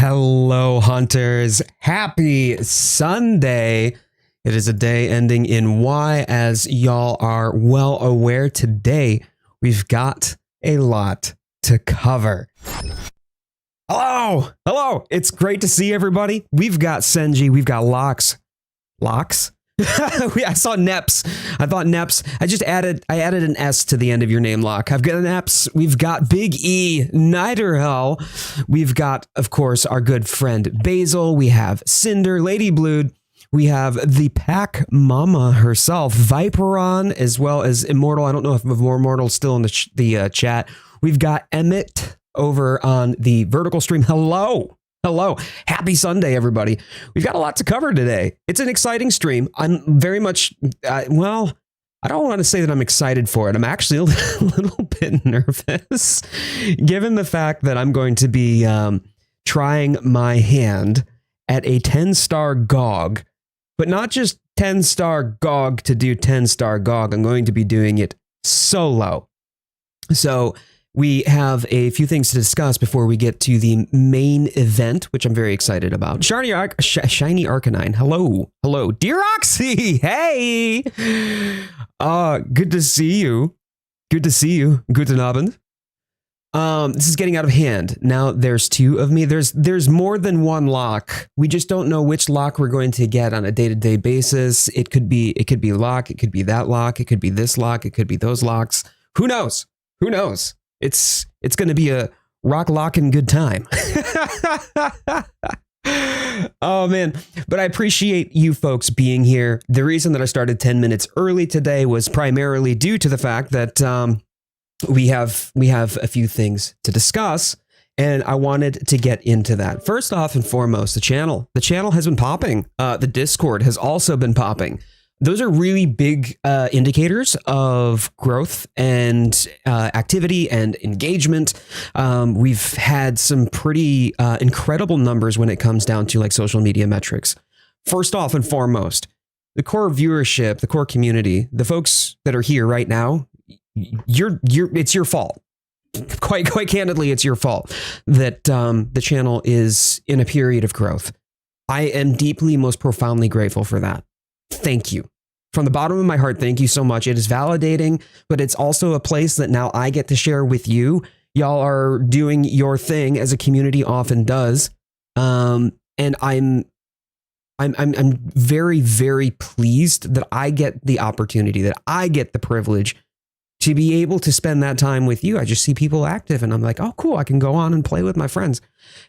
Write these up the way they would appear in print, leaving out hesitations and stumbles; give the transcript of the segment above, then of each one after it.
Hello, hunters. Happy Sunday. It is a day ending in Y, as y'all are well aware. Today, we've got a lot to cover. Hello. It's great to see everybody. We've got Senji. We've got Locks. I saw Neps. I thought Neps. I added an S to the end of your name, Lock. I've got an Neps. We've got Big E, Niderhell. We've got, of course, our good friend Basil. We have Cinder, Lady Blood. We have the Pack Mama herself, Viperon, as well as Immortal. I don't know if Immortal's still in the chat. We've got Emmett over on the vertical stream. Hello. Happy Sunday, everybody. We've got a lot to cover today. It's an exciting stream. I'm very much, I don't want to say that I'm excited for it. I'm actually a little bit nervous, given the fact that I'm going to be trying my hand at a 10-star GOG, but not just 10-star GOG to do 10-star GOG. I'm going to be doing it solo. So we have a few things to discuss before we get to the main event, which I'm very excited about. Shiny Arcanine. Hello. Dear Oxy, hey! Good to see you. Guten Abend. This is getting out of hand. Now there's two of me. There's more than one lock. We just don't know which lock we're going to get on a day-to-day basis. It could be lock, it could be that lock, it could be this lock, it could be those locks. Who knows? It's going to be a rock locking good time. Oh man, but I appreciate you folks being here. The reason that I started 10 minutes early today was primarily due to the fact that we have a few things to discuss, and I wanted to get into that. First off and foremost, the channel has been popping. The Discord has also been popping. Those are really big indicators of growth and activity and engagement. We've had some pretty incredible numbers when it comes down to like social media metrics. First off and foremost, the core viewership, the core community, the folks that are here right now, it's your fault. Quite candidly, it's your fault that the channel is in a period of growth. I am deeply, most profoundly grateful for that. Thank you. From the bottom of my heart, thank you so much. It is validating, but it's also a place that now I get to share with you. Y'all are doing your thing as a community often does. And I'm very, very pleased that I get the opportunity, that I get the privilege to be able to spend that time with you. I just see people active and I'm like, oh, cool. I can go on and play with my friends.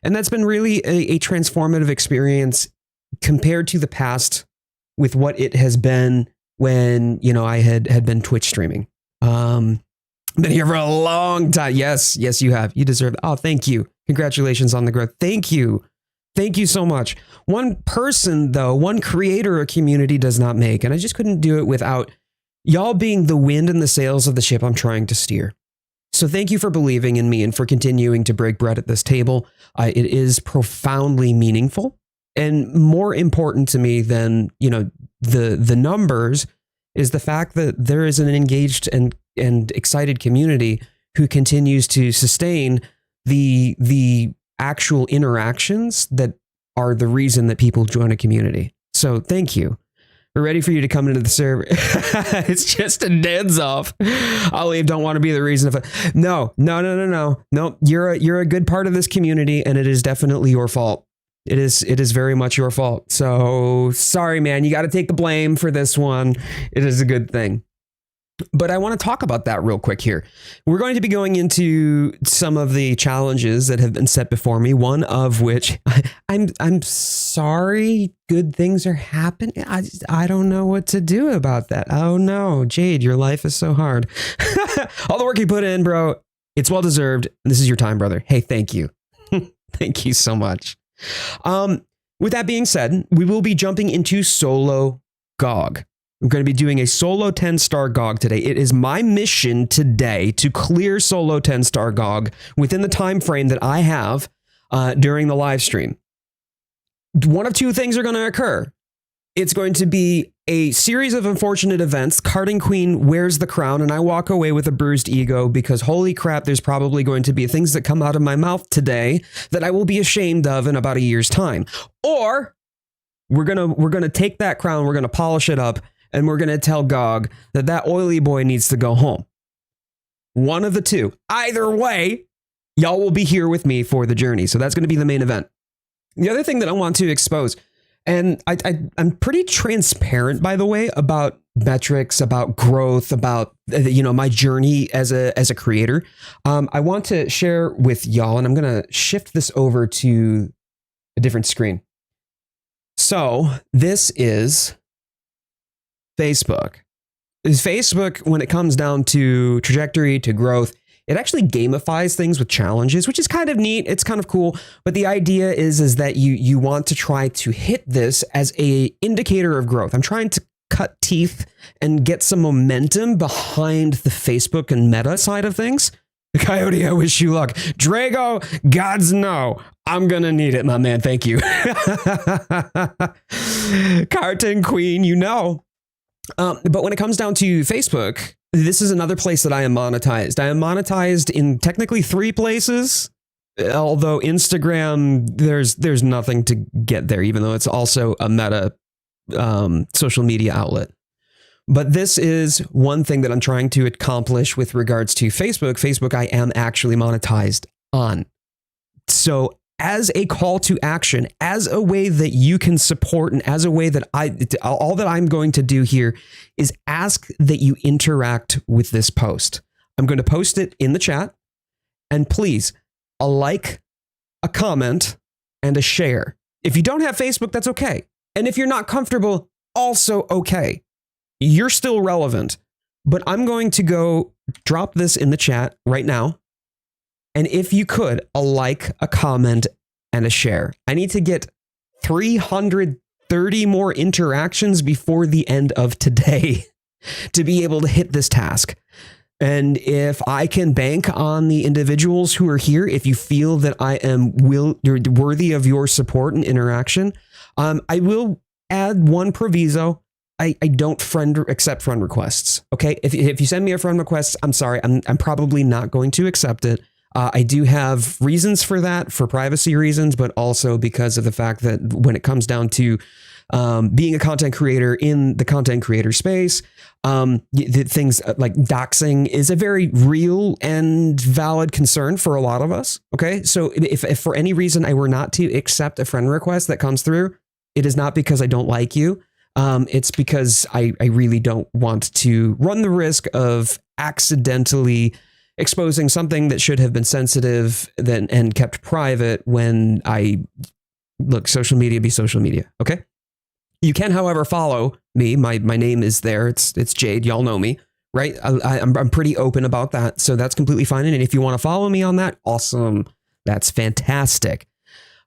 And that's been really a transformative experience compared to the past, with what it has been when, I had been Twitch streaming. Been here for a long time. Yes, you have. You deserve it. Oh, thank you. Congratulations on the growth. Thank you so much. One person, though, one creator a community does not make. And I just couldn't do it without y'all being the wind in the sails of the ship I'm trying to steer. So thank you for believing in me and for continuing to break bread at this table. It is profoundly meaningful. And more important to me than, the numbers is the fact that there is an engaged and excited community who continues to sustain the actual interactions that are the reason that people join a community. So thank you. We're ready for you to come into the server. It's just a deads off. I'll leave. Don't want to be the reason. No. You're a good part of this community, and it is definitely your fault. It is very much your fault. So sorry, man. You got to take the blame for this one. It is a good thing. But I want to talk about that real quick here. We're going to be going into some of the challenges that have been set before me. One of which I'm sorry, good things are happening. I don't know what to do about that. Oh no, Jade, your life is so hard. All the work you put in, bro, it's well deserved. This is your time, brother. Hey, thank you. Thank you so much. With that being said, we will be jumping into solo GOG. I'm going to be doing a solo 10-star GOG today. It is my mission today to clear solo 10-star GOG within the time frame that I have during the live stream. One of two things are going to occur. It's going to be a series of unfortunate events. Carding Queen wears the crown and I walk away with a bruised ego because holy crap, there's probably going to be things that come out of my mouth today that I will be ashamed of in about a year's time. Or we're going to take that crown, we're going to polish it up, and we're going to tell Gog that that oily boy needs to go home. One of the two. Either way, y'all will be here with me for the journey. So that's going to be the main event. The other thing that I want to expose, and I'm pretty transparent, by the way, about metrics, about growth, about, you know, my journey as a creator. I want to share with y'all, and I'm going to shift this over to a different screen. So this is Facebook. Facebook, when it comes down to trajectory, to growth, it actually gamifies things with challenges, which is kind of neat. It's kind of cool. But the idea is that you want to try to hit this as a indicator of growth. I'm trying to cut teeth and get some momentum behind the Facebook and Meta side of things. Coyote, I wish you luck. Drago, gods no. I'm going to need it, my man. Thank you. Carton Queen, you know. But when it comes down to Facebook, this is another place that I am monetized. I am monetized in technically 3 places, although Instagram, there's nothing to get there, even though it's also a Meta social media outlet. But this is one thing that I'm trying to accomplish with regards to Facebook. Facebook, I am actually monetized on. So as a call to action, as a way that you can support, and as a way that all that I'm going to do here is ask that you interact with this post. I'm going to post it in the chat, and please, a like, a comment, and a share. If you don't have Facebook, that's okay. And if you're not comfortable, also okay. You're still relevant, but I'm going to go drop this in the chat right now. And if you could, a like, a comment, and a share. I need to get 330 more interactions before the end of today to be able to hit this task. And if I can bank on the individuals who are here, if you feel that I am worthy of your support and interaction, I will add one proviso. I don't accept friend requests. Okay. If you send me a friend request, I'm sorry. I'm probably not going to accept it. I do have reasons for that, for privacy reasons, but also because of the fact that when it comes down to being a content creator in the content creator space, things like doxing is a very real and valid concern for a lot of us. Okay. So if for any reason I were not to accept a friend request that comes through, it is not because I don't like you. It's because I really don't want to run the risk of accidentally exposing something that should have been sensitive and kept private when social media be social media. Okay. You can, however, follow me. My name is there. It's Jade. Y'all know me, right? I'm pretty open about that. So that's completely fine. And if you want to follow me on that, awesome. That's fantastic.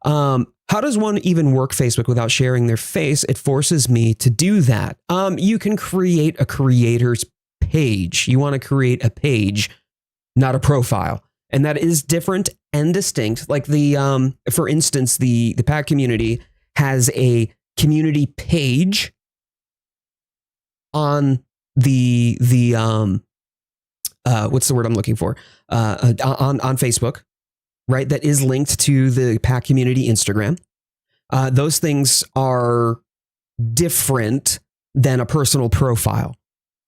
How does one even work Facebook without sharing their face? It forces me to do that. You can create a creator's page. You want to create a page, not a profile. And that is different and distinct. Like for instance, the pack community has a community page on the what's the word I'm looking for? On Facebook, right? That is linked to the pack community Instagram. Those things are different than a personal profile,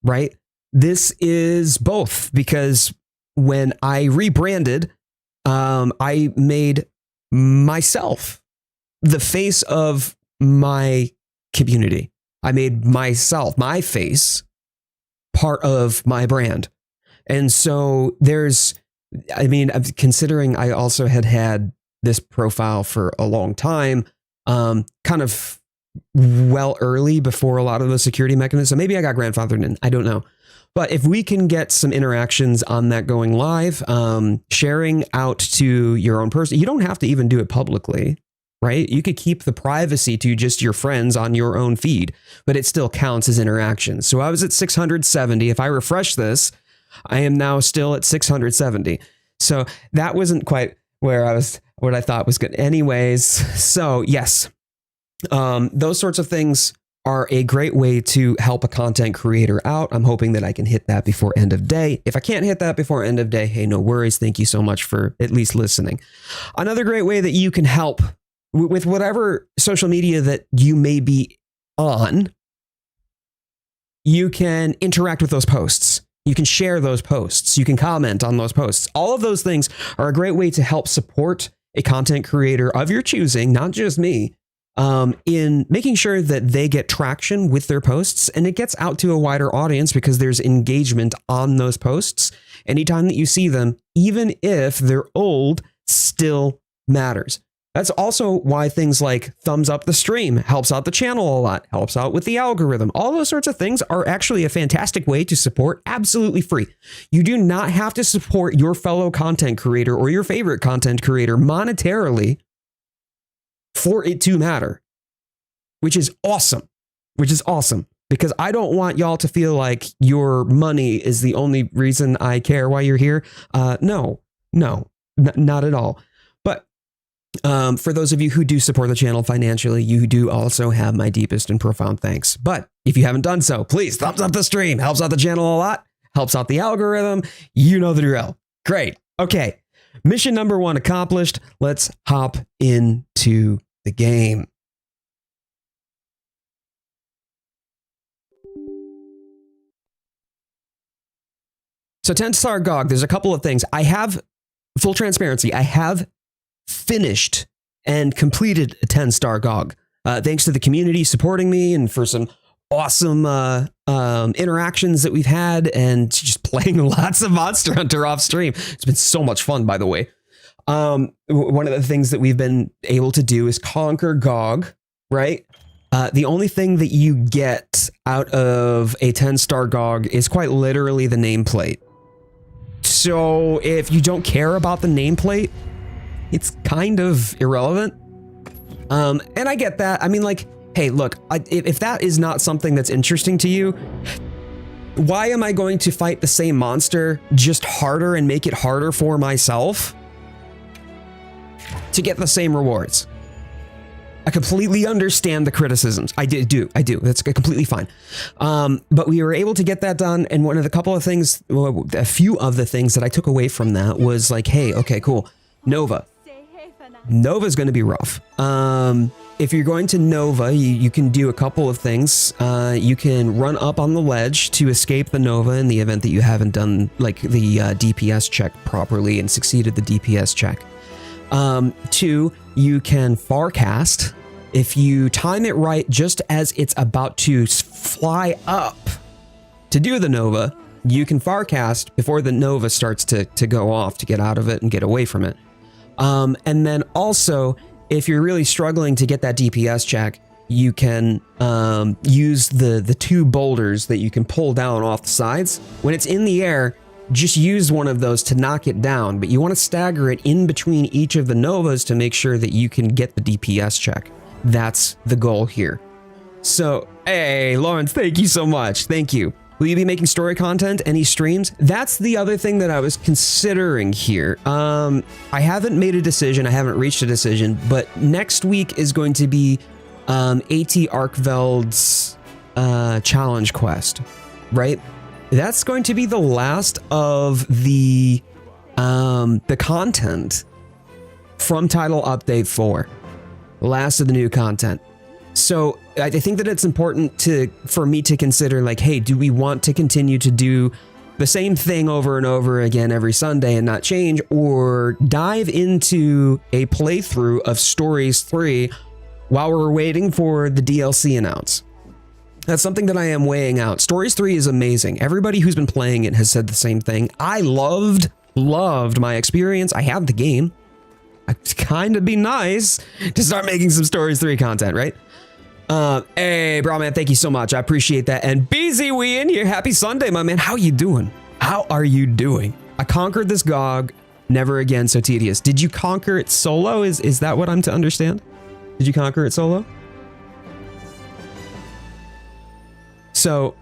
right? This is both, because when I rebranded, I made myself the face of my community. I made myself, my face, part of my brand. And so considering I also had this profile for a long time, kind of early before a lot of the security mechanisms. So maybe I got grandfathered in. I don't know. But if we can get some interactions on that going live, sharing out to your own person, you don't have to even do it publicly, right? You could keep the privacy to just your friends on your own feed, but it still counts as interactions. So I was at 670. If I refresh this, I am now still at 670. So that wasn't quite what I thought was good. Anyways, so yes, those sorts of things are a great way to help a content creator out. I'm hoping that I can hit that before end of day. If I can't hit that before end of day, hey, no worries. Thank you so much for at least listening. Another great way that you can help with whatever social media that you may be on, you can interact with those posts. You can share those posts. You can comment on those posts. All of those things are a great way to help support a content creator of your choosing, not just me, in making sure that they get traction with their posts and it gets out to a wider audience because there's engagement on those posts. Anytime that you see them, even if they're old, still matters. That's also why things like thumbs up the stream helps out the channel a lot, helps out with the algorithm. All those sorts of things are actually a fantastic way to support absolutely free. You do not have to support your fellow content creator or your favorite content creator monetarily for it to matter, which is awesome, because I don't want y'all to feel like your money is the only reason I care why you're here. No, not at all. For those of you who do support the channel financially, you do also have my deepest and profound thanks. But if you haven't done so, please thumbs up the stream. Helps out the channel a lot. Helps out the algorithm. You know the drill. Great. Okay. Mission number 1 accomplished. Let's hop into the game. So 10 Star GOG, there's a couple of things. I have, full transparency, I have finished and completed a 10 Star GOG. Thanks to the community supporting me and for some awesome interactions that we've had and just playing lots of Monster Hunter off stream. It's been so much fun, by the way. One of the things that we've been able to do is conquer GOG, right? The only thing that you get out of a 10 Star GOG is quite literally the nameplate. So if you don't care about the nameplate, it's kind of irrelevant. And I get that. I mean, like, hey, look, if that is not something that's interesting to you, why am I going to fight the same monster just harder and make it harder for myself to get the same rewards? I completely understand the criticisms. I do. That's completely fine. But we were able to get that done. And one of the couple of things, well, a few of the things that I took away from that was like, hey, okay, cool. Nova. Nova's going to be rough. If you're going to Nova, you can do a couple of things. You can run up on the ledge to escape the Nova in the event that you haven't done like the DPS check properly and succeeded the DPS check. 2, you can farcast. If you time it right, just as it's about to fly up to do the Nova, you can farcast before the Nova starts to go off to get out of it and get away from it. And then also, if you're really struggling to get that DPS check, you can use the 2 boulders that you can pull down off the sides. When it's in the air, just use one of those to knock it down, but you want to stagger it in between each of the Novas to make sure that you can get the DPS check. That's the goal here. So, hey, Lawrence, thank you so much. Thank you. Will you be making story content? Any streams? That's the other thing that I was considering here. I haven't made a decision. I haven't reached a decision, but next week is going to be AT Arkveld's challenge quest, right? That's going to be the last of the content from Title Update 4. Last of the new content. So I think that it's important for me to consider like, hey, do we want to continue to do the same thing over and over again every Sunday and not change, or dive into a playthrough of Stories 3 while we're waiting for the DLC announce? That's something that I am weighing out. Stories 3 is amazing. Everybody who's been playing it has said the same thing. I loved my experience. I have the game. It's kind of be nice to start making some Stories 3 content, right? Hey, bro, man, thank you so much. I appreciate that. And BZ, we in here. Happy Sunday, my man. How you doing? How are you doing? I conquered this GOG. Never again so tedious. Did you conquer it solo? Is that what I'm to understand? Did you conquer it solo? So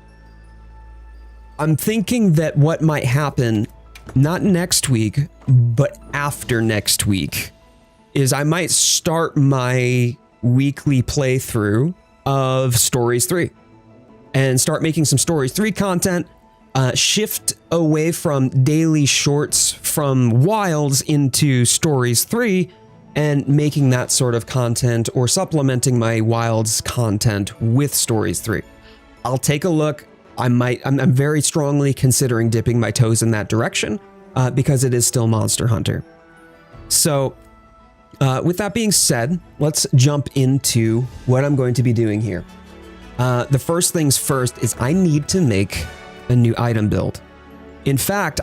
I'm thinking that what might happen, not next week, but after next week, is I might start my weekly playthrough of Stories 3 and start making some Stories 3 content, shift away from daily shorts from Wilds into Stories 3 and making that sort of content or supplementing my Wilds content with Stories 3. I'll take a look. I'm very strongly considering dipping my toes in that direction because it is still Monster Hunter. So with that being said, let's jump into what I'm going to be doing here. The first things first is I need to make a new item build. In fact,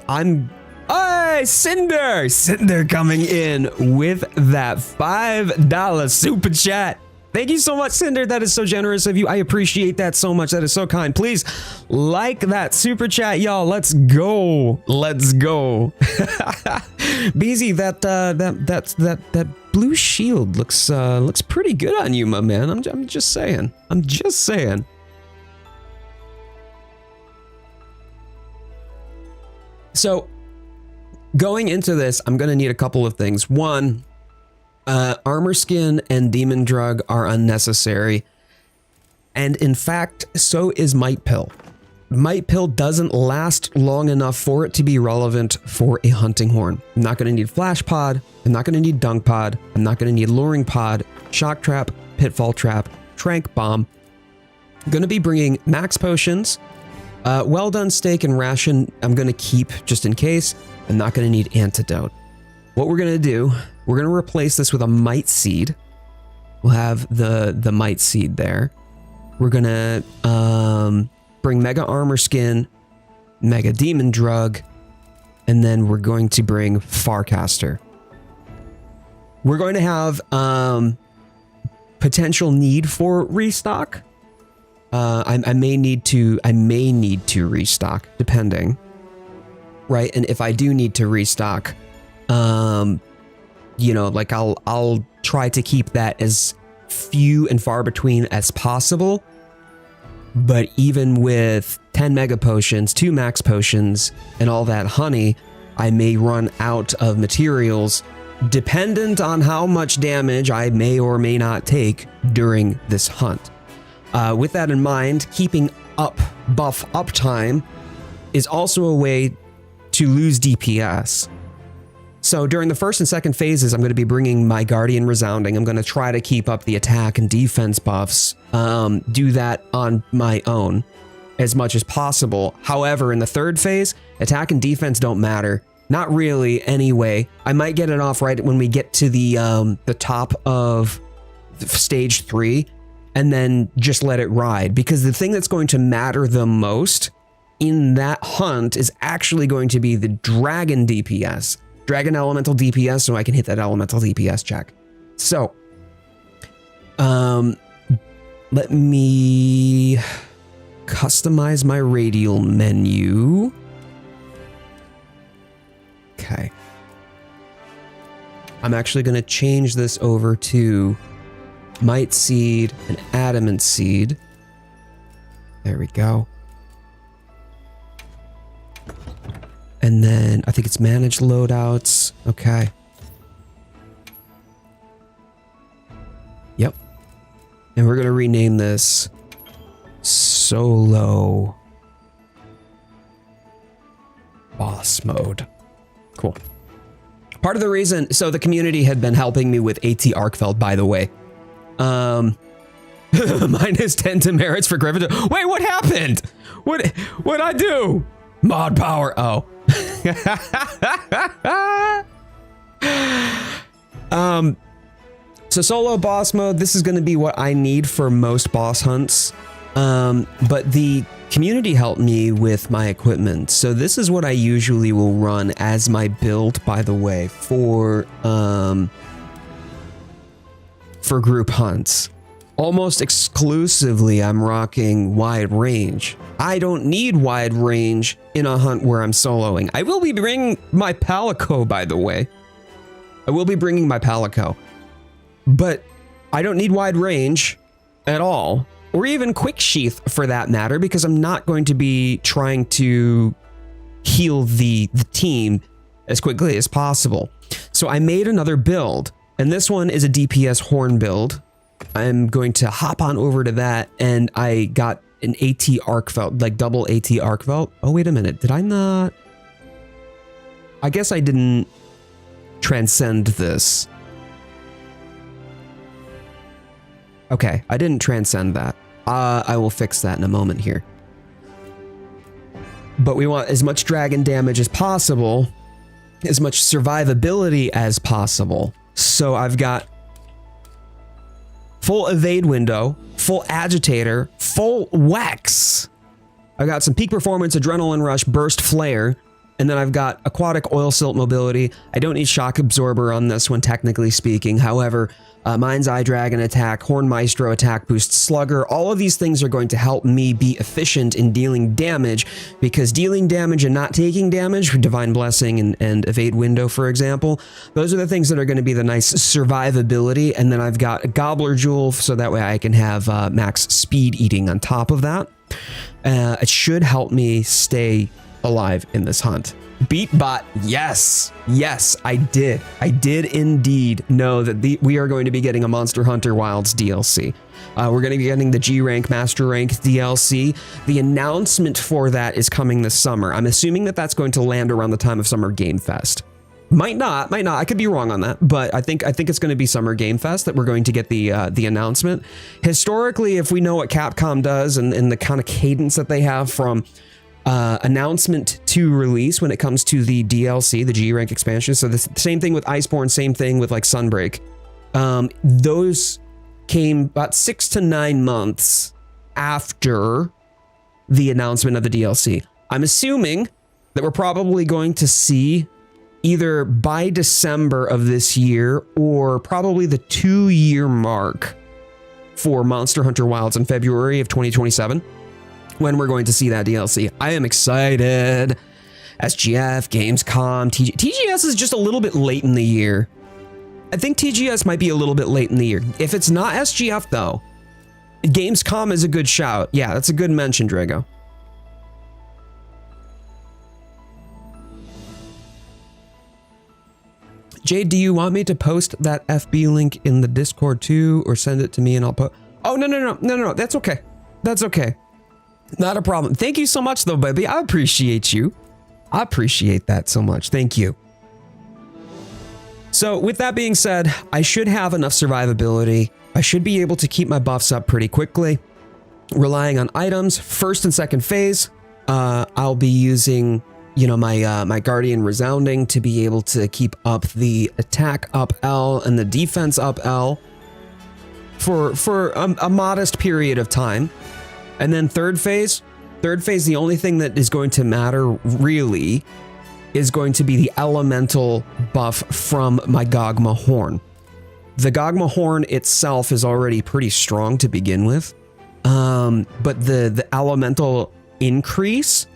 Hey, Cinder coming in with that $5 super chat. Thank you so much, Cinder. That is so generous of you. I appreciate that so much. That is so kind. Please like that super chat, y'all. Let's go. Let's go. BZ, that blue shield looks pretty good on you, my man. I'm just saying. I'm just saying. So, going into this, I'm going to need a couple of things. One, armor skin and demon drug are unnecessary. And in fact, so is might pill. Might pill doesn't last long enough for it to be relevant for a hunting horn. I'm not going to need flash pod. I'm not going to need dunk pod. I'm not going to need luring pod, shock trap, pitfall trap, trank bomb. I'm going to be bringing max potions. Well done steak and ration I'm going to keep just in case. I'm not going to need antidote. What we're going to do, we're going to replace this with a might seed. We'll have the might seed there. We're going to bring mega armor skin, mega demon drug, and then we're going to bring Farcaster. We're going to have potential need for restock. I may need to restock depending, right? And if I do need to restock, you know, like I'll try to keep that as few and far between as possible. But even with 10 mega potions, 2 max potions, and all that honey, I may run out of materials dependent on how much damage I may or may not take during this hunt. With that in mind, keeping up buff uptime is also a way to lose DPS. So during the first and second phases, I'm going to be bringing my Guardian Resounding. I'm going to try to keep up the attack and defense buffs, do that on my own as much as possible. However, in the third phase, attack and defense don't matter. Not really anyway. I might get it off right when we get to the top of stage 3 and then just let it ride. Because the thing that's going to matter the most in that hunt is actually going to be the dragon DPS. Dragon elemental DPS, so I can hit that elemental DPS check. So, let me customize my radial menu. Okay. I'm actually going to change this over to Might Seed and Adamant Seed. There we go. And then I think it's manage loadouts. Okay. Yep. And we're going to rename this Solo Boss Mode. Cool. Part of the reason, so the community had been helping me with AT Arkfeld, by the way. Minus 10 demerits for Gryffindor. Wait, what happened? What'd I do? Mod power. Oh. So solo boss mode, this is going to be what I need for most boss hunts. But the community helped me with my equipment. So this is what I usually will run as my build, by the way, for group hunts. Almost exclusively, I'm rocking wide range. I don't need wide range in a hunt where I'm soloing. I will be bringing my Palico, by the way. I will be bringing my Palico. But I don't need wide range at all. Or even quick sheath for that matter, because I'm not going to be trying to heal the team as quickly as possible. So I made another build, and this one is a DPS horn build. I'm going to hop on over to that, and I got an AT arc felt, like double AT arc felt. Oh, wait a minute. Did I not? I guess I didn't transcend this. Okay, I didn't transcend that. I will fix that in a moment here. But we want as much dragon damage as possible, as much survivability as possible. So I've got full evade window, full agitator, full Wex. I've got some peak performance, adrenaline rush, burst flare, and then I've got aquatic oil silt mobility. I don't need shock absorber on this one, technically speaking. However, Mind's Eye Dragon attack, Horn Maestro attack boost, Slugger, all of these things are going to help me be efficient in dealing damage, because dealing damage and not taking damage, Divine Blessing and Evade Window, for example, those are the things that are going to be the nice survivability. And then I've got a Gobbler Jewel, so that way I can have max speed eating on top of that. It should help me stay alive in this hunt. Beatbot, yes, I did indeed know that we are going to be getting a Monster Hunter Wilds DLC. We're going to be getting the G rank Master Rank DLC. The announcement for that is coming this summer. I'm assuming that that's going to land around the time of Summer Game Fest. Might not. I could be wrong on that, but I think it's going to be Summer Game Fest that we're going to get the announcement. Historically, if we know what Capcom does and the kind of cadence that they have from announcement to release when it comes to the DLC, the G rank expansion. So the same thing with Iceborne, same thing with like Sunbreak. Those came about 6 to 9 months after the announcement of the DLC. I'm assuming that we're probably going to see either by December of this year or probably the 2-year mark for Monster Hunter Wilds in February of 2027. When we're going to see that DLC. I am excited. SGF, Gamescom, TGS is just a little bit late in the year. I think TGS might be a little bit late in the year. If it's not SGF though, Gamescom is a good shout. Yeah, that's a good mention, Drago. Jade, do you want me to post that FB link in the Discord too, or send it to me and I'll put... Oh, no, that's okay. That's okay. Not a problem. Thank you so much though, baby. I appreciate you. I appreciate that so much. Thank you. So with that being said, I should have enough survivability. I should be able to keep my buffs up pretty quickly. Relying on items, first and second phase. I'll be using, you know, my Guardian Resounding to be able to keep up the attack up L and the defense up L for a modest period of time. And then third phase, the only thing that is going to matter really is going to be the elemental buff from my Gogma Horn. The Gogma Horn itself is already pretty strong to begin with, but the elemental increase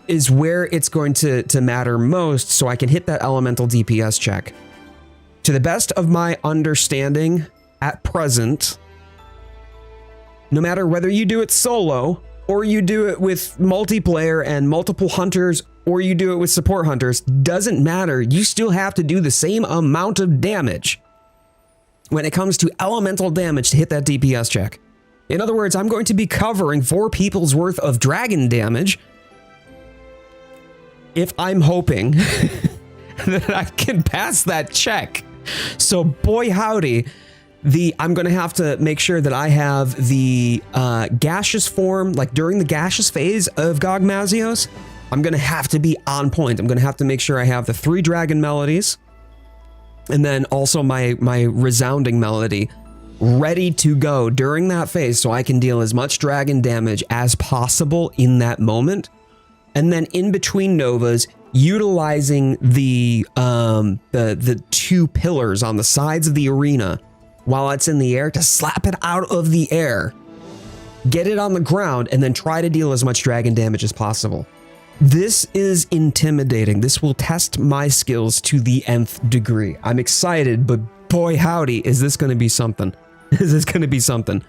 is where it's going to matter most, so I can hit that elemental DPS check. To the best of my understanding at present, no matter whether you do it solo, or you do it with multiplayer and multiple hunters, or you do it with support hunters, doesn't matter. You still have to do the same amount of damage when it comes to elemental damage to hit that DPS check. In other words, I'm going to be covering 4 people's worth of dragon damage if I'm hoping that I can pass that check. So boy howdy, I'm going to have to make sure that I have the gaseous form, like during the gaseous phase of Gogmazios, I'm going to have to be on point. I'm going to have to make sure I have the 3 dragon melodies and then also my resounding melody ready to go during that phase so I can deal as much dragon damage as possible in that moment. And then in between novas, utilizing the 2 pillars on the sides of the arena while it's in the air to slap it out of the air, get it on the ground, and then try to deal as much dragon damage as possible. This is intimidating. This will test my skills to the nth degree. I'm excited, but boy howdy, is this going to be something. Is this going to be something?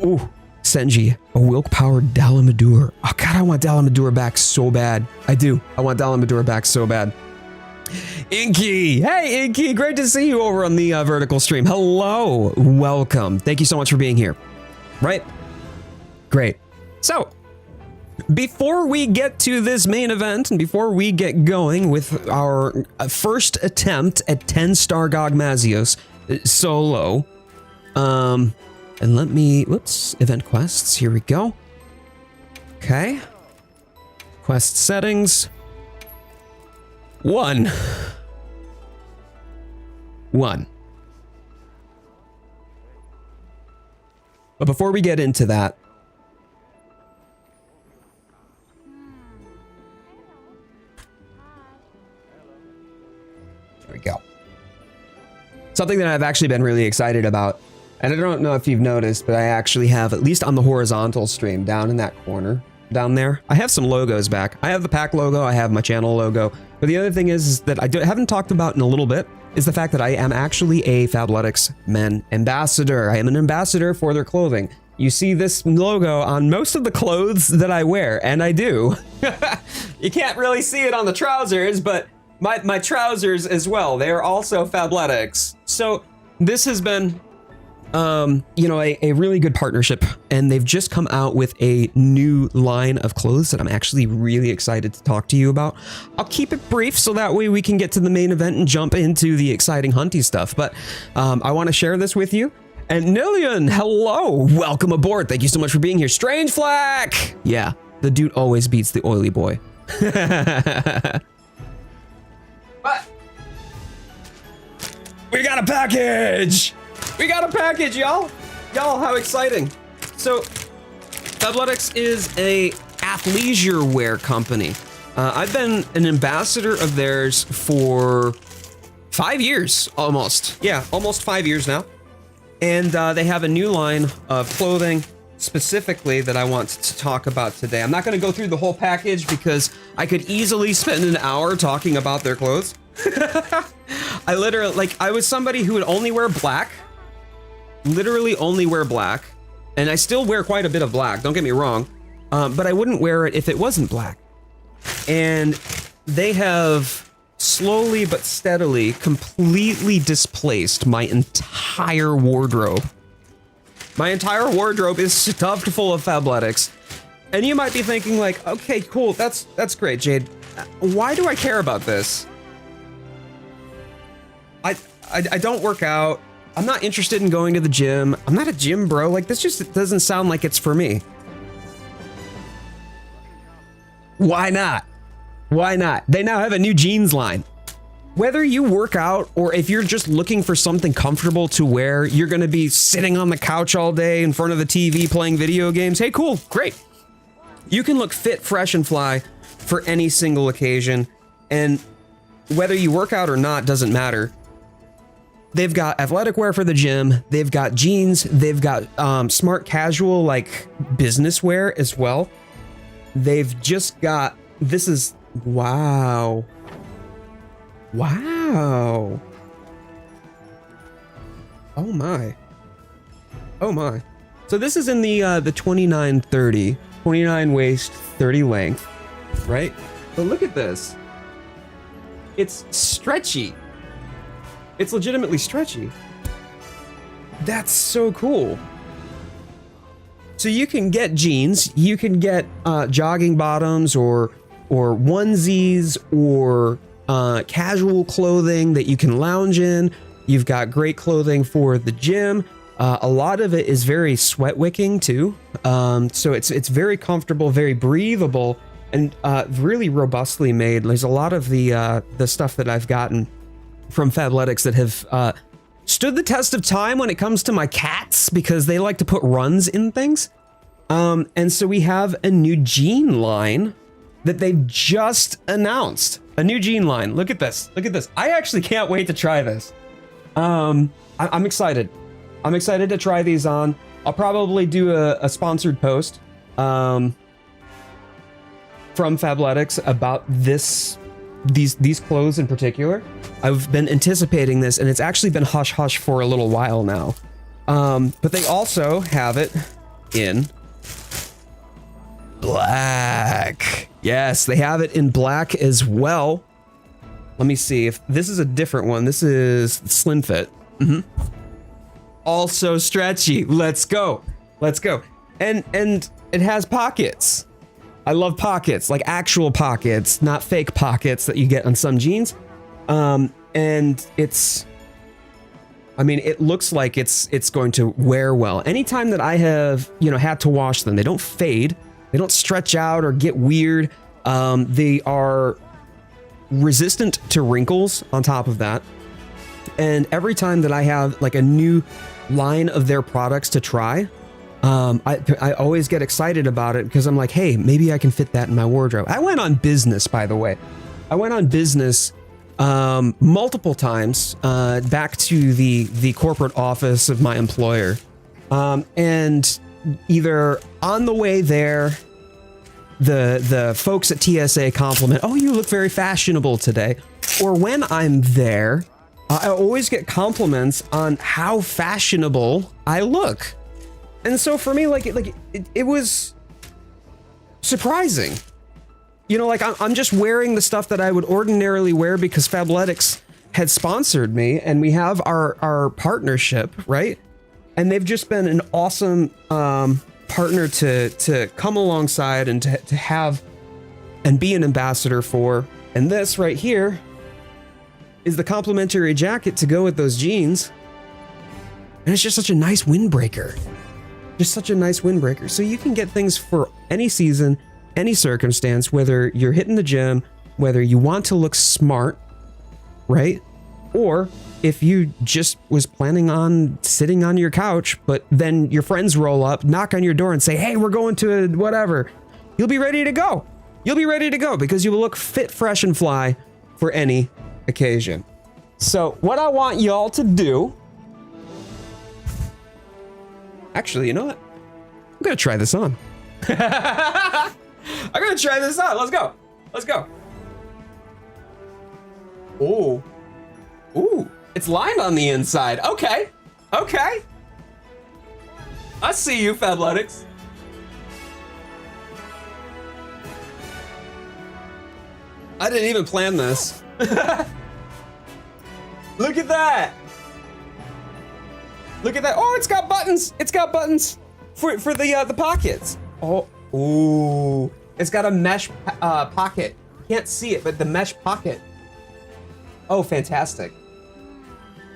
Ooh, Senji, a Wilk-powered Dalamadur. Oh god, I want Dalamadur back so bad. I do. I want Dalamadur back so bad. Inky. Hey, Inky. Great to see you over on the vertical stream. Hello. Welcome. Thank you so much for being here. Right? Great. So, before we get to this main event and before we get going with our first attempt at 10 Star Gogmazios solo, and let me, whoops, event quests. Here we go. Okay. Quest settings. 1. But before we get into that, there we go. Something that I've actually been really excited about, and I don't know if you've noticed, but I actually have, at least on the horizontal stream, down in that corner, down there, I have some logos back. I have the pack logo, I have my channel logo, but the other thing is that I haven't talked about in a little bit is the fact that I am actually a Fabletics Men ambassador. I am an ambassador for their clothing. You see this logo on most of the clothes that I wear, and I do. You can't really see it on the trousers, but my trousers as well, they are also Fabletics. So this has been, you know, a really good partnership, and they've just come out with a new line of clothes that I'm actually really excited to talk to you about. I'll keep it brief so that way we can get to the main event and jump into the exciting hunty stuff, but I want to share this with you. And Nillian, hello, welcome aboard. Thank you so much for being here. Strange Flack. Yeah, the dude always beats the oily boy. But we got a package. We got a package, y'all. Y'all, how exciting. So Fabletics is a athleisure wear company. I've been an ambassador of theirs for 5 years, almost. Yeah, almost 5 years now. And they have a new line of clothing specifically that I want to talk about today. I'm not going to go through the whole package because I could easily spend an hour talking about their clothes. I literally, like, I was somebody who would only wear black, literally only wear black, and I still wear quite a bit of black, don't get me wrong, but I wouldn't wear it if it wasn't black. And they have slowly but steadily completely displaced my entire wardrobe. My entire wardrobe is stuffed full of Fabletics. And you might be thinking like, okay, cool, that's great, Jade. Why do I care about this? I don't work out. I'm not interested in going to the gym. I'm not a gym bro. Like, this just doesn't sound like it's for me. Why not? Why not? They now have a new jeans line. Whether you work out or if you're just looking for something comfortable to wear, you're gonna be sitting on the couch all day in front of the TV playing video games. Hey, cool, great. You can look fit, fresh, and fly for any single occasion. And whether you work out or not doesn't matter. They've got athletic wear for the gym. They've got jeans. They've got smart casual, like business wear as well. They've just got, this is, wow. Wow. Oh my. Oh my. So this is in the 29-30, 29 waist, 30 length, right? But look at this. It's stretchy. It's legitimately stretchy. That's so cool. So you can get jeans, you can get jogging bottoms or onesies or casual clothing that you can lounge in. You've got great clothing for the gym. A lot of it is very sweat wicking too. So it's very comfortable, very breathable, and really robustly made. There's a lot of the stuff that I've gotten from Fabletics that have stood the test of time when it comes to my cats because they like to put runs in things. And so we have a new jean line that they've just announced. A new jean line. Look at this. Look at this. I actually can't wait to try this. I'm excited. I'm excited to try these on. I'll probably do a sponsored post from Fabletics about these clothes in particular. I've been anticipating this, and it's actually been hush hush for a little while now. But they also have it in black. Yes, they have it in black as well. Let me see if this is a different one. This is Slim Fit. Also stretchy. Let's go. Let's go. And it has pockets. I love pockets, like actual pockets, not fake pockets that you get on some jeans. And it's, I mean, it looks like it's going to wear well. Anytime that I have, you know, had to wash them, they don't fade, they don't stretch out or get weird. They are resistant to wrinkles on top of that. And every time that I have like a new line of their products to try, I always get excited about it because I'm like, hey, maybe I can fit that in my wardrobe. I went on business, by the way. I went on business multiple times back to the corporate office of my employer. And either on the way there, the folks at TSA compliment, oh, you look very fashionable today. Or when I'm there, I always get compliments on how fashionable I look. And so for me, it was surprising. You know, like I'm just wearing the stuff that I would ordinarily wear because Fabletics had sponsored me and we have our partnership, right? And they've just been an awesome partner to come alongside and to have and be an ambassador for. And this right here is the complimentary jacket to go with those jeans. And it's just such a nice windbreaker. Just such a nice windbreaker. So you can get things for any season, any circumstance, whether you're hitting the gym, whether you want to look smart, right? Or if you just was planning on sitting on your couch, but then your friends roll up, knock on your door and say, hey, we're going to whatever. You'll be ready to go. You'll be ready to go because you will look fit, fresh, and fly for any occasion. So what I want y'all to do, actually, you know what? I'm gonna try this on. I'm gonna try this on. Let's go. Let's go. Ooh. Ooh. It's lined on the inside. Okay. Okay. I see you, Fabletics. I didn't even plan this. Look at that. Look at that. Oh, it's got buttons. It's got buttons for the pockets. Oh, ooh. It's got a mesh pocket. Can't see it, but the mesh pocket. Oh, fantastic.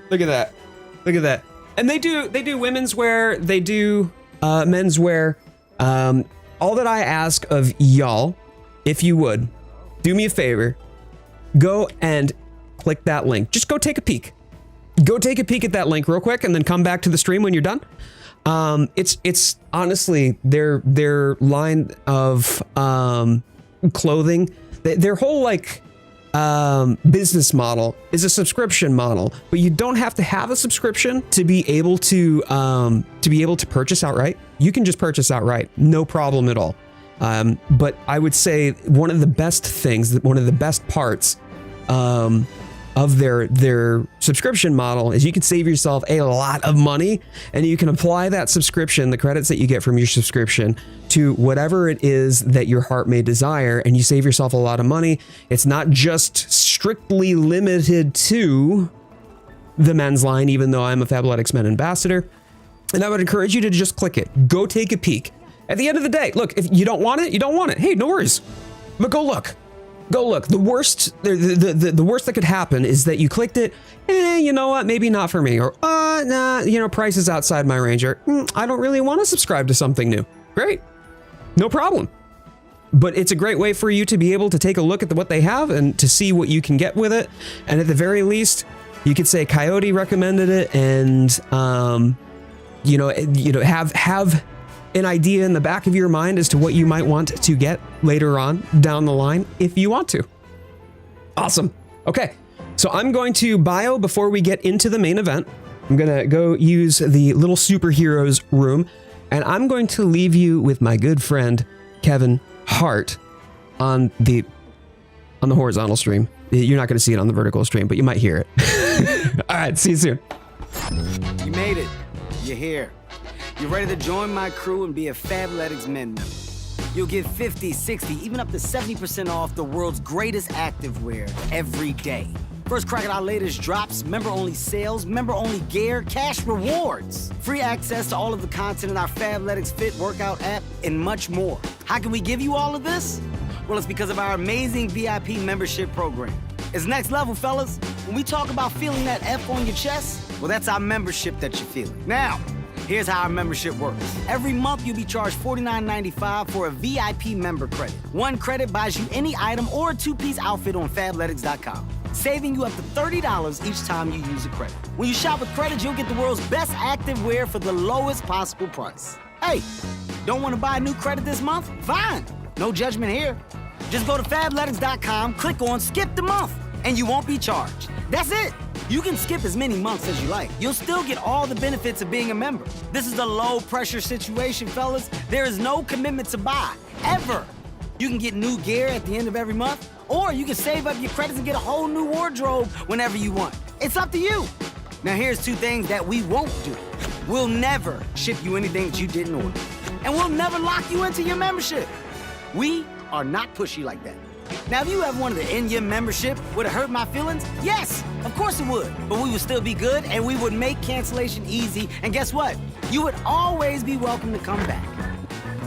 Look at that. Look at that. And they do women's wear, they do men's wear. All that I ask of y'all, if you would, do me a favor, go and click that link. Just go take a peek. Go take a peek at that link real quick and then come back to the stream when you're done. It's honestly their line of clothing, their whole like business model is a subscription model, but you don't have to have a subscription to be able to purchase outright. You can just purchase outright, no problem at all. But I would say one of the best things, one of the best parts of their subscription model is you can save yourself a lot of money, and you can apply that subscription, the credits that you get from your subscription, to whatever it is that your heart may desire, and you save yourself a lot of money. It's not just strictly limited to the men's line, even though I'm a Fabletics Men ambassador. And I would encourage you to just click it. Go take a peek. At the end of the day, look, if you don't want it, you don't want it. Hey, no worries. But go look. Go look. The worst that could happen is that you clicked it. You know what? Maybe not for me. Or nah, you know, price is outside my range. Or I don't really want to subscribe to something new. Great, no problem. But it's a great way for you to be able to take a look at what they have and to see what you can get with it. And at the very least, you could say Coyote recommended it, and have an idea in the back of your mind as to what you might want to get later on down the line if you want to. Awesome. Okay, so I'm going to bio before we get into the main event. I'm gonna go use the little superheroes room, and I'm going to leave you with my good friend Kevin Hart on the horizontal stream. You're not gonna see it on the vertical stream, but you might hear it. All right, see you soon. You made it. You're here. You ready to join my crew and be a Fabletics Men member? You'll get 50, 60, even up to 70% off the world's greatest activewear every day. First crack at our latest drops, member-only sales, member-only gear, cash rewards, free access to all of the content in our Fabletics Fit workout app, and much more. How can we give you all of this? Well, it's because of our amazing VIP membership program. It's next level, fellas. When we talk about feeling that F on your chest, well, that's our membership that you're feeling. Now, here's how our membership works. Every month, you'll be charged $49.95 for a VIP member credit. One credit buys you any item or a two-piece outfit on Fabletics.com, saving you up to $30 each time you use a credit. When you shop with credits, you'll get the world's best activewear for the lowest possible price. Hey, don't want to buy a new credit this month? Fine. No judgment here. Just go to Fabletics.com, click on Skip the Month, and you won't be charged. That's it. You can skip as many months as you like. You'll still get all the benefits of being a member. This is a low-pressure situation, fellas. There is no commitment to buy, ever. You can get new gear at the end of every month, or you can save up your credits and get a whole new wardrobe whenever you want. It's up to you. Now, here's two things that we won't do. We'll never ship you anything that you didn't order, and we'll never lock you into your membership. We are not pushy like that. Now, if you have one of the in-year membership, would it hurt my feelings? Yes, of course it would. But we would still be good, and we would make cancellation easy. And guess what? You would always be welcome to come back.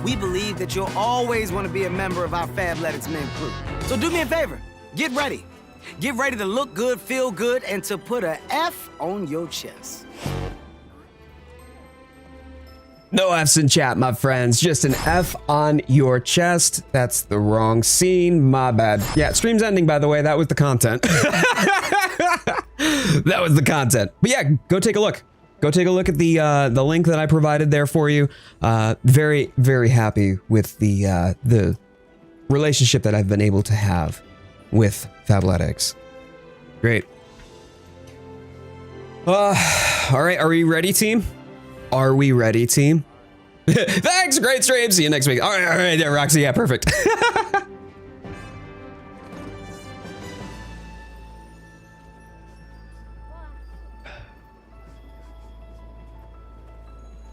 We believe that you'll always want to be a member of our Fabletics Men crew. So do me a favor. Get ready. Get ready to look good, feel good, and to put a F on your chest. No F's in chat, my friends. Just an F on your chest. That's the wrong scene. My bad. Yeah, stream's ending, by the way. That was the content. That was the content. But yeah, go take a look. Go take a look at the link that I provided there for you. Very, very happy with the relationship that I've been able to have with Fabletics. Great. All right, are we ready, team? Are we ready, team? Thanks, great stream. See you next week. All right, yeah, Roxy, yeah, perfect.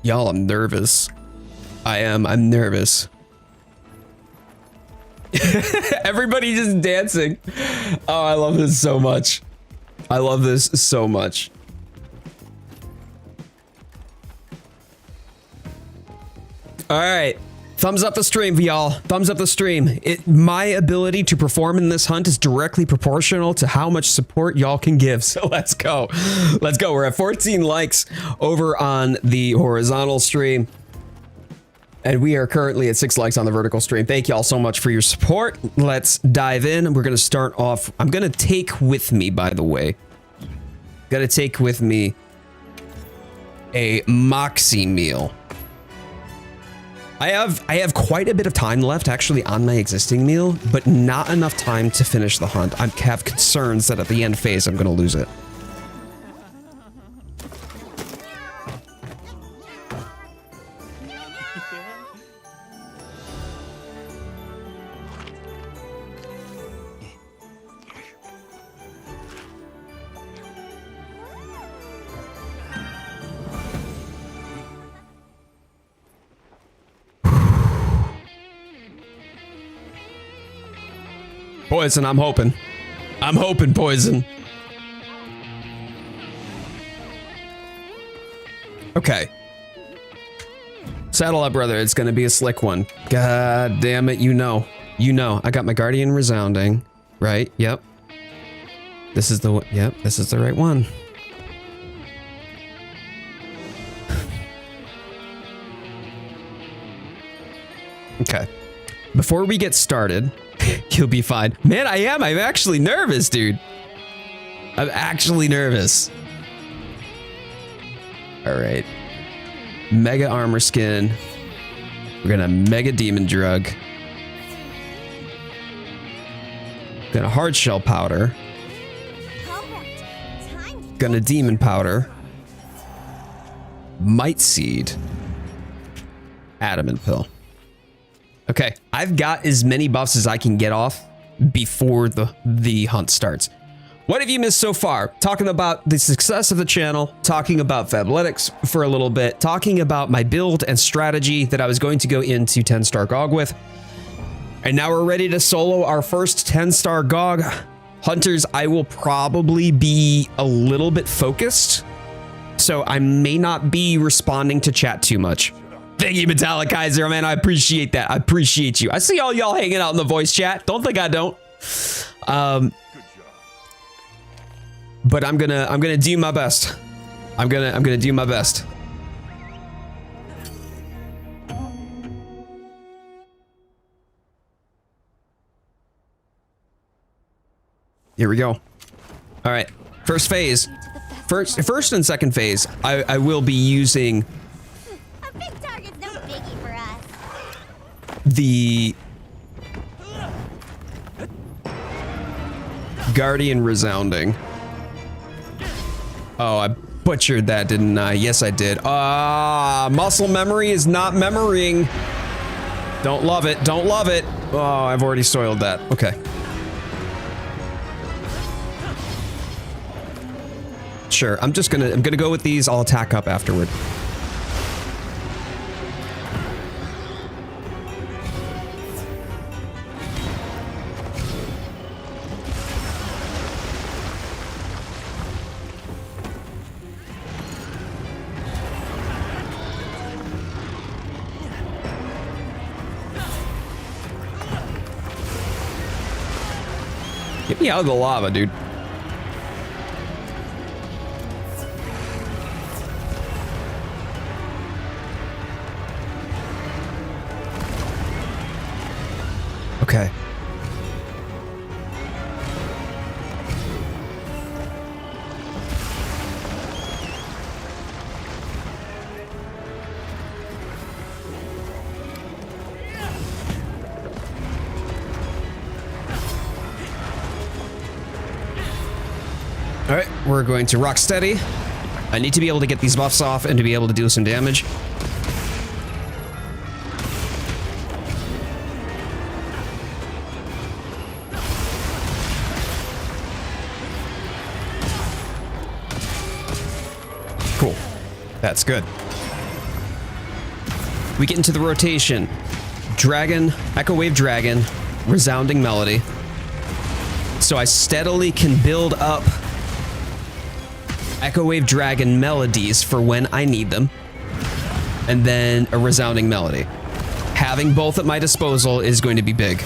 Y'all, I'm nervous. I'm nervous. Everybody just dancing. Oh, I love this so much. I love this so much. All right, thumbs up the stream, y'all. Thumbs up the stream. My ability to perform in this hunt is directly proportional to how much support y'all can give. So let's go. Let's go. We're at 14 likes over on the horizontal stream. And we are currently at 6 likes on the vertical stream. Thank y'all so much for your support. Let's dive in. We're going to start off. I'm going to take with me, by the way. Got to take with me a Moxie meal. I have quite a bit of time left actually on my existing meal, but not enough time to finish the hunt. I have concerns that at the end phase, I'm going to lose it. Poison, I'm hoping. I'm hoping, Poison. Okay. Saddle up, brother. It's gonna be a slick one. God damn it, you know. You know. I got my Guardian Resounding. Right? Yep. This is the one. Yep, this is the right one. Okay. Before we get started, you'll be fine. Man, I'm actually nervous, dude. I'm actually nervous. All right. Mega armor skin. We're gonna mega demon drug. Gonna hard shell powder. Gonna demon powder. Might seed. Adamant pill. Okay, I've got as many buffs as I can get off before the hunt starts. What have you missed so far? Talking about the success of the channel, talking about Fabletics for a little bit, talking about my build and strategy that I was going to go into 10 Star Gog with. And now we're ready to solo our first 10 Star Gog. Hunters, I will probably be a little bit focused, so I may not be responding to chat too much. Thank you, Metallic Kaiser, man. I appreciate that. I appreciate you. I see all y'all hanging out in the voice chat. Don't think I don't. But I'm gonna do my best. I'm gonna do my best. Here we go. All right, first phase. First and second phase, I will be using A big target's no biggie for us. the Guardian Resounding. Oh, I butchered that, didn't I? Yes, I did. Muscle memory is not memorying. Don't love it. Don't love it. Oh, I've already soiled that. Okay. Sure. I'm gonna go with these. I'll attack up afterward. Get me out of the lava, dude. Okay. All right, we're going to rock steady. I need to be able to get these buffs off and to be able to do some damage. Cool. That's good. We get into the rotation. Dragon, Echo Wave Dragon, Resounding Melody. So I steadily can build up Echo Wave Dragon melodies for when I need them, and then a Resounding Melody. Having both at my disposal is going to be big,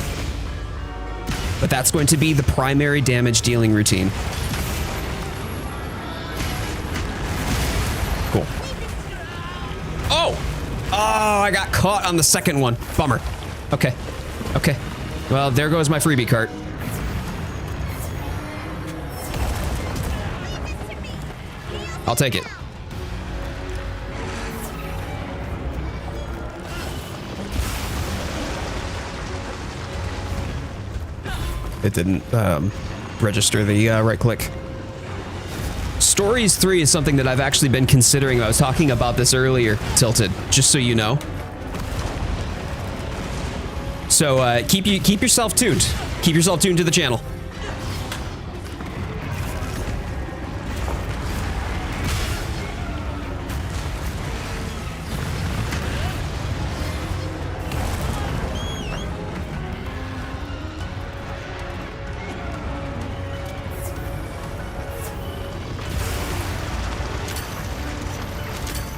but that's going to be the primary damage dealing routine. Cool. Oh! Oh, I got caught on the second one. Bummer. Okay. Okay. Well, there goes my freebie cart. I'll take it. It didn't register the right click. Stories 3 is something that I've actually been considering. I was talking about this earlier, Tilted, just so you know. So keep yourself tuned. Keep yourself tuned to the channel.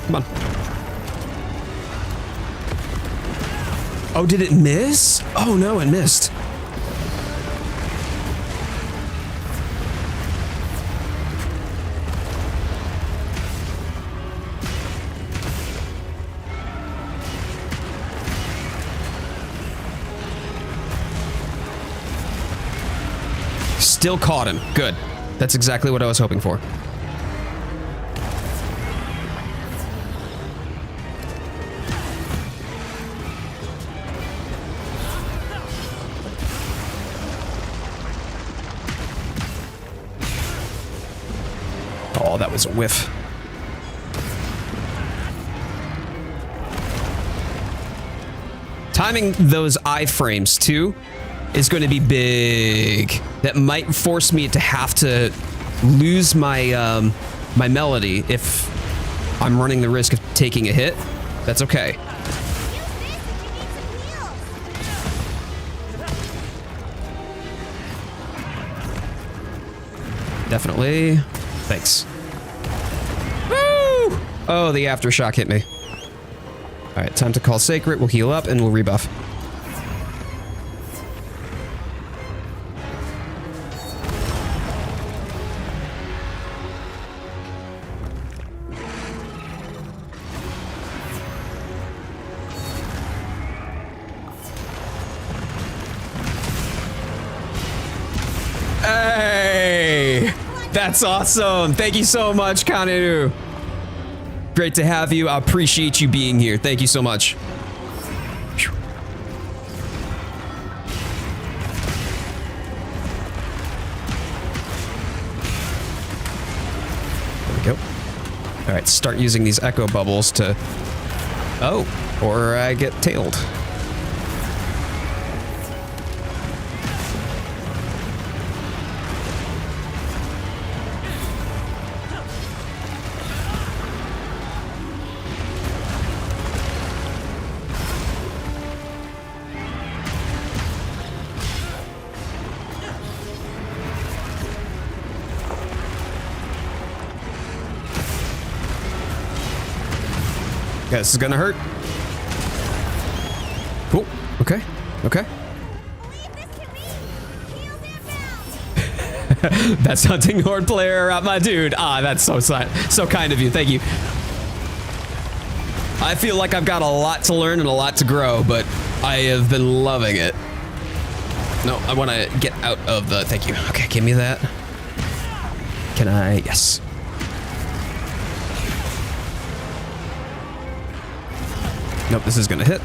Come on. Oh, did it miss? Oh no, it missed. Still caught him. Good. That's exactly what I was hoping for. Oh, that was a whiff. Timing those iframes too is going to be big. That might force me to have to lose my my melody if I'm running the risk of taking a hit. That's okay. Definitely. Thanks. Woo! Oh, the aftershock hit me. All right, time to call Sacred. We'll heal up and we'll rebuff. Hey! That's awesome. Thank you so much, Kanenu. Great to have you. I appreciate you being here. Thank you so much. There we go. All right, start using these echo bubbles to... Oh, or I get tailed. Yeah, this is gonna hurt. Cool. Okay. Okay. Best hunting horde player out, my dude. Ah, that's so kind of you. Thank you. I feel like I've got a lot to learn and a lot to grow, but I have been loving it. No, I want to get out of the... Thank you. Okay, give me that. Can I... Yes. Nope, this is gonna hit.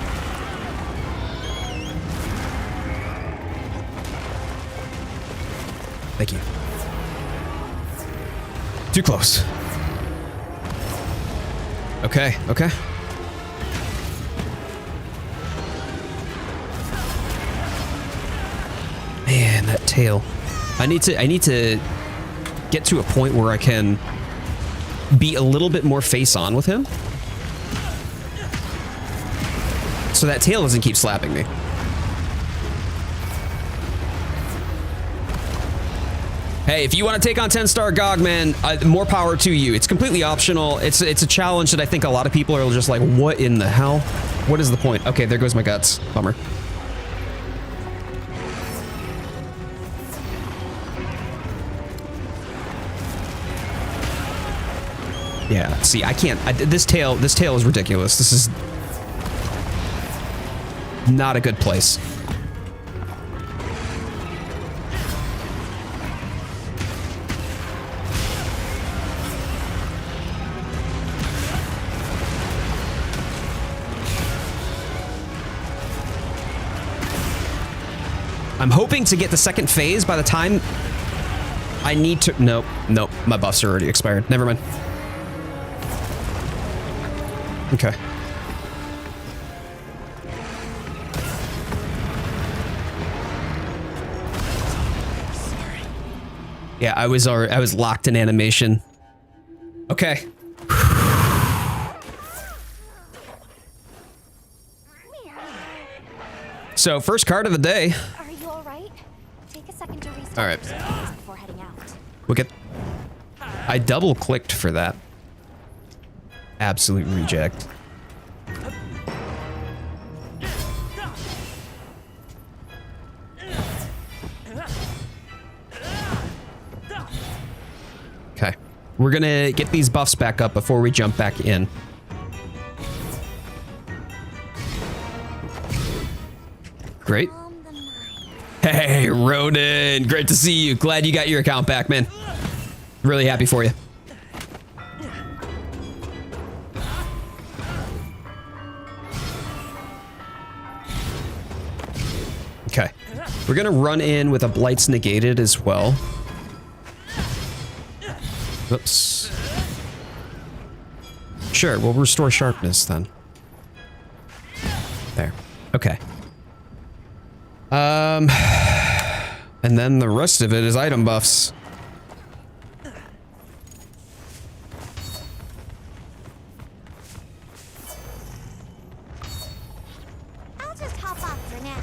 Thank you. Too close. Okay, okay. Man, that tail. I need to get to a point where I can be a little bit more face on with him. So that tail doesn't keep slapping me. Hey, if you want to take on 10 Star Gog, man, more power to you. It's completely optional. It's a challenge that I think a lot of people are just like, what in the hell? What is the point? Okay, there goes my guts. Bummer. Yeah, see, I can't. This tail is ridiculous. This is not a good place. I'm hoping to get the second phase by the time I need to... Nope, nope, my buffs are already expired. Never mind. Okay. Yeah, I was locked in animation. Okay. So, first card of the day. Are you all right? Take a second to restart all right. before heading out. We'll get... I double clicked for that. Absolute reject. Okay. We're gonna get these buffs back up before we jump back in. Great. Hey, Ronan. Great to see you. Glad you got your account back, man. Really happy for you. Okay. We're gonna run in with a Blight's negated as well. Oops. Sure, we'll restore sharpness then. There. Okay. then the rest of it is item buffs. I'll just hop off for now.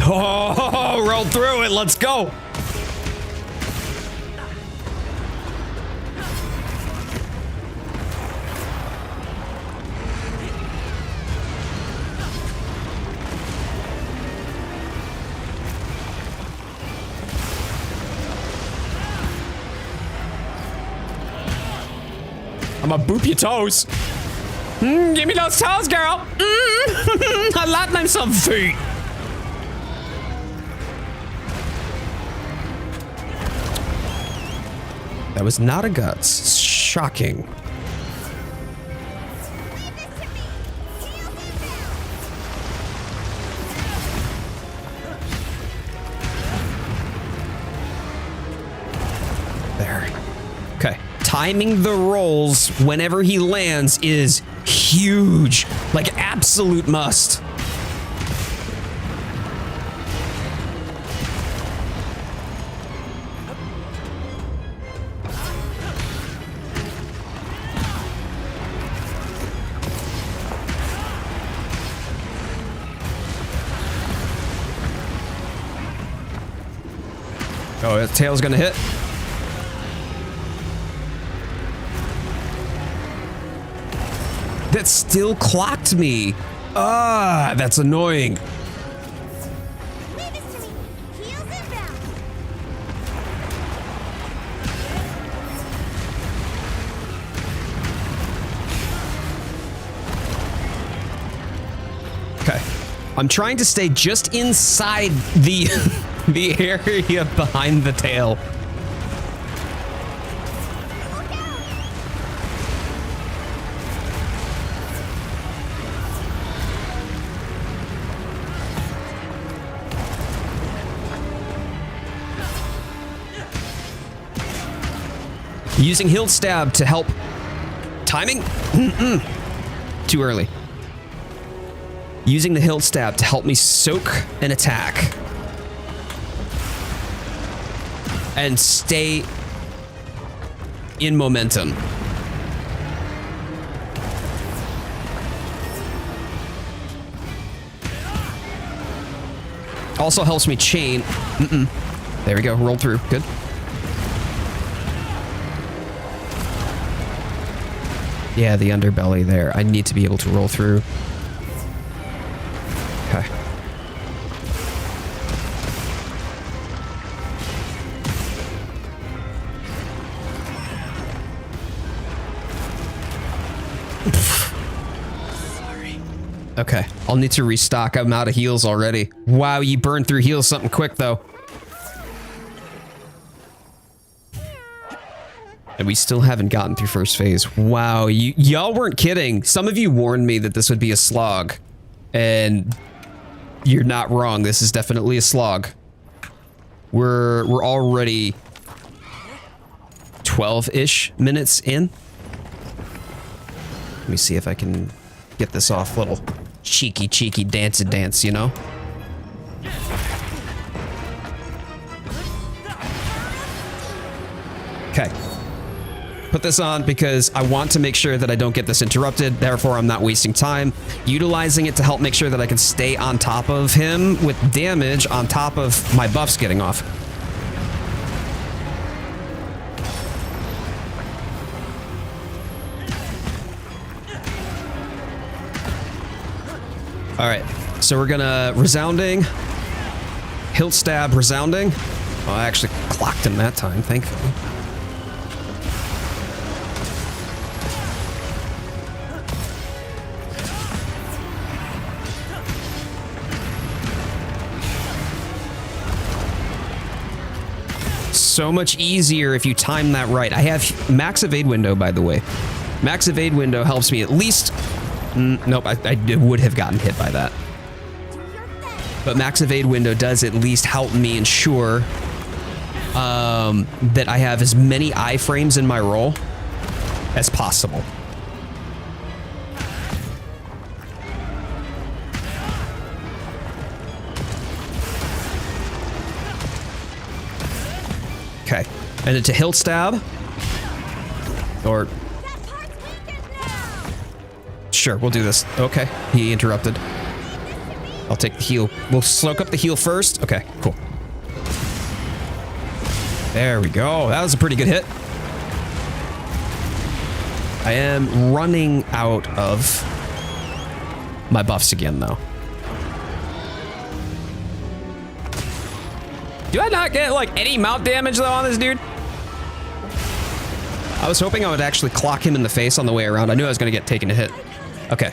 Oh, roll through it. Let's go. I'm gonna boop your toes. Give me those toes, girl. I like them some feet. That was not a guts. Shocking. There. Okay. Timing the rolls whenever he lands is huge. Like absolute must. Oh, his tail's gonna hit. That still clocked me. Ah, that's annoying. Leave this to me. Heels inbound. Okay. I'm trying to stay just inside the the area behind the tail. Using hilt stab to help. Timing? Too early. Using the hilt stab to help me soak an attack. And stay in momentum. Also helps me chain. There we go, roll through, good. Yeah, the underbelly there. I need to be able to roll through. Okay. Sorry. Okay, I'll need to restock. I'm out of heals already. Wow, you burned through heals something quick though. And we still haven't gotten through first phase. Wow, y'all weren't kidding. Some of you warned me that this would be a slog. And you're not wrong. This is definitely a slog. We're already 12-ish minutes in. Let me see if I can get this off. Little cheeky dance, you know? Okay. Put this on because I want to make sure that I don't get this interrupted. Therefore, I'm not wasting time. Utilizing it to help make sure that I can stay on top of him with damage on top of my buffs getting off. All right, so we're gonna resounding, hilt stab, resounding. Oh, I actually clocked him that time, thankfully. So much easier if you time that right. I have max evade window, by the way. Max evade window helps me at least. Nope, I would have gotten hit by that. But max evade window does at least help me ensure that I have as many iframes in my roll as possible. Okay, and it's a hilt stab, or sure, we'll do this. Okay, he interrupted. I'll take the heal. We'll soak up the heal first. Okay, cool. There we go. That was a pretty good hit. I am running out of my buffs again, though. Do I not get, like, any mount damage, though, on this dude? I was hoping I would actually clock him in the face on the way around. I knew I was going to get taken a hit. Okay.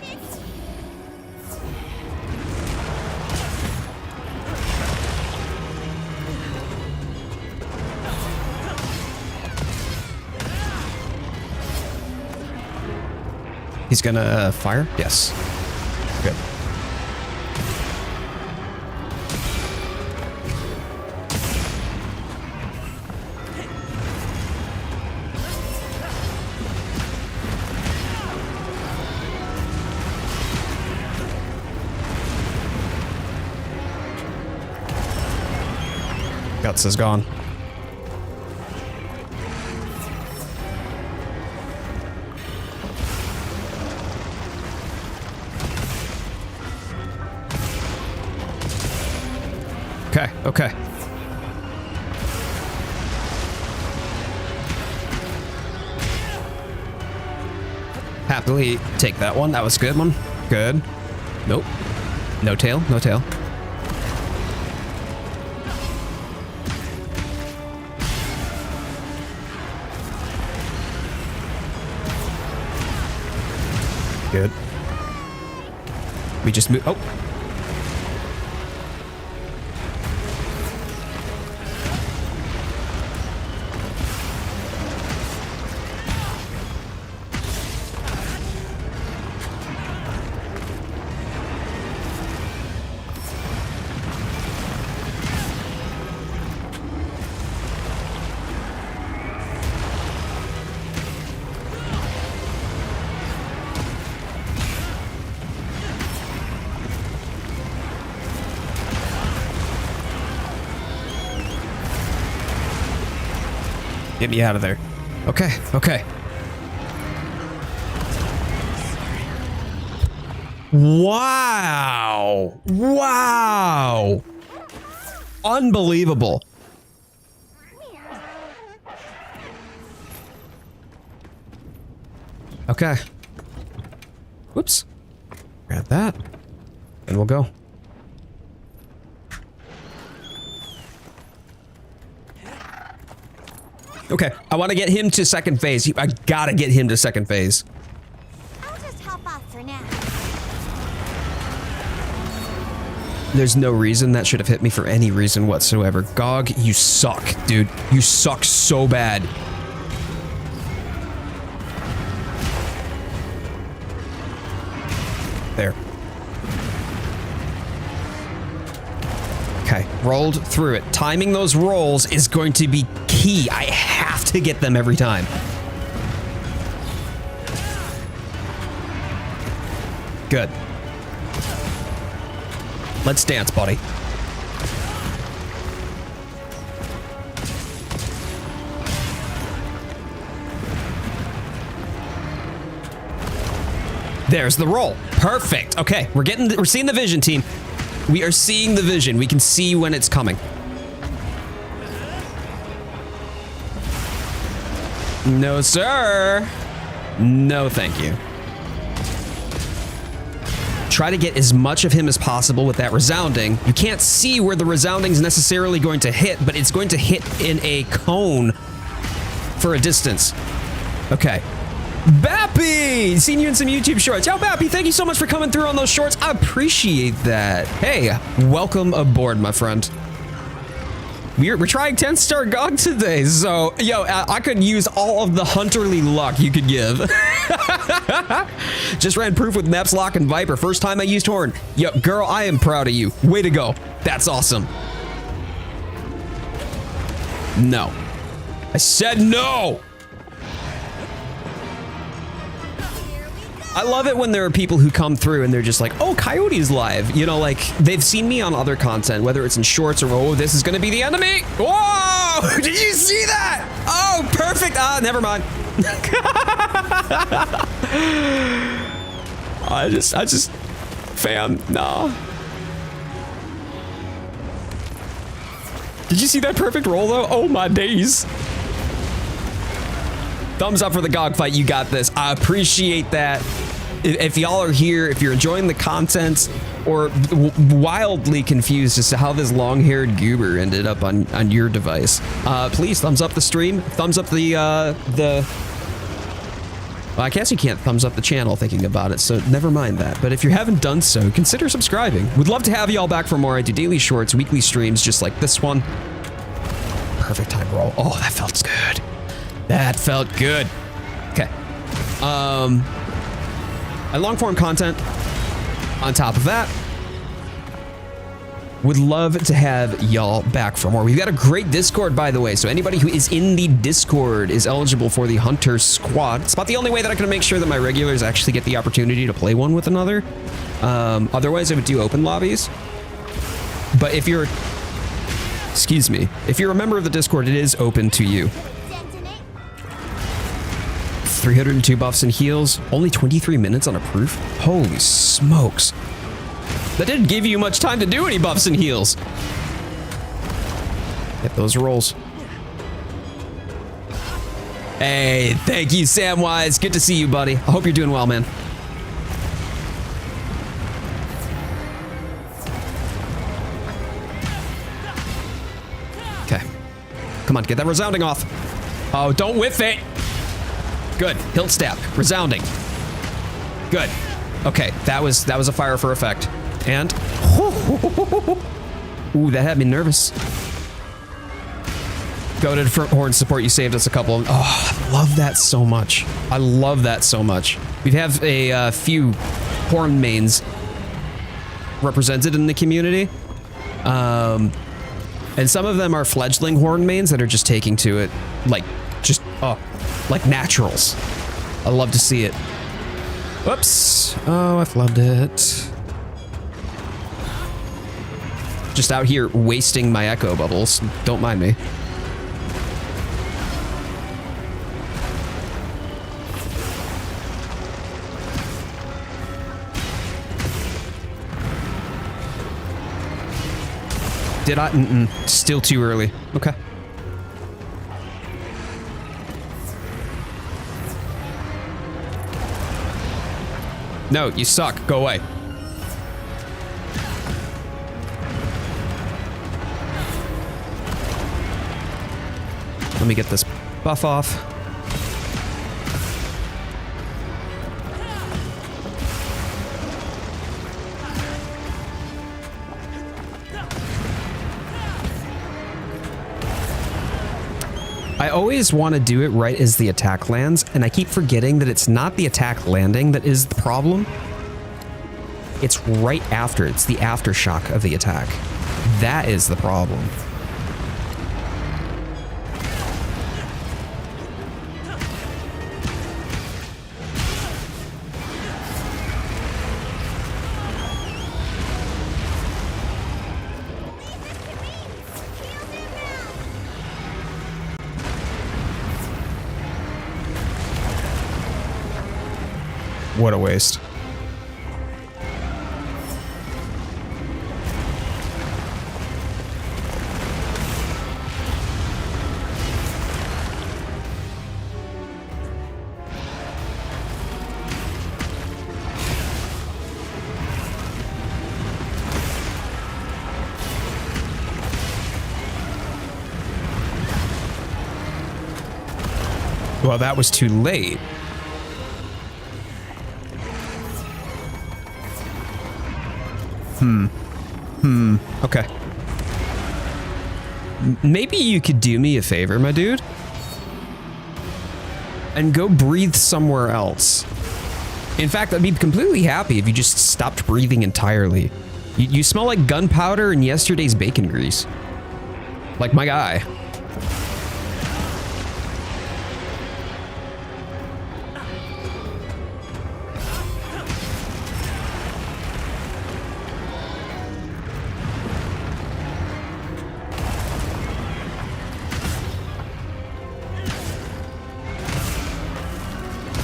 He's gonna fire? Yes. Good. Guts is gone. Okay, okay. Happily take that one. That was a good one. Good. Nope. No tail, no tail. Good. We just move. Oh. Get me out of there. Okay, okay. Wow. Wow. Unbelievable. Okay. Whoops. Grab that. And we'll go. Okay, I want to get him to second phase. I gotta get him to second phase. I'll just hop off for now. There's no reason that should have hit me for any reason whatsoever. Gog, you suck, dude. You suck so bad. There. Okay, rolled through it. Timing those rolls is going to be key. I have to get them every time. Good. Let's dance, buddy. There's the roll. Perfect. Okay, we're seeing the vision, team. We are seeing the vision. We can see when it's coming. No, sir. No, thank you. Try to get as much of him as possible with that resounding. You can't see where the resounding is necessarily going to hit, but it's going to hit in a cone for a distance. Okay. Bappy! Seen you in some YouTube shorts. Yo, Bappy, thank you so much for coming through on those shorts. I appreciate that. Hey, welcome aboard, my friend. We're trying 10 Star Gog today, so, yo, I could use all of the hunterly luck you could give. Just ran proof with Maps, Lock, and Viper. First time I used Horn. Yo, girl, I am proud of you. Way to go. That's awesome. No. I said no! I love it when there are people who come through and they're just like, oh, Coyote's live. You know, like, they've seen me on other content, whether it's in shorts or, oh, this is gonna be the enemy. Whoa! Did you see that? Oh, perfect. Ah, never mind. I just, fam, nah. Did you see that perfect roll though? Oh my days. Thumbs up for the Gog fight. You got this. I appreciate that. If y'all are here, if you're enjoying the content or wildly confused as to how this long-haired goober ended up on your device, please thumbs up the stream. Thumbs up well, I guess you can't thumbs up the channel thinking about it, so never mind that. But if you haven't done so, consider subscribing. Would love to have y'all back for more. I do daily shorts, weekly streams, just like this one. Perfect time roll. Oh, that felt good. That felt good. Okay. And long form content on top of that. Would love to have y'all back for more. We've got a great Discord, by the way, so anybody who is in the Discord is eligible for the Hunter Squad. It's about the only way that I can make sure that my regulars actually get the opportunity to play one with another. Otherwise, I would do open lobbies. But if you're, excuse me, if you're a member of the Discord, it is open to you. 302 buffs and heals, only 23 minutes on a proof. Holy smokes. That didn't give you much time to do any buffs and heals. Get those rolls. Hey, thank you, Samwise. Good to see you, buddy. I hope you're doing well, man. Okay. Come on, get that resounding off. Oh, don't whiff it. Good. Hilt stab. Resounding. Good. Okay, that was a fire for effect. And ooh, that had me nervous. Go to front horn support. You saved us a couple of, oh, I love that so much. I love that so much. We have a few horn mains represented in the community. And some of them are fledgling horn mains that are just taking to it like just like naturals. I love to see it. Whoops. Oh, I flubbed it. Just out here wasting my echo bubbles. Don't mind me. Did I? Still too early. Okay. No, you suck. Go away. Let me get this buff off. I always want to do it right as the attack lands, and I keep forgetting that it's not the attack landing that is the problem. It's right after. It's the aftershock of the attack. That is the problem. What a waste. Well, that was too late. Okay. Maybe you could do me a favor, my dude, and go breathe somewhere else. In fact, I'd be completely happy if you just stopped breathing entirely. You smell like gunpowder and yesterday's bacon grease. Like my guy.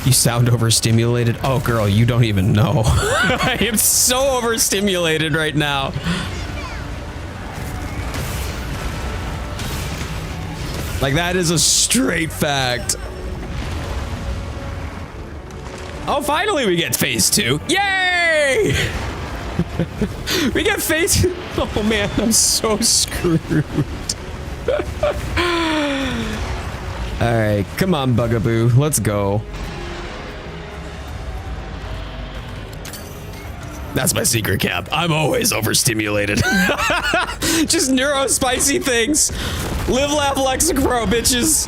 You sound overstimulated. Oh, girl, you don't even know. I am so overstimulated right now. Like, that is a straight fact. Oh, finally we get phase 2. Yay! We get phase. Oh man, I'm so screwed. All right, come on, Bugaboo, let's go. That's my secret cap. I'm always overstimulated. Just neuro spicy things. Live, laugh, Lexapro, bitches.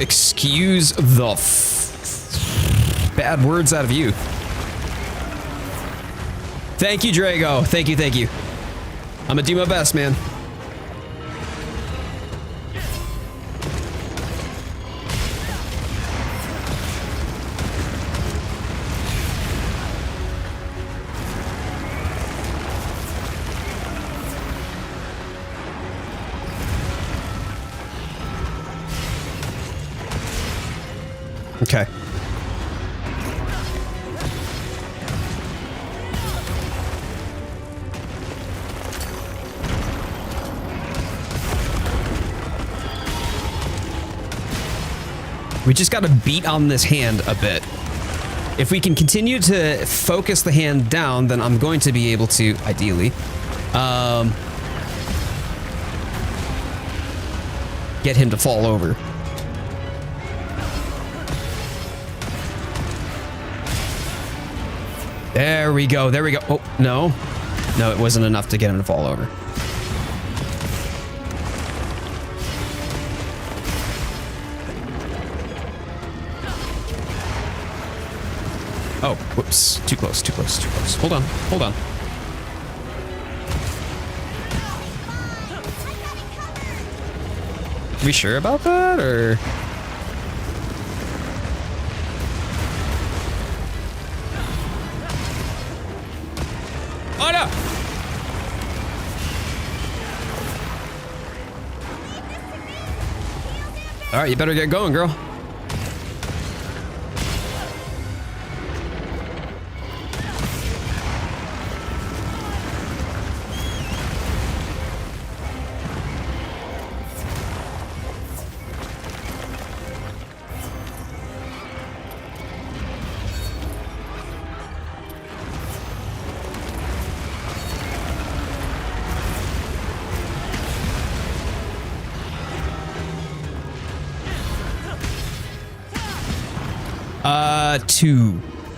Excuse the bad words out of you. Thank you, Drago. Thank you, thank you. I'm gonna do my best, man. Okay. We just got to beat on this hand a bit. If we can continue to focus the hand down, then I'm going to be able to, ideally, get him to fall over. There we go. There we go. Oh, no. No, it wasn't enough to get him to fall over. Oh, whoops. Too close, too close, too close. Hold on, hold on. Are we sure about that, or? Oh no! All right, you better get going, girl.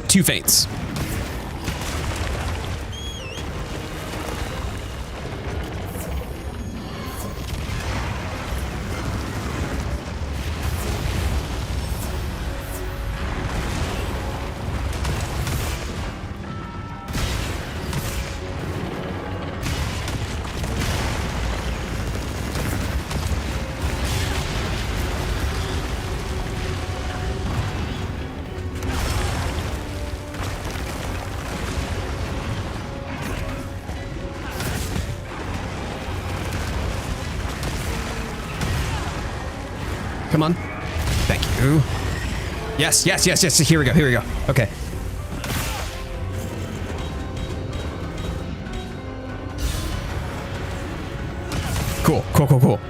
Two feints. Come on. Thank you. Yes, yes, yes, yes. Here we go. Here we go. Okay. Cool, cool, cool, cool.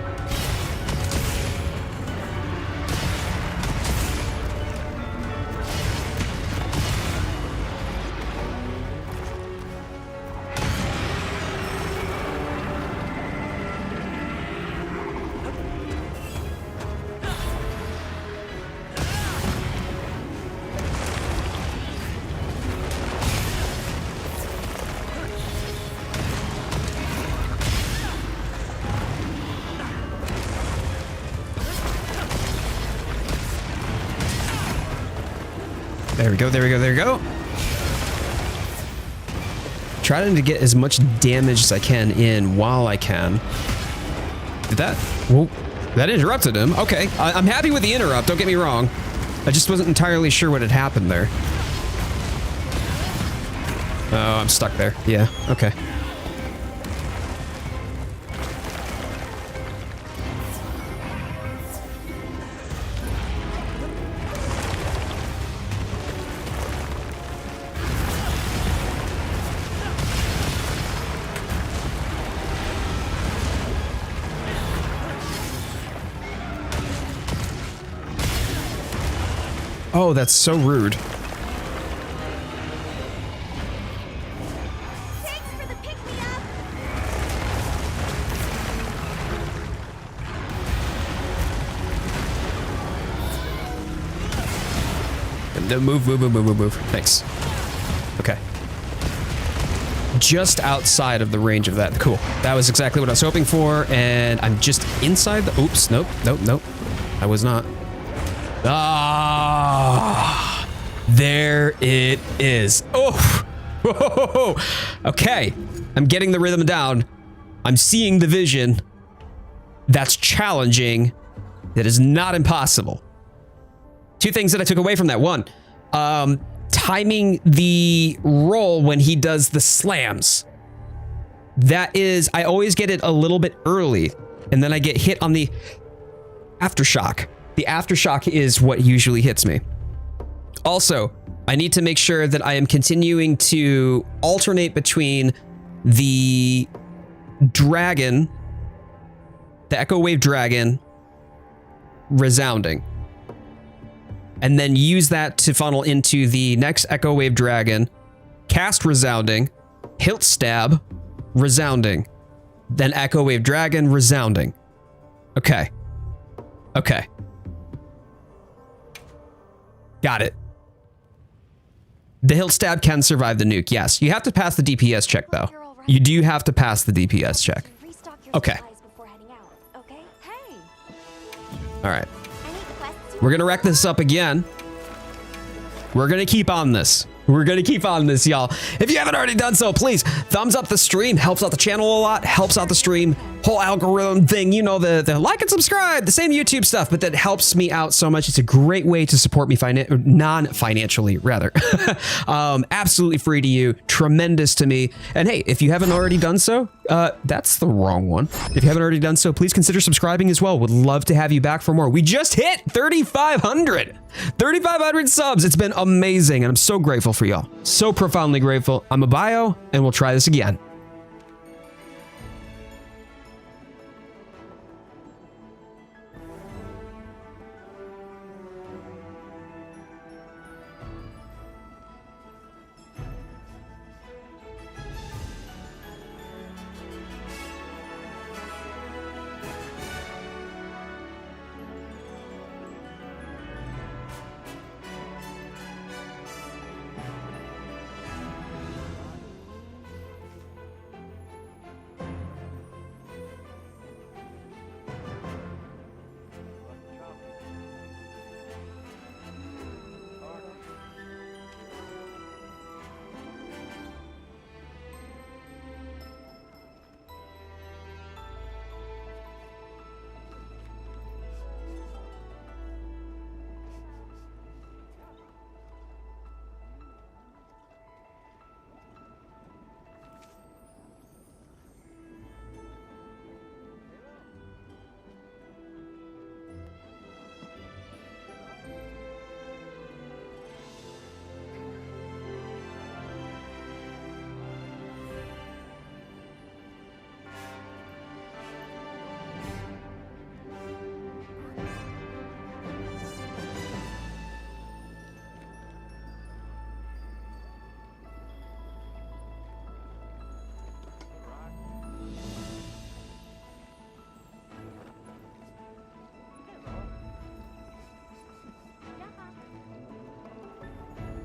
There we go, there we go, there we go. Trying to get as much damage as I can in while I can. Did that? Whoa, that interrupted him. Okay, I'm happy with the interrupt, don't get me wrong. I just wasn't entirely sure what had happened there. Oh, I'm stuck there. Yeah, okay. Oh, that's so rude. Thanks for the pick-me-up. Move, move, move, move, move, move. Thanks. Okay. Just outside of the range of that. Cool. That was exactly what I was hoping for, and I'm just inside the... Oops, nope, nope, nope. I was not. Ah, there it is. Oh, whoa. Okay. I'm getting the rhythm down. I'm seeing the vision. That's challenging. That is not impossible. Two things that I took away from that. One, timing the roll when he does the slams. That is, I always get it a little bit early, and then I get hit on the aftershock. The aftershock is what usually hits me. Also, I need to make sure that I am continuing to alternate between the dragon, the Echo Wave Dragon, resounding, and then use that to funnel into the next Echo Wave Dragon, cast resounding, hilt stab, resounding, then Echo Wave Dragon, resounding. Okay. Okay. Got it. The hilt stab can survive the nuke. Yes, you have to pass the DPS check though. You do have to pass the DPS check. Okay. All right. We're gonna wreck this up again. We're gonna keep on this. We're gonna keep on this, y'all. If you haven't already done so, please thumbs up the stream. Helps out the channel a lot. Helps out the stream. Whole algorithm thing. You know, the like and subscribe. The same YouTube stuff, but that helps me out so much. It's a great way to support me non-financially, rather. Absolutely free to you. Tremendous to me. And hey, if you haven't already done so, that's the wrong one. If you haven't already done so, please consider subscribing as well. Would love to have you back for more. We just hit 3,500. 3,500 subs. It's been amazing, and I'm so grateful for y'all. So profoundly grateful. I'm a bio, and we'll try this again.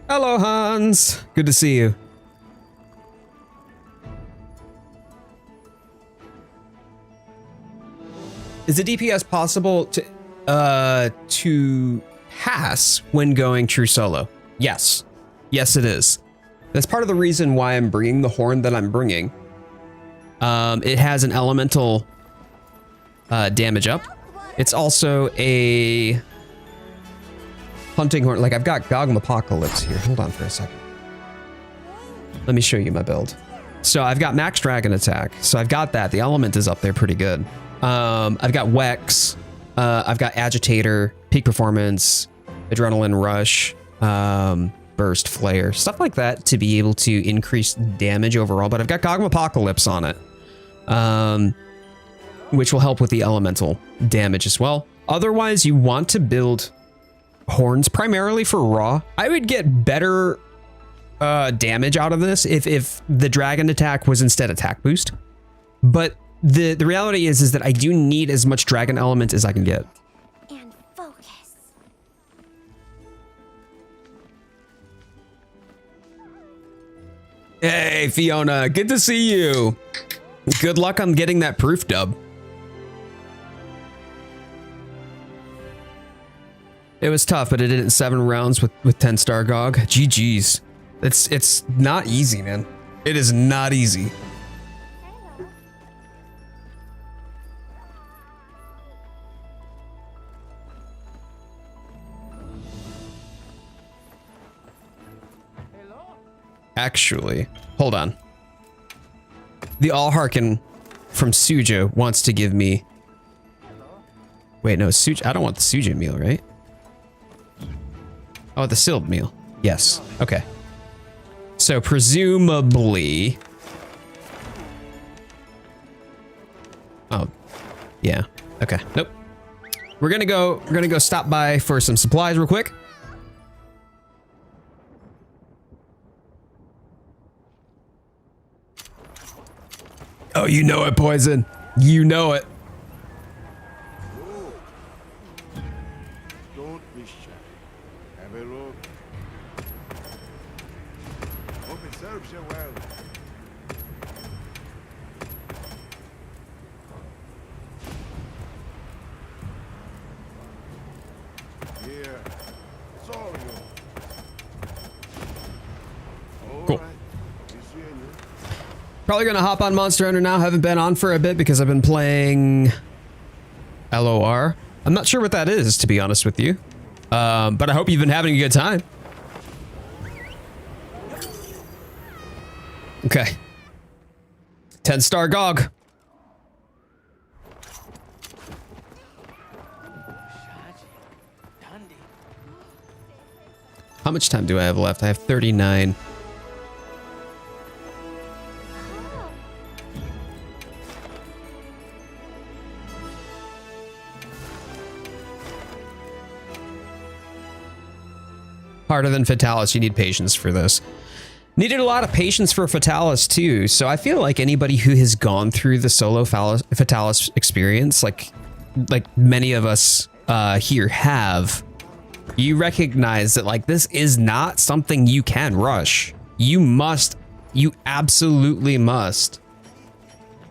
Hello, Hans. Good to see you. Is the DPS possible to pass when going true solo? Yes. Yes, it is. That's part of the reason why I'm bringing the horn that I'm bringing. It has an elemental damage up. It's also a hunting horn. Like, I've got Gogmapocalypse here. Hold on for a second. Let me show you my build. So I've got max dragon attack. So I've got that. The element is up there pretty good. I've got Wex. I've got Agitator, Peak Performance, Adrenaline Rush, Burst Flare, stuff like that to be able to increase damage overall. But I've got Gogmapocalypse on it, which will help with the elemental damage as well. Otherwise, you want to build horns primarily for raw. I would get better damage out of this if the dragon attack was instead attack boost. But the reality is that I do need as much dragon element as I can get. And focus. Hey, Fiona, good to see you. Good luck on getting that proof dub. It was tough, but I did it in 7 rounds with 10 Star Gog. GG's. It's not easy, man. It is not easy. Actually, hold on. The All Harkin from Suja wants to give me. Wait, no, Suja. I don't want the Suja meal, right? Oh, the sealed meal. Yes. Okay. So presumably. Oh, yeah. Okay. Nope. We're gonna go stop by for some supplies real quick. Oh, you know it, Poison. You know it. Don't be shy. Have a look. Hope it serves you well. Here, it's all yours. Cool. All right. Be seeing you. Probably gonna hop on Monster Hunter now. Haven't been on for a bit because I've been playing LOR. I'm not sure what that is, to be honest with you. But I hope you've been having a good time. Okay. 10 Star Gog. How much time do I have left? I have 39. Harder than Fatalis. You need patience for this. Needed a lot of patience for Fatalis too. So I feel like anybody who has gone through the solo Fatalis experience, like many of us here have, you recognize that like this is not something you can rush. You absolutely must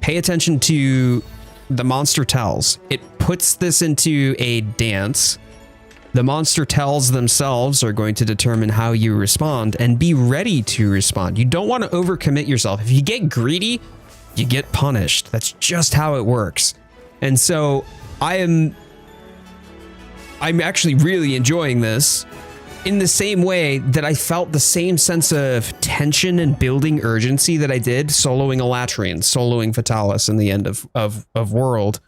pay attention to the monster tells. It puts this into a dance. The monster tells themselves are going to determine how you respond, and be ready to respond. You don't want to overcommit yourself. If you get greedy, you get punished. That's just how it works. And so I'm actually really enjoying this in the same way that I felt the same sense of tension and building urgency that I did soloing Elatrian, soloing Fatalis in the end of World.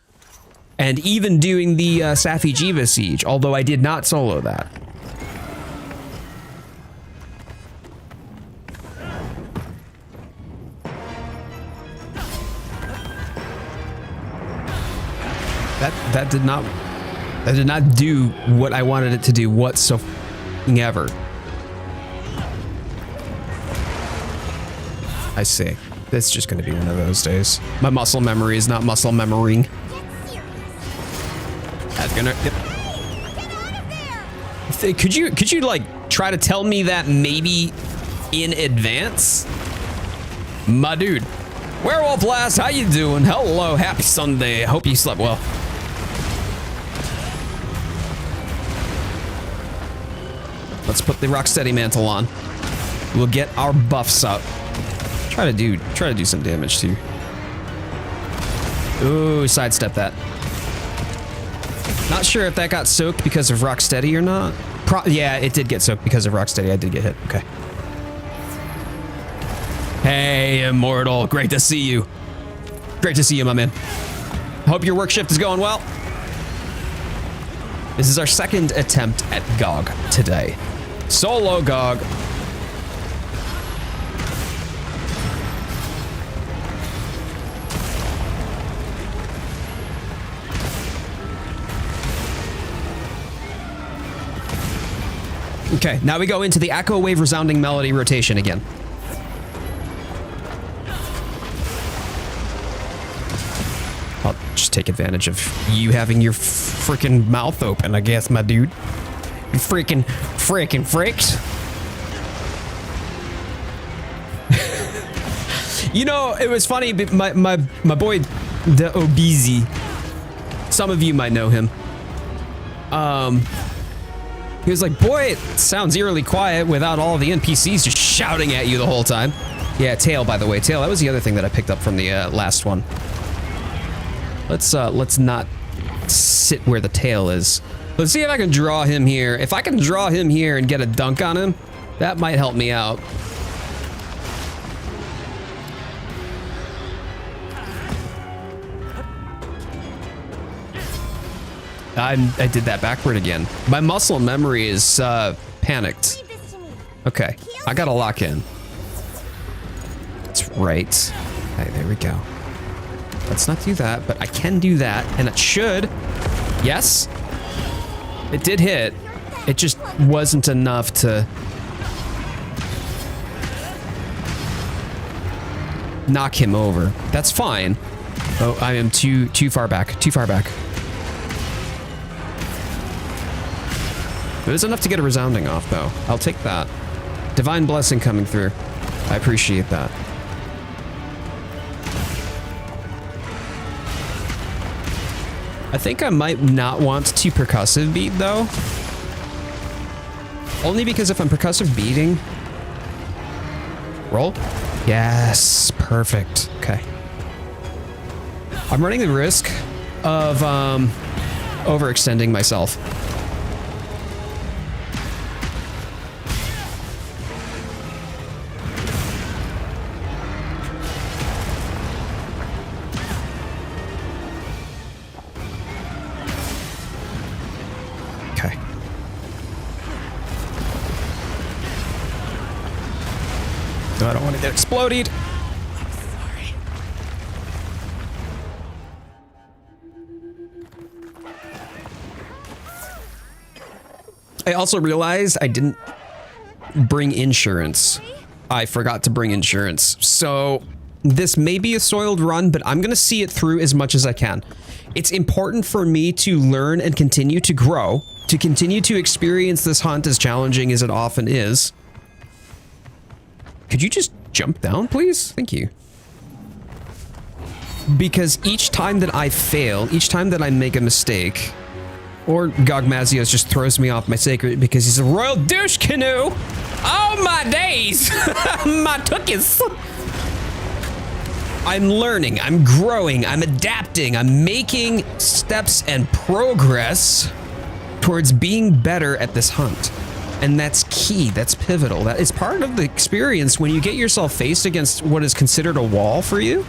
And even doing the Safi Jiva siege, although I did not solo that. That did not do what I wanted it to do whatsoever. I see. It's just going to be one of those days. My muscle memory is not muscle memorying. That's gonna. Yep. Could you like try to tell me that maybe in advance? My dude. Werewolf Lass, how you doing? Hello, happy Sunday. Hope you slept well. Let's put the Rocksteady mantle on. We'll get our buffs up. Try to do some damage too. Ooh, sidestep that. Not sure if that got soaked because of Rocksteady or not. Yeah, it did get soaked because of Rocksteady. I did get hit. Okay. Hey, Immortal. Great to see you. Great to see you, my man. Hope your work shift is going well. This is our second attempt at GOG today. Solo GOG. Okay, now we go into the echo wave resounding melody rotation again. I'll just take advantage of you having your freaking mouth open, I guess, my dude. You freaking freaks. You know, it was funny, but my boy, the Obeezy, some of you might know him. He was like, boy, it sounds eerily quiet without all the NPCs just shouting at you the whole time. Yeah, tail, by the way. Tail, that was the other thing that I picked up from the last one. Let's not sit where the tail is. Let's see if I can draw him here. If I can draw him here and get a dunk on him, that might help me out. I did that backward again. My muscle memory is panicked. Okay, I gotta lock in. That's right. Okay, there we go. Let's not do that, but I can do that, and it should. Yes, it did hit. It just wasn't enough to knock him over. That's fine. Oh, I am too far back. Too far back. It was enough to get a resounding off, though. I'll take that. Divine blessing coming through. I appreciate that. I think I might not want to percussive beat, though. Only because if I'm percussive beating... Roll? Yes, perfect. Okay. I'm running the risk of overextending myself. I don't want to get exploded. I'm sorry. I also realized I didn't bring insurance. I forgot to bring insurance. So this may be a soiled run, but I'm going to see it through as much as I can. It's important for me to learn and continue to grow, to continue to experience this hunt as challenging as it often is. Could you just jump down, please? Thank you. Because each time that I fail, each time that I make a mistake, or Gogmazios just throws me off my sacred because he's a royal douche canoe. Oh my days! My tookies! I'm learning, I'm growing, I'm adapting, I'm making steps and progress towards being better at this hunt. And that's key, that's pivotal. That is part of the experience when you get yourself faced against what is considered a wall for you.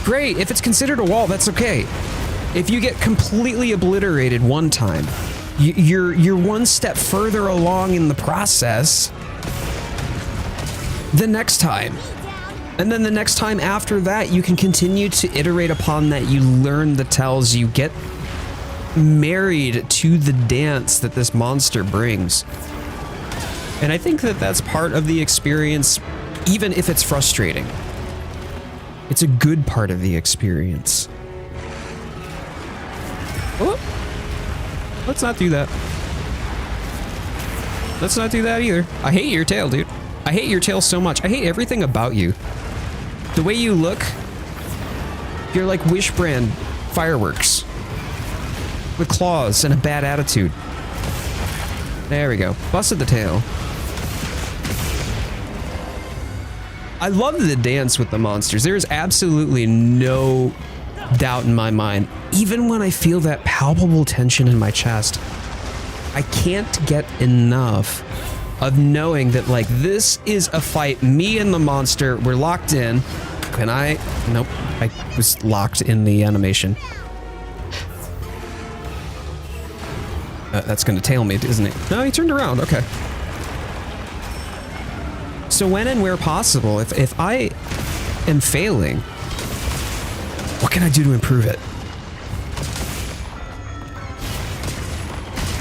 Great, if it's considered a wall, that's okay. If you get completely obliterated one time, you're one step further along in the process the next time. And then the next time after that, you can continue to iterate upon that. You learn the tells, you get married to the dance that this monster brings. And I think that that's part of the experience, even if it's frustrating. It's a good part of the experience. Oh, let's not do that. Let's not do that either. I hate your tail, dude. I hate your tail so much. I hate everything about you. The way you look, you're like Wish brand fireworks. With claws and a bad attitude. There we go. Busted the tail. I love the dance with the monsters. There is absolutely no doubt in my mind. Even when I feel that palpable tension in my chest, I can't get enough of knowing that, like, this is a fight. Me and the monster, we're locked in. Can I? Nope. I was locked in the animation. That's gonna tail me, isn't it? No, he turned around. Okay. So when and where possible, if I am failing, what can I do to improve it?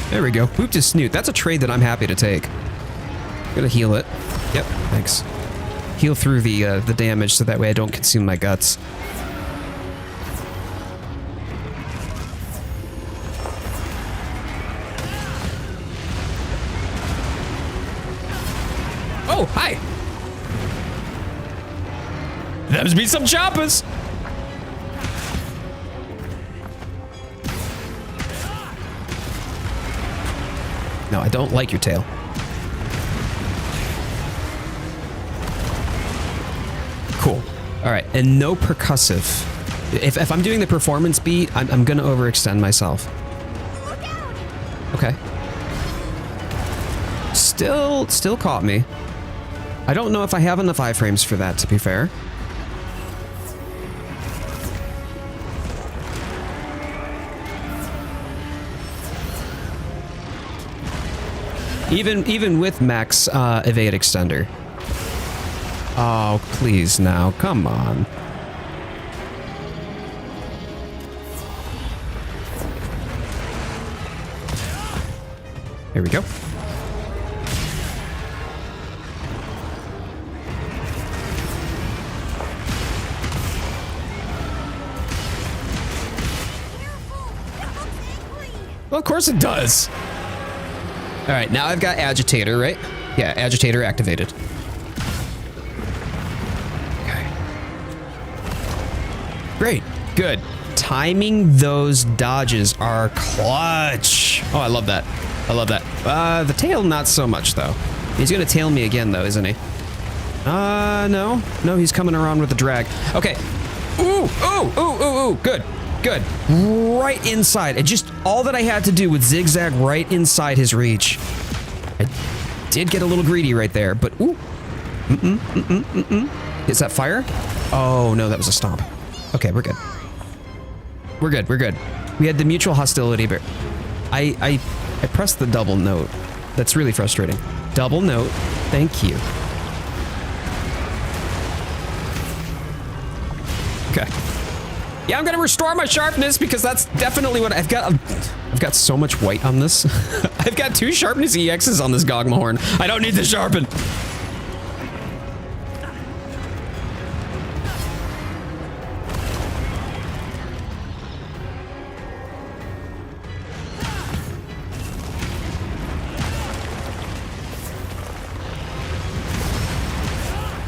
There we go. Pooped his snoot. That's a trade that I'm happy to take. Gonna heal it. Yep, thanks. Heal through the damage so that way I don't consume my guts. Oh, hi! There's be some choppers! No, I don't like your tail. Cool. All right, and no percussive. If I'm doing the performance beat, I'm gonna overextend myself. Okay. Still caught me. I don't know if I have enough iframes for that, to be fair. Even with max evade extender. Oh, please now, come on. Here we go. Well, of course it does. All right, now I've got agitator, right? Yeah, agitator activated. Okay. Great, good. Timing those dodges are clutch. Oh, I love that. I love that. The tail, not so much though. He's gonna tail me again though, isn't he? No. No, he's coming around with the drag. Okay. Ooh, good. Good. Right inside. And just all that I had to do was zigzag right inside his reach. I did get a little greedy right there, but ooh. Is that fire? Oh, no, that was a stomp. Okay, we're good. We're good, we're good. We had the mutual hostility, but I pressed the double note. That's really frustrating. Double note. Thank you. Okay. Yeah, I'm gonna restore my sharpness because that's definitely what I've got. I've got so much white on this. I've got 2 sharpness EXs on this Gogma horn. I don't need to sharpen.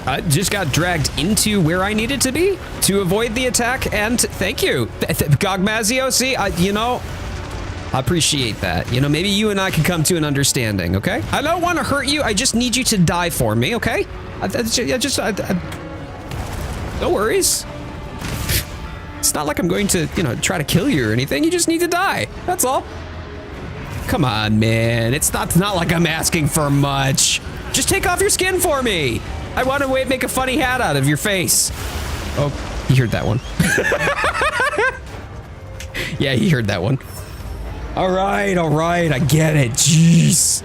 I just got dragged into where I needed to be to avoid the attack, and thank you, Gogmazios. See, you know, I appreciate that. You know, maybe you and I can come to an understanding, okay? I don't want to hurt you. I just need you to die for me, okay? No worries. It's not like I'm going to, you know, try to kill you or anything. You just need to die. That's all. Come on, man. It's not like I'm asking for much. Just take off your skin for me. I want to make a funny hat out of your face. Oh, he heard that one. Yeah, he heard that one. All right, I get it. Jeez.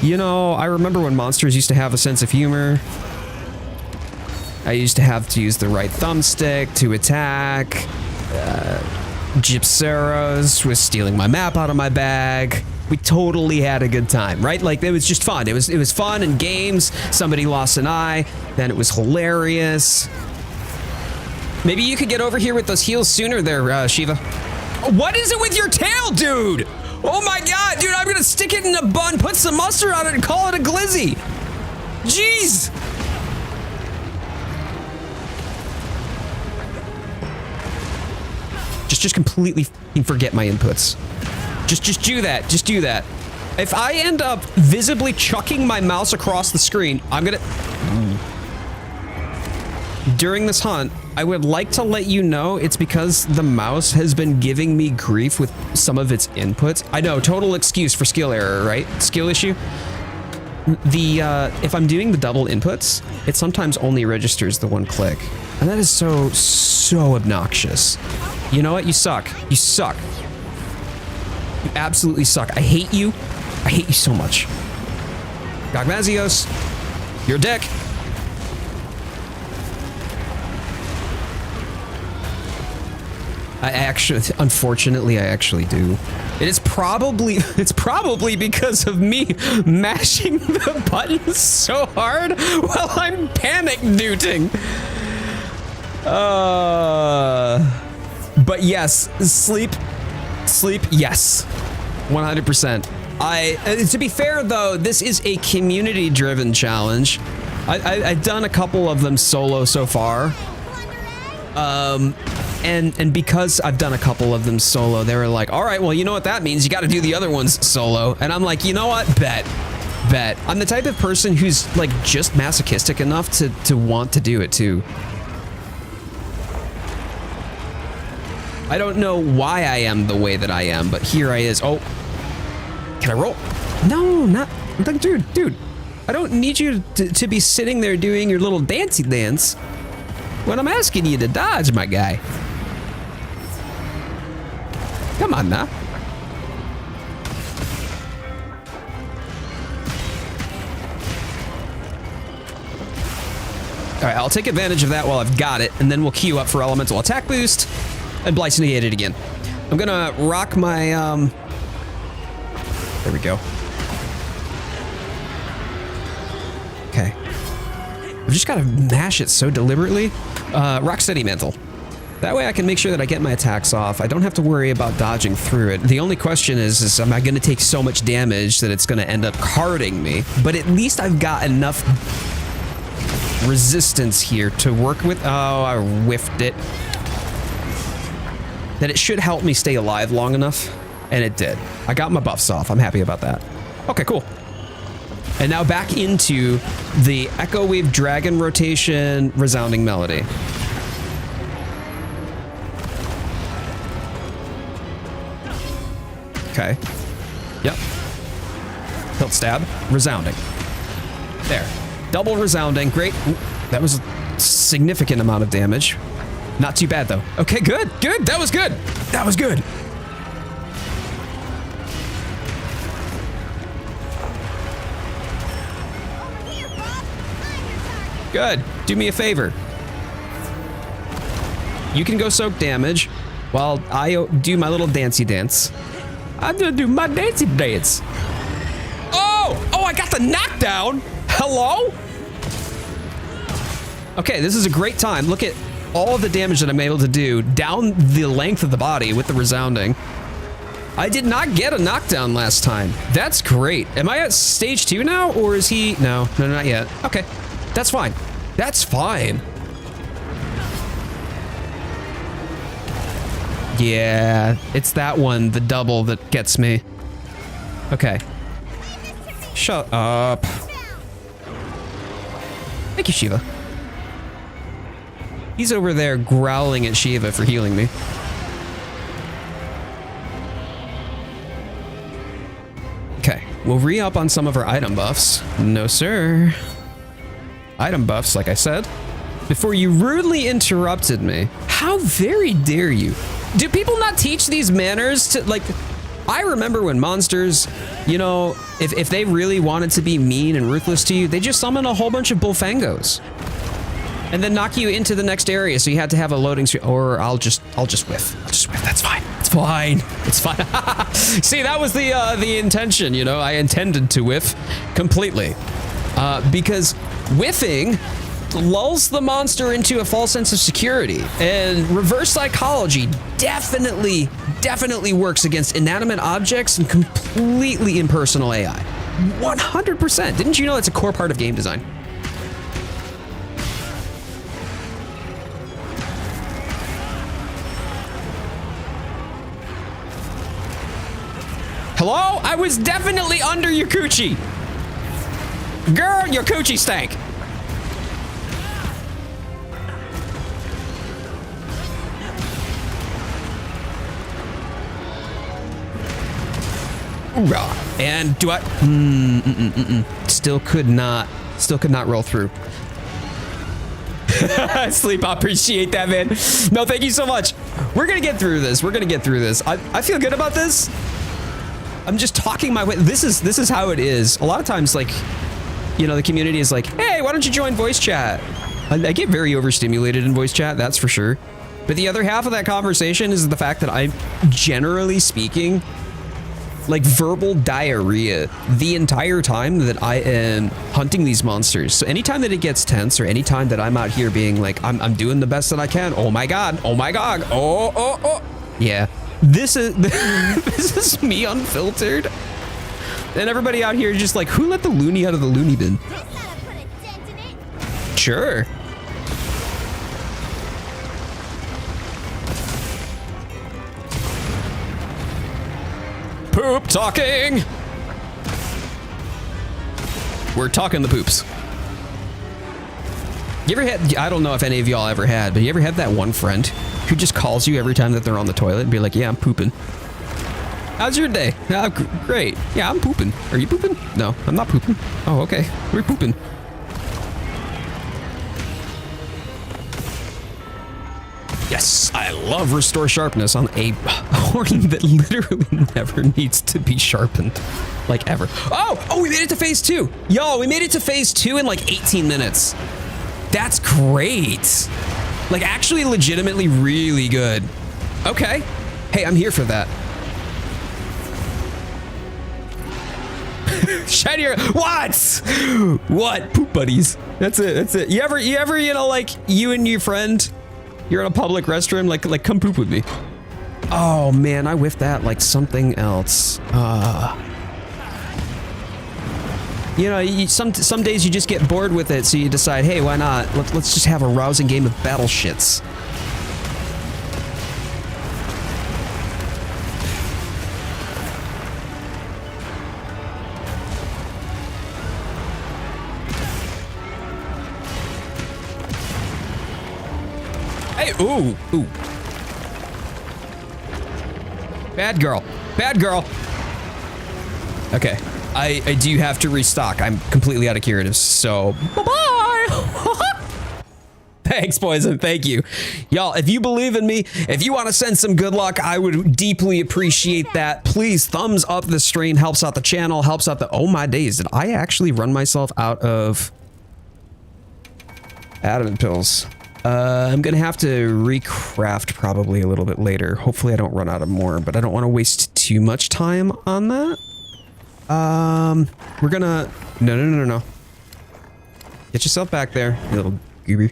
You know, I remember when monsters used to have a sense of humor. I used to have to use the right thumbstick to attack. Gypseros was stealing my map out of my bag. We totally had a good time, right? Like, it was just fun. It was fun in games. Somebody lost an eye, then it was hilarious. Maybe you could get over here with those heals sooner there, Shiva. What is it with your tail, dude? Oh my god, dude, I'm gonna stick it in a bun, put some mustard on it, and call it a glizzy. Jeez. Just completely forget my inputs. Just do that. Just do that. If I end up visibly chucking my mouse across the screen, I'm gonna... During this hunt, I would like to let you know it's because the mouse has been giving me grief with some of its inputs. I know, total excuse for skill error, right? Skill issue. If I'm doing the double inputs, it sometimes only registers the one click. And that is so obnoxious. You know what? You suck. You suck. You absolutely suck. I hate you. I hate you so much. Gogmazios, you're a dick. Unfortunately, I actually do. It's probably because of me mashing the buttons so hard while I'm panic newting. But yes, sleep, yes, 100%. To be fair though, this is a community-driven challenge. I've done a couple of them solo so far. And because I've done a couple of them solo, they were like, all right, well, you know what that means? You got to do the other ones solo. And I'm like, you know what? Bet. I'm the type of person who's like just masochistic enough to want to do it too. I don't know why I am the way that I am, but here I is. Oh, can I roll? No, not like, dude. I don't need you to be sitting there doing your little dancey dance when I'm asking you to dodge, my guy. Come on now. All right, I'll take advantage of that while I've got it, and then we'll queue up for elemental attack boost and Blights negated again. I'm gonna rock my, there we go. Okay. I've just gotta mash it so deliberately. Rock Steady Mantle. That way I can make sure that I get my attacks off. I don't have to worry about dodging through it. The only question is am I going to take so much damage that it's going to end up carding me? But at least I've got enough resistance here to work with. Oh, I whiffed it. That it should help me stay alive long enough. And it did. I got my buffs off. I'm happy about that. Okay, cool. And now back into the Echo Wave Dragon rotation Resounding Melody. Okay. Yep. Hilt stab. Resounding. There. Double resounding. Great. Ooh, that was a significant amount of damage. Not too bad, though. Okay, good. Good. That was good. That was good. Good. Do me a favor. You can go soak damage while I do my little dancey dance. I'm gonna do my dancey dance. Oh, I got the knockdown. Hello? Okay, this is a great time. Look at all the damage that I'm able to do down the length of the body with the resounding. I did not get a knockdown last time. That's great. Am I at stage 2 now, or is he? No, not yet. Okay, that's fine. That's fine. Yeah, it's that one, the double, that gets me. Okay. Shut up. Thank you, Shiva. He's over there growling at Shiva for healing me. Okay, we'll re-up on some of our item buffs. No, sir. Item buffs, like I said. Before you rudely interrupted me. How very dare you? Do people not teach these manners to, like, I remember when monsters, you know, if they really wanted to be mean and ruthless to you, they just summon a whole bunch of bullfangos. And then knock you into the next area, so you had to have a loading screen, or I'll just whiff. I'll just whiff, that's fine. It's fine. It's fine. See, that was the intention, you know, I intended to whiff completely. Because whiffing lulls the monster into a false sense of security, and reverse psychology definitely works against inanimate objects and completely impersonal AI. 100%. Didn't you know that's a core part of game design? Hello? I was definitely under your coochie. Girl, your coochie stank. And do I? Still could not roll through. Sleep, I appreciate that, man. No, thank you so much. We're gonna get through this. We're gonna get through this. I feel good about this. I'm just talking my way. This is how it is. A lot of times, like, you know, the community is like, hey, why don't you join voice chat? I get very overstimulated in voice chat, that's for sure. But the other half of that conversation is the fact that I'm, generally speaking, like verbal diarrhea the entire time that I am hunting these monsters. So anytime that it gets tense, or anytime that I'm out here being like, I'm doing the best that I can. Oh my God, oh my God, oh. Yeah, this is, this is me unfiltered. And everybody out here just like, who let the loony out of the loony bin? This ought to put a dent in it. Sure. Poop talking. We're talking the poops. You ever had, I don't know if any of y'all ever had, but you ever had that one friend who just calls you every time that they're on the toilet and be like, yeah, I'm pooping. How's your day? Great. Yeah, I'm pooping. Are you pooping? No, I'm not pooping. Oh, okay. We're pooping. Yes, I love restore sharpness on a horn that literally never needs to be sharpened. Like ever. Oh, we made it to phase 2. Yo, we made it to phase 2 in like 18 minutes. That's great. Like actually legitimately really good. Okay. Hey, I'm here for that. Shinier. What? Poop buddies. That's it. You ever, you know, like you and your friend, you're in a public restroom, like come poop with me. Oh man, I whiffed that like something else. You know, some days you just get bored with it, so you decide, hey, why not? Let's just have a rousing game of battle shits. Hey, ooh. Bad girl. Okay, I do have to restock. I'm completely out of curatives, so bye-bye. Thanks, Poison, thank you. Y'all, if you believe in me, if you want to send some good luck, I would deeply appreciate that. Please thumbs up the stream, helps out the channel, helps out the, oh my days, did I actually run myself out of adamant pills? I'm gonna have to recraft probably a little bit later. Hopefully I don't run out of more, but I don't want to waste too much time on that. We're gonna, no. Get yourself back there, you little goober.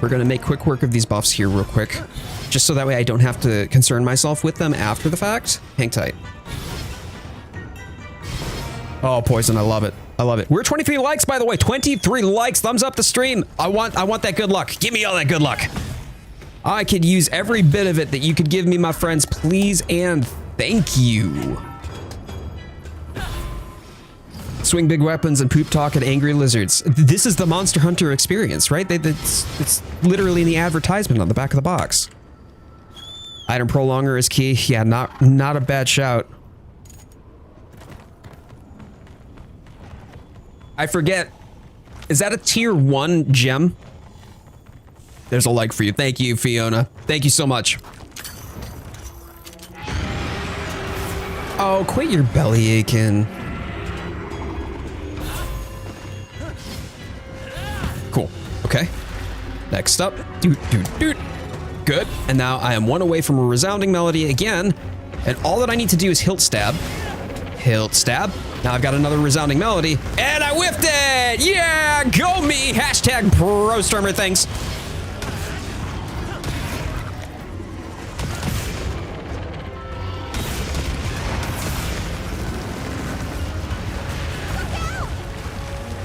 We're gonna make quick work of these buffs here real quick, just so that way I don't have to concern myself with them after the fact. Hang tight. Oh, Poison, I love it. We're 23 likes, by the way. 23 likes. Thumbs up the stream. I want that good luck. Give me all that good luck. I could use every bit of it that you could give me, my friends. Please and thank you. Swing big weapons and poop talk at angry lizards. This is the Monster Hunter experience, right? It's literally in the advertisement on the back of the box. Item prolonger is key. Yeah, not a bad shout. I forget. Is that a tier 1 gem? There's a like for you. Thank you, Fiona. Thank you so much. Oh, quit your belly aching. Cool. Okay. Next up. Doot. Good. And now I am one away from a resounding melody again. And all that I need to do is hilt stab. Hilt stab. Now I've got another resounding melody, and I whiffed it! Yeah, go me! Hashtag ProStormer, thanks.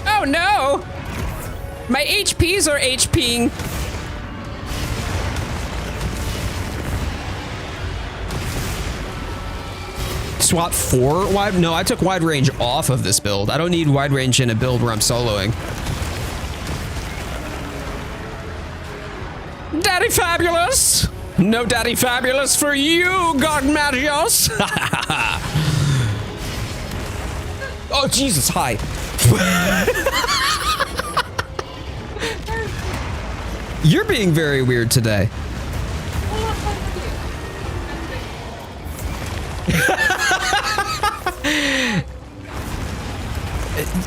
Oh no! My HPs are HPing. swap for wide? No, I took wide range off of this build. I don't need wide range in a build where I'm soloing. Daddy Fabulous! No Daddy Fabulous for you, Gogmazios! Oh, Jesus, hi. You're being very weird today.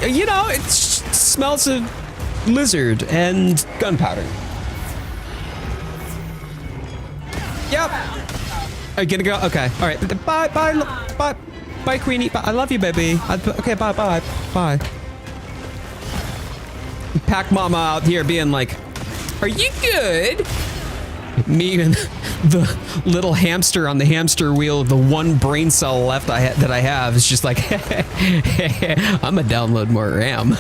You know, it smells of lizard and gunpowder. Yep. Are you gonna go? Okay. All right. Bye, bye, bye, bye, Queenie. Bye. I love you, baby. Okay. Bye, bye, bye. Pack Mama out here being like, "Are you good?" Me and the little hamster on the hamster wheel, the one brain cell left that I have is just like, I'm gonna download more RAM.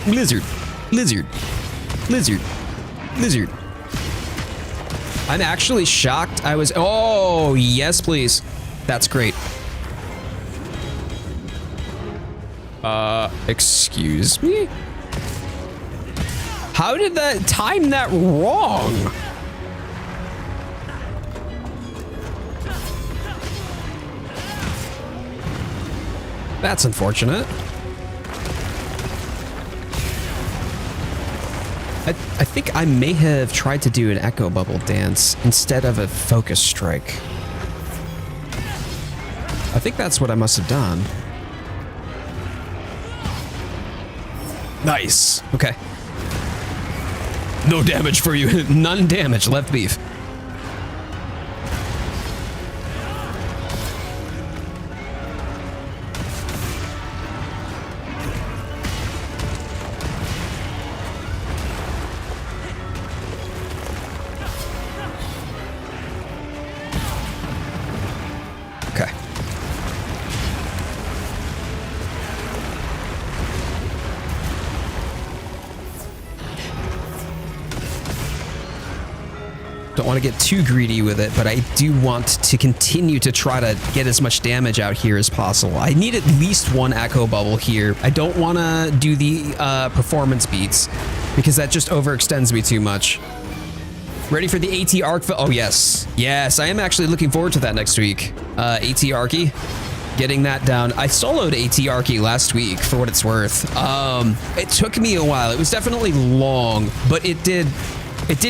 Lizard, lizard, lizard, lizard. I'm actually shocked. I was, oh, yes, please. That's great. Excuse me? How did that time that wrong? That's unfortunate. I think I may have tried to do an echo bubble dance instead of a focus strike. I think that's what I must have done. Nice. Okay. No damage for you. None damage. Left beef. Okay. Don't want to get too greedy with it, but I do want to continue to try to get as much damage out here as possible. I need at least one echo bubble here. I don't want to do the performance beats because that just overextends me too much. Ready for the AT arc? Oh, yes. Yes, I am actually looking forward to that next week. AT Arky, getting that down. I soloed AT Arky last week for what it's worth. It took me a while. It was definitely long, but it did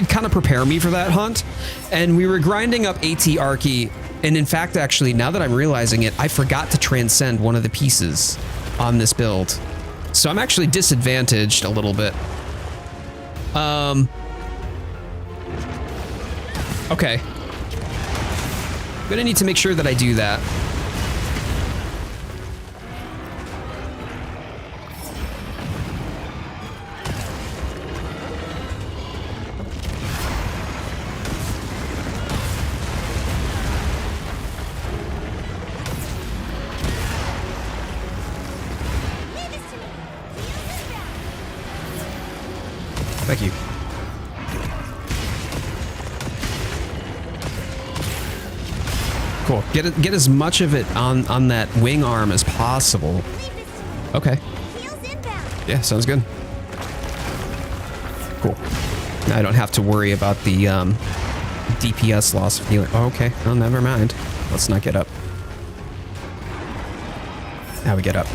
kind of prepare me for that hunt. And we were grinding up AT Arky. And in fact, actually, now that I'm realizing it, I forgot to transcend one of the pieces on this build. So I'm actually disadvantaged a little bit. Okay. I'm gonna need to make sure that I do that. Thank you. Cool. Get as much of it on that wing arm as possible. Okay. Yeah, sounds good. Cool. Now I don't have to worry about the DPS loss of healing. Oh, okay. Oh, never mind. Let's not get up. Now we get up.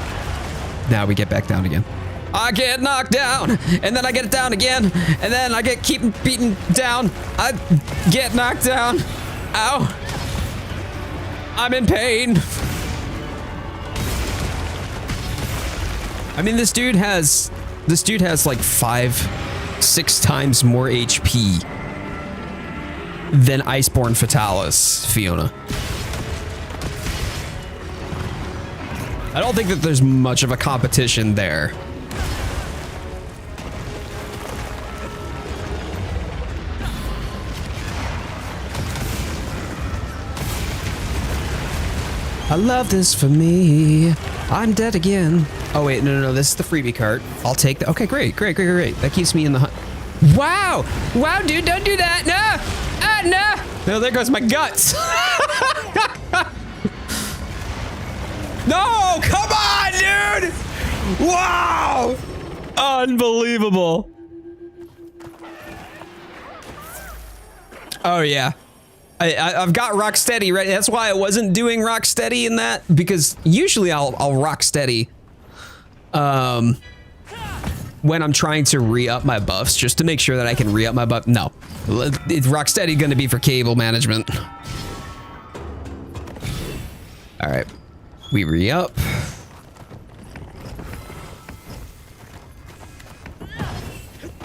Now we get back down again. I get knocked down, and then I get down again, and then I keep beaten down. I get knocked down. Ow. I'm in pain. I mean, this dude has like 5-6 times more HP than Iceborne Fatalis, Fiona. I don't think that there's much of a competition there. I love this for me. I'm dead again. Oh wait, no, this is the freebie cart. I'll take that. Okay, great. That keeps me in the hunt. Wow, dude, don't do that. No, no. No, there goes my guts. No, come on, dude! Wow! Unbelievable. Oh yeah. I've got rock steady ready. That's why I wasn't doing rock steady in that, because usually I'll rock steady when I'm trying to re-up my buffs, just to make sure that I can re-up my buff. No, it's rock steady gonna be for cable management. All right, we re-up.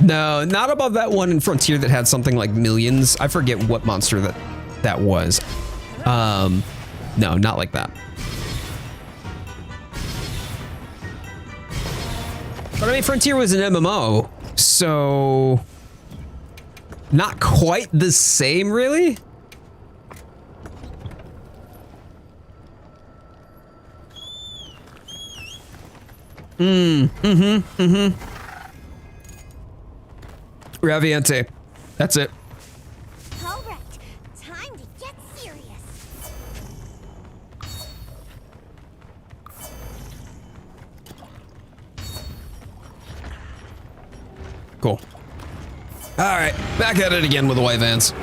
No, not above that one in Frontier that had something like millions. I forget what monster that was. No, not like that. But I mean, Frontier was an MMO, so not quite the same, really. Raviente. That's it. All right, time to get serious. Cool. All right, back at it again with the white vans.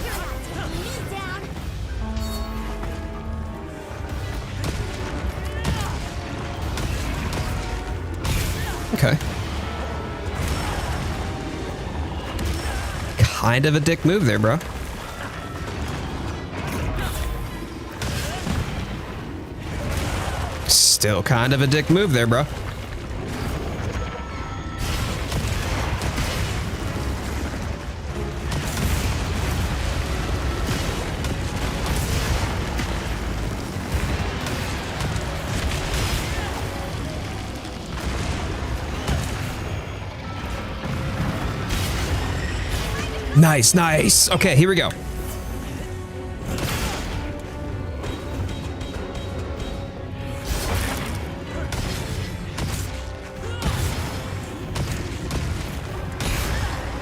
You're not taking me down. Okay. Kind of a dick move there, bro. Still kind of a dick move there, bro. Nice, nice. Okay, here we go.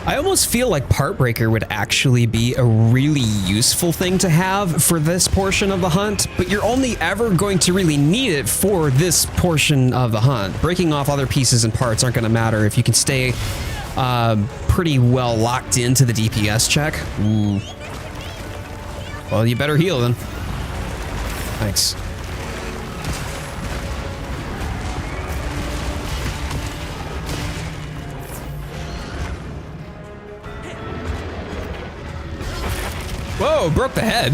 I almost feel like Part Breaker would actually be a really useful thing to have for this portion of the hunt, but you're only ever going to really need it for this portion of the hunt. Breaking off other pieces and parts aren't going to matter if you can stay pretty well locked into the DPS check. Ooh. Well, you better heal then. Thanks. Whoa, broke the head.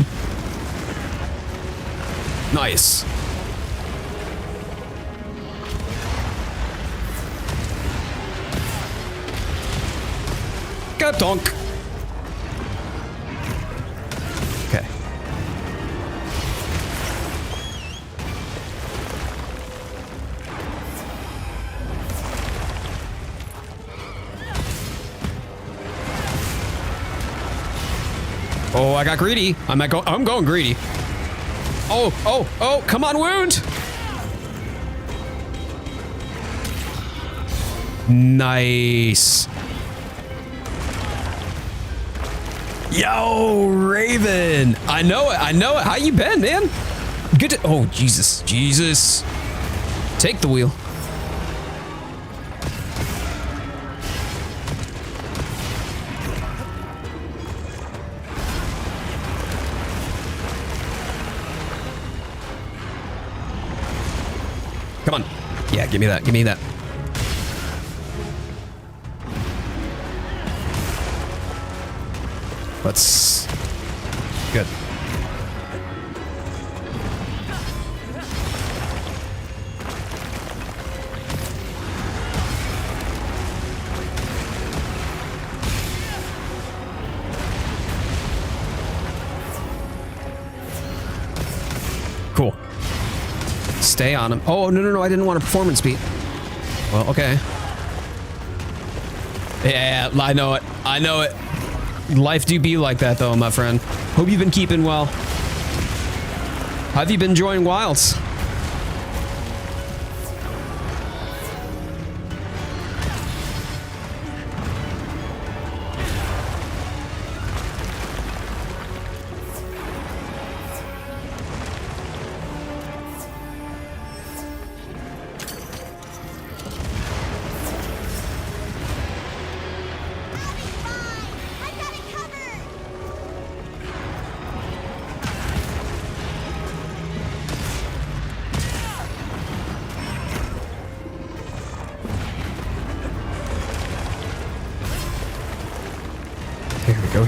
Nice. Got donk. Okay. Oh, I got greedy. I'm going greedy. Oh, come on, wound. Nice. Yo, Raven. I know it. How you been, man? Good to, oh, Jesus. Take the wheel. Come on. Yeah, give me that. Let's... Good. Cool. Stay on him. Oh, no, I didn't want a performance beat. Well, okay. Yeah, I know it. Life do be like that, though, my friend. Hope you've been keeping well. How have you been enjoying Wilds?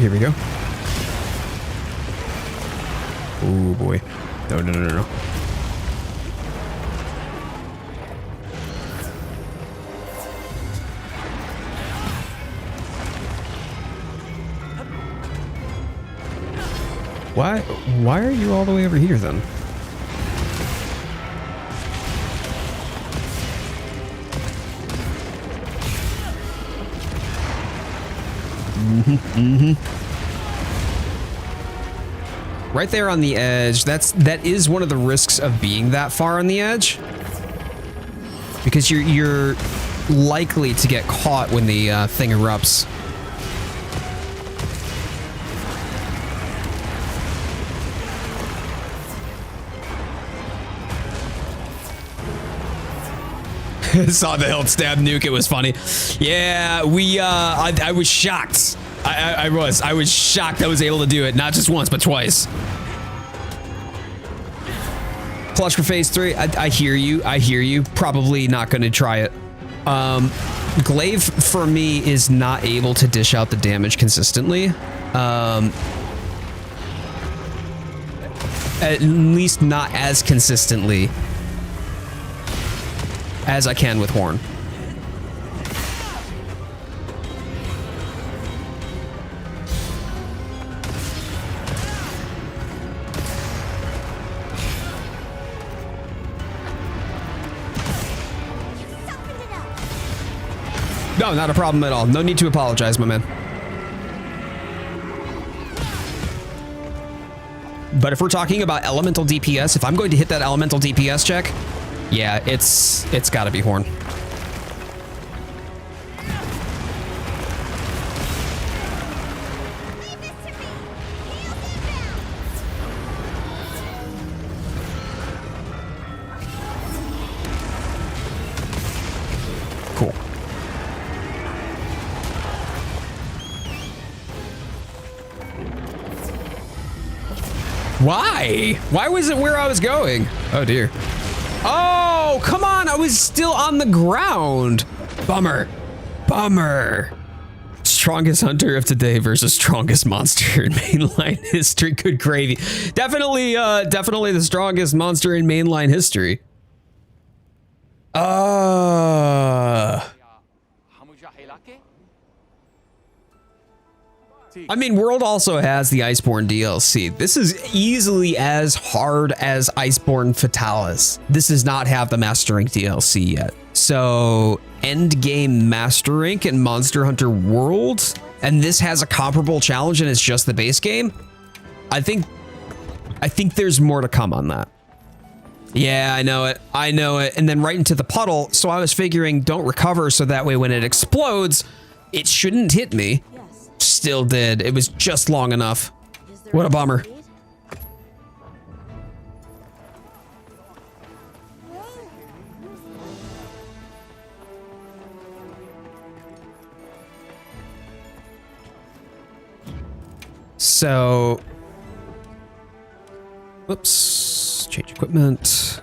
here we go. Oh boy. No, no, no, no, no. Why are you all the way over here then? Right there on the edge. That is one of the risks of being that far on the edge, because you're likely to get caught when the thing erupts. Saw the hilt stab nuke. It was funny. Yeah, I was shocked. I was shocked I was able to do it, not just once but twice. Clutch for phase 3. I hear you. Probably not going to try it. Glaive for me is not able to dish out the damage consistently. At least not as consistently as I can with Horn. No, not a problem at all. No need to apologize, my man. But if we're talking about elemental DPS, if I'm going to hit that elemental DPS check, yeah, it's got to be Horn. Cool. Why? Why was it where I was going? Oh dear. Oh, come on. I was still on the ground. Bummer. Bummer. Strongest hunter of today versus strongest monster in mainline history. Good gravy. Definitely the strongest monster in mainline history. I mean, World also has the Iceborne DLC. This is easily as hard as Iceborne Fatalis. This does not have the Master Rank DLC yet. So, endgame Master Rank and Monster Hunter World, and this has a comparable challenge and it's just the base game. I think there's more to come on that. Yeah, I know it. I know it. And then right into the puddle. So I was figuring don't recover so that way when it explodes, it shouldn't hit me. Still did. It was just long enough. What a bummer. So, whoops, change equipment.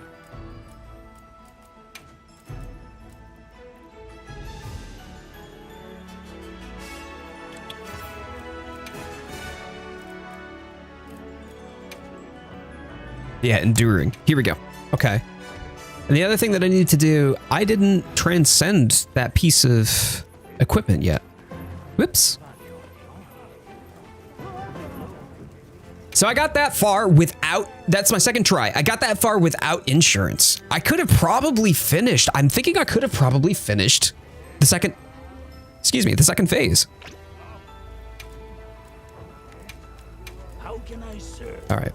Yeah, enduring. Here we go. Okay. And the other thing that I need to do, I didn't transcend that piece of equipment yet. Whoops. So I got that far without, that's my second try. I got that far without insurance. I could have probably finished. I'm thinking I could have probably finished the second phase. How can I serve? All right.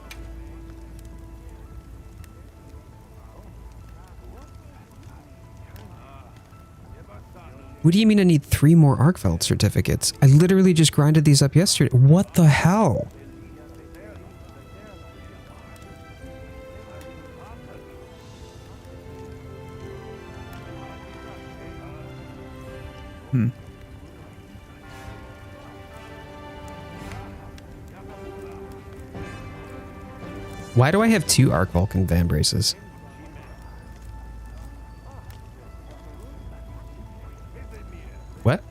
What do you mean I need 3 more Arkfeld certificates? I literally just grinded these up yesterday. What the hell? Why do I have 2 Arc Vulcan Van Braces? What?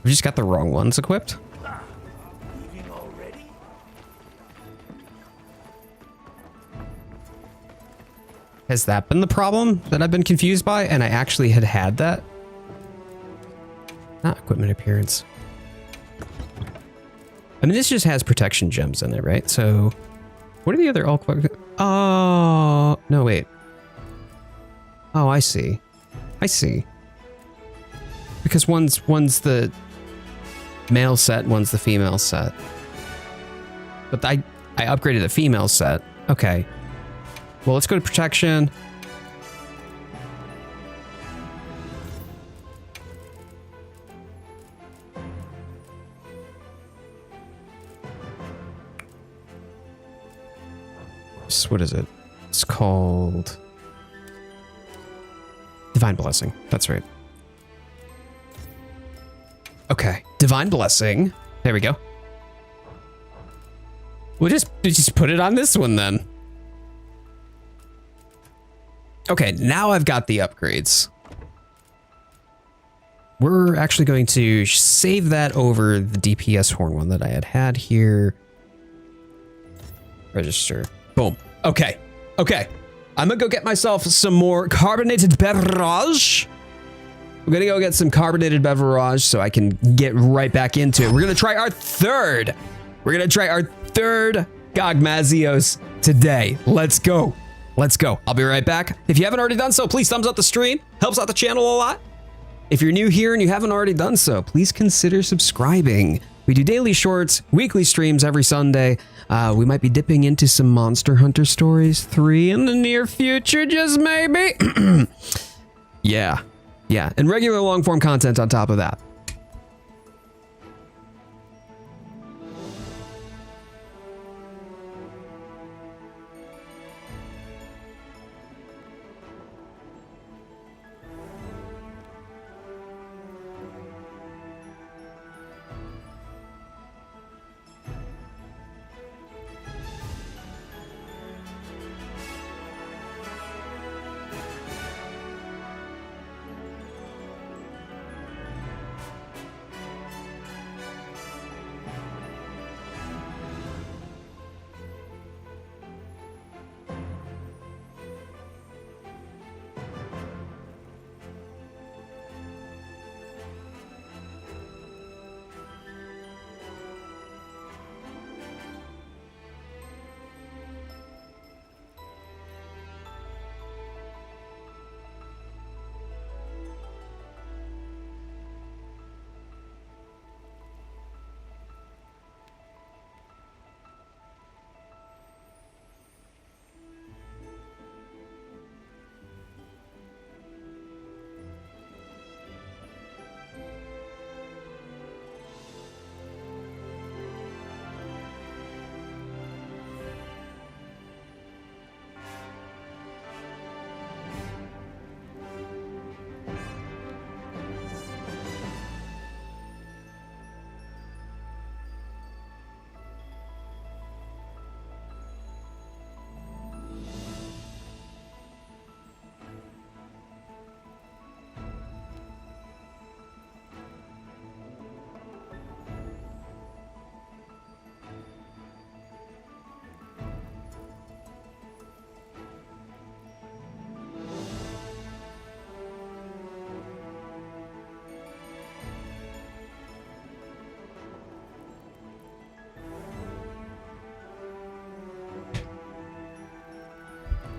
I've just got the wrong ones equipped. Leaving already? Has that been the problem that I've been confused by? And I actually had that? Not equipment appearance. I mean, this just has protection gems in it, right? So, what are the other all? Oh, no, wait. Oh, I see. I see. Because one's the male set, one's the female set. But I upgraded the female set. Okay. Well, let's go to protection. What is it? It's called Divine Blessing. That's right. Okay. Divine Blessing. There we go. We'll just put it on this one then. Okay, now I've got the upgrades. We're actually going to save that over the DPS horn one that I had here. Register. Boom. Okay. Okay. I'm gonna go get myself some more carbonated beverage. I'm gonna go get some carbonated beverage so I can get right back into it. We're gonna try our third Gogmazios today. Let's go. Let's go. I'll be right back. If you haven't already done so, please thumbs up the stream. Helps out the channel a lot. If you're new here and you haven't already done so, please consider subscribing. We do daily shorts, weekly streams every Sunday. We might be dipping into some Monster Hunter Stories 3 in the near future, just maybe. Yeah. And regular long form content on top of that.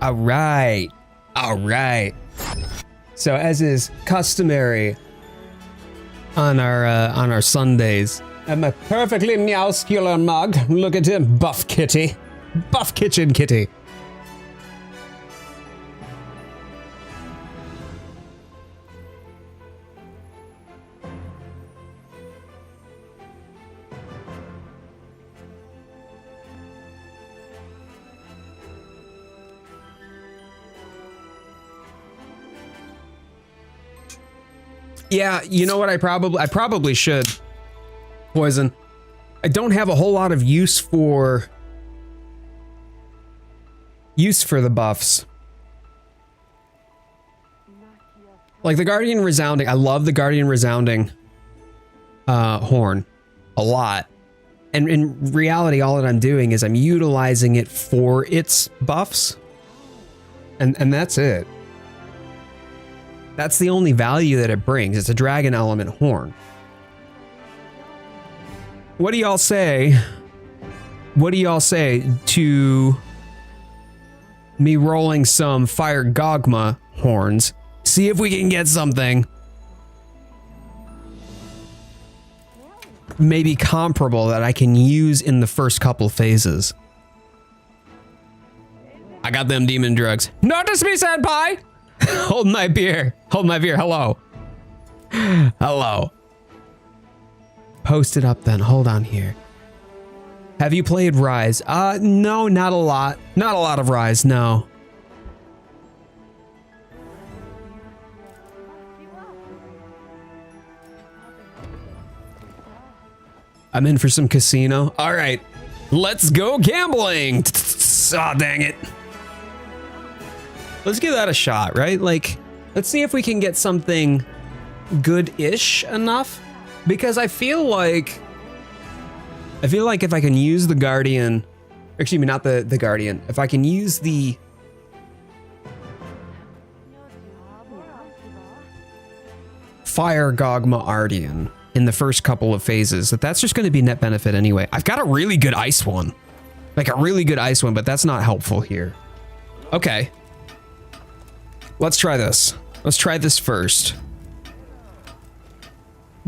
All right. So as is customary on our Sundays, I'm a perfectly muscular mug. Look at him, buff kitty, buff kitchen kitty. Yeah, you know what? I probably should. Poison. I don't have a whole lot of use for the buffs. Like the Guardian Resounding. I love the Guardian Resounding. horn a lot. And in reality, all that I'm doing is I'm utilizing it for its buffs. And that's it. That's the only value that it brings. It's a dragon element horn. What do y'all say? What do y'all say to me rolling some Fire Gogma horns? See if we can get something maybe comparable that I can use in the first couple phases. I got them demon drugs. Notice me, senpai! Hold my beer. Hold my beer. Hello. Hello. Post it up then. Hold on here. Have you played Rise? No, not a lot. Not a lot of Rise, no. I'm in for some casino. All right, let's go gambling. Aw, dang it. Let's give that a shot, right? Like, let's see if we can get something good-ish enough. Because I feel like if I can use the Guardian, excuse me, not the Guardian. If I can use the Fire Gogma Ardian in the first couple of phases, that's just going to be net benefit anyway. I've got a really good ice one. Like a really good ice one, but that's not helpful here. Okay. Let's try this. Let's try this first.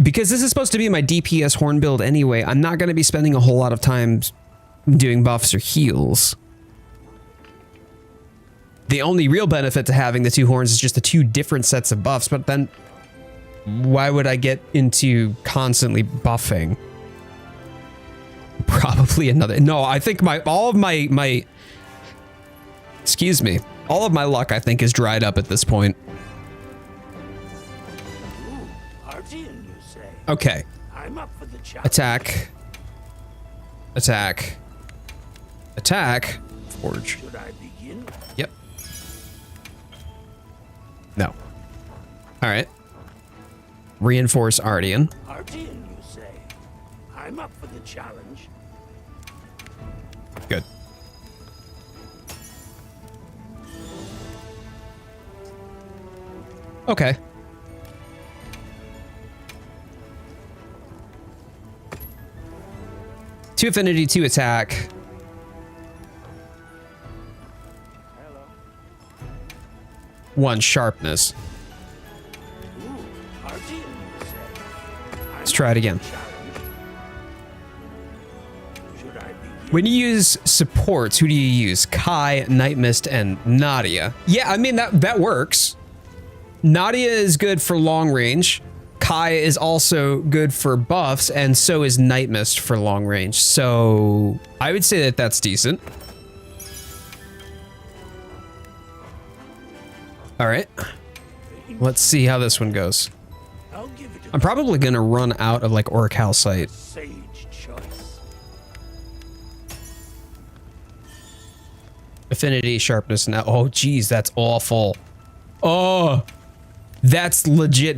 Because this is supposed to be my DPS horn build anyway, I'm not going to be spending a whole lot of time doing buffs or heals. The only real benefit to having the two horns is just the two different sets of buffs, but then why would I get into constantly buffing? Probably another. No, I think all of my excuse me, all of my luck I think is dried up at this point. Okay. I'm up for the challenge. Attack. Attack. Attack. Forge. Should I begin? Yep. No. All right. Reinforce Ardian. Ardian, you say? I'm up for the challenge. Good. Okay. Two affinity, two attack. One sharpness. Let's try it again. When you use supports, who do you use? Kai, Night Mist, and Nadia. Yeah, I mean, that works. Nadia is good for long range. Kai is also good for buffs, and so is Night Mist for long range. So I would say that that's decent. All right. Let's see how this one goes. I'm probably going to run out of like Orichalcite. Sage choice. Affinity, sharpness, now. Oh, geez, that's awful. Oh, that's legit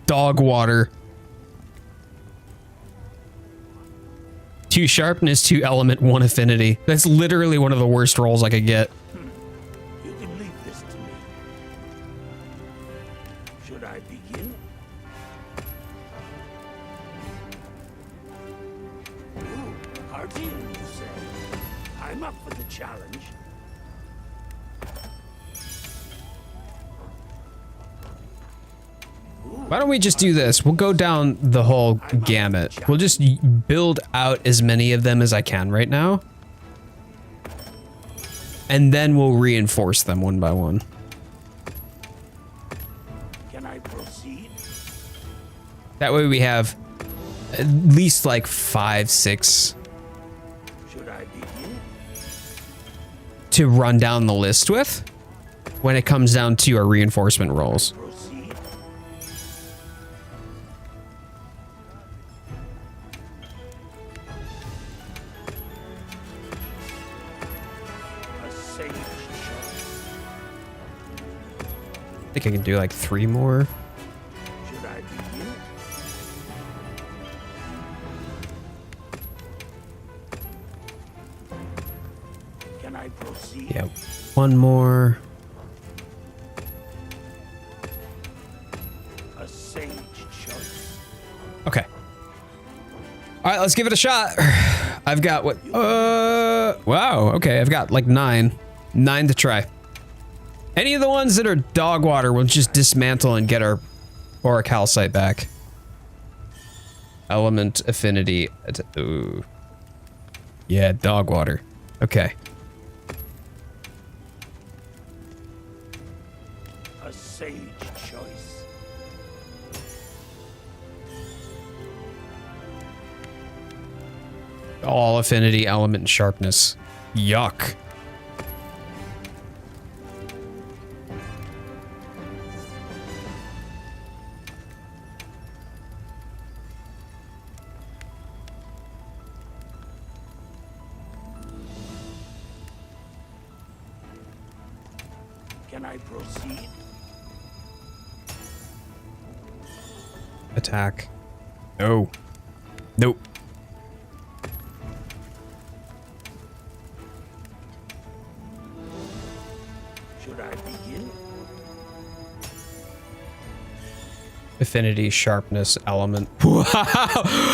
dog water. 2 sharpness, 2 element, 1 affinity. That's literally one of the worst rolls I could get. You can leave this to me. Should I begin? Ooh, Ardian, you say? I'm up for the challenge. Why don't we just do this? We'll go down the whole gamut. We'll just build out as many of them as I can right now. And then we'll reinforce them one by one. Can I proceed? That way we have at least like 5, 6 Should I begin? to run down the list with when it comes down to our reinforcement rolls. Proceed. A sage choice. I think I can do like 3 more. Should I begin? I proceed? Yeah. One more. A sage choice. Okay. All right, let's give it a shot. I've got what? Wow. Okay, I've got like 9 to try. Any of the ones that are dog water, we'll just dismantle and get our aura calcite back. Element affinity. Ooh. Yeah, dog water. Okay. A sage choice. All affinity, element, and sharpness. Yuck. Can I proceed? Attack. No. Nope. Should I begin? Affinity, sharpness, element. Wow.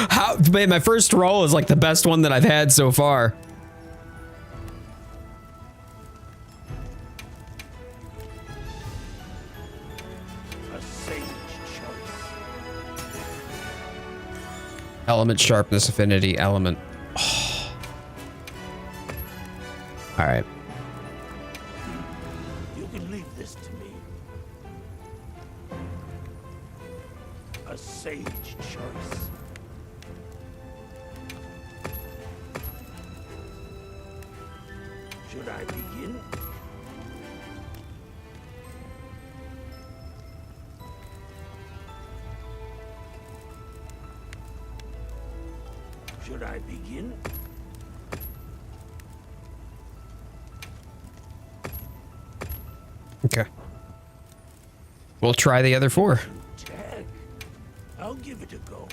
How, man, my first roll is like the best one that I've had so far. A sage choice. Element, sharpness, affinity, element. Oh. All right. You can leave this to me. A sage choice. Should I begin? Should I begin? Okay. We'll try the other 4. Tag. I'll give it a go.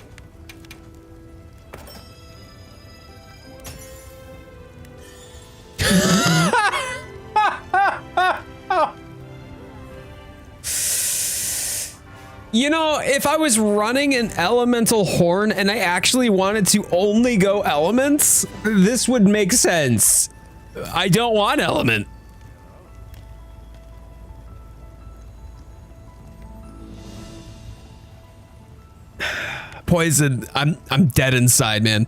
You know, if I was running an elemental horn and I actually wanted to only go elements, this would make sense. I don't want element. Poison. I'm dead inside, man.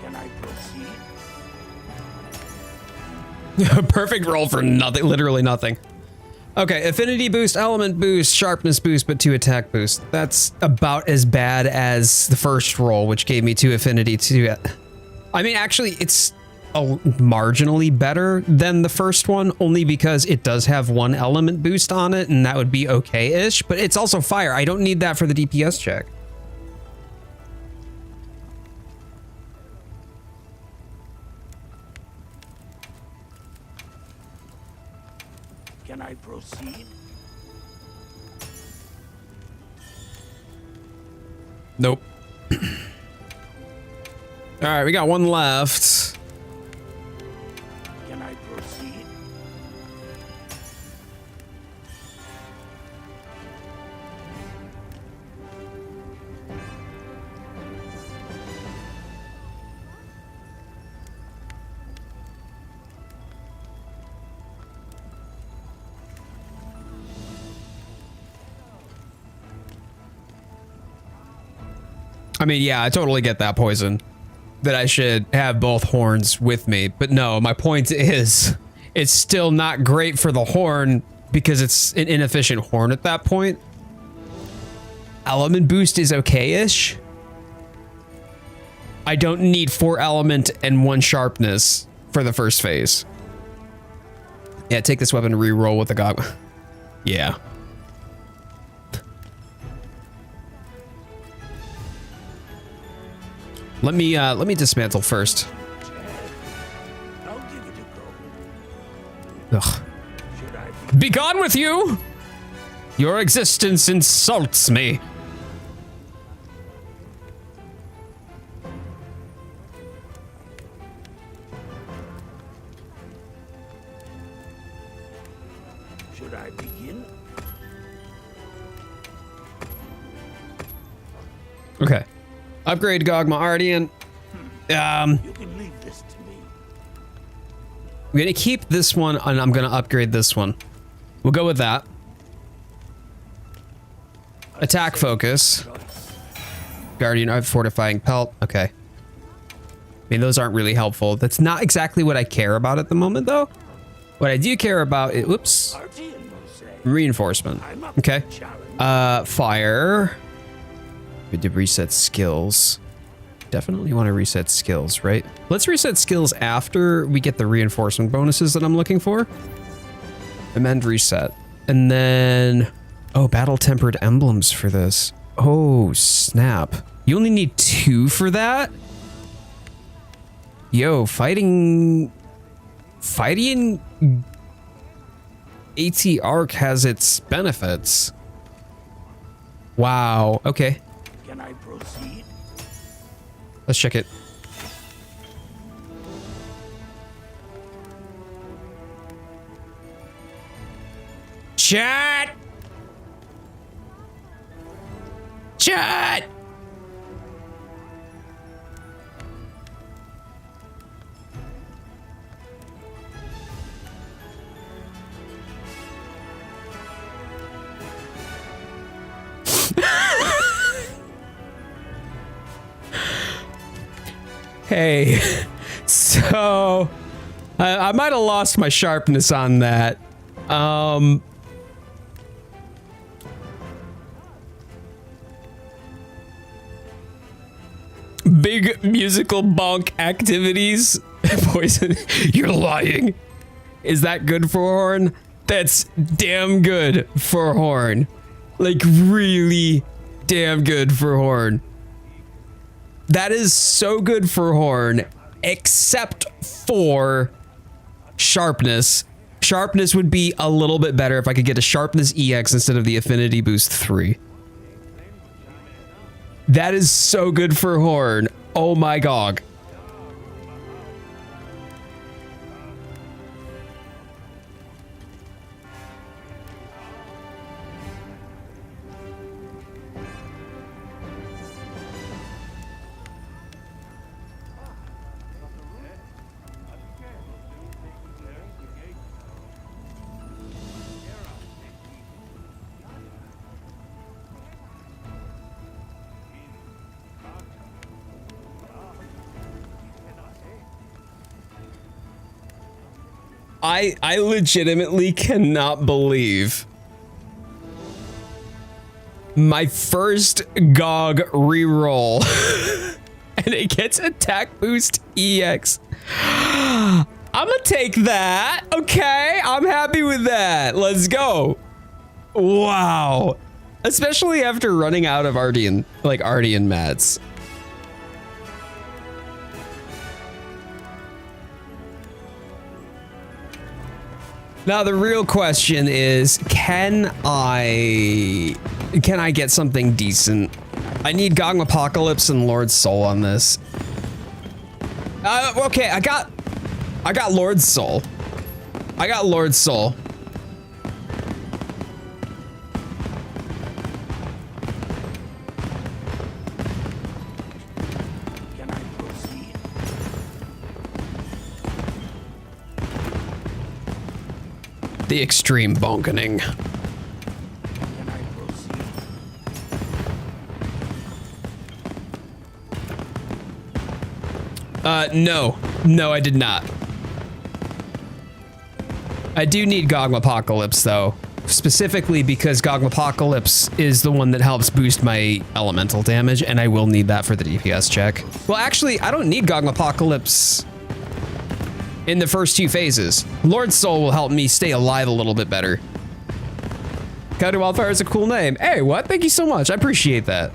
Can I proceed? Perfect roll for nothing, literally nothing. Okay, affinity boost, element boost, sharpness boost, but 2 attack boost. That's about as bad as the first roll, which gave me 2 affinity, 2. I mean, actually, it's marginally better than the first one, only because it does have 1 element boost on it, and that would be okay-ish, but it's also fire. I don't need that for the DPS check. Can I proceed? Nope. All right, we got 1 left. Can I proceed? I mean, yeah, I totally get that, Poison. That I should have both horns with me. But no, my point is, it's still not great for the horn because it's an inefficient horn at that point. Element boost is okay-ish. I don't need 4 element and 1 sharpness for the first phase. Yeah, take this weapon and re-roll with the gog. Yeah. Let me dismantle first. I'll give it a go. Ugh. Should I Be gone with you! Your existence insults me. Should I begin? Okay. Upgrade Gogma Ardian. You can leave this to me. I'm gonna keep this one and I'm gonna upgrade this one. We'll go with that. Attack focus. Guardian of fortifying pelt. Okay. I mean, those aren't really helpful. That's not exactly what I care about at the moment, though. What I do care about is, whoops, Artian will say, reinforcement. I'm up Okay. for the challenge. Fire. We did reset skills. Definitely want to reset skills, right? Let's reset skills after we get the reinforcement bonuses that I'm looking for. Amend reset. And then, oh, battle tempered emblems for this. Oh, snap. You only need 2 for that? Yo, fighting AT Arc has its benefits. Wow, okay. Can I proceed? Let's check it. Chat! Chat! Hey, so I might have lost my sharpness on that. Big musical bonk activities. Poison, you're lying. Is that good for Horn? That's damn good for Horn. Like really damn good for Horn. That is so good for Horn, except for sharpness. Sharpness would be a little bit better if I could get a sharpness EX instead of the affinity boost 3. That is so good for Horn. Oh my god. I legitimately cannot believe my first GOG reroll and it gets attack boost EX. I'm gonna take that. Okay, I'm happy with that. Let's go. Wow. Especially after running out of Ardian, like Ardian mats. Now the real question is, can I get something decent? I need Gogm Apocalypse and Lord's Soul on this. Okay, I got Lord's Soul. I got Lord's Soul. Can I proceed? The extreme bonkening. Can I proceed? No, I did not. I do need Gogm Apocalypse though. specifically because Gogmapocalypse is the one that helps boost my elemental damage, and I will need that for the DPS check. Well, actually, I don't need Gogmapocalypse in the first 2 phases. Lord Soul will help me stay alive a little bit better. CoyoteWildfire is a cool name. Hey, what? Thank you so much. I appreciate that.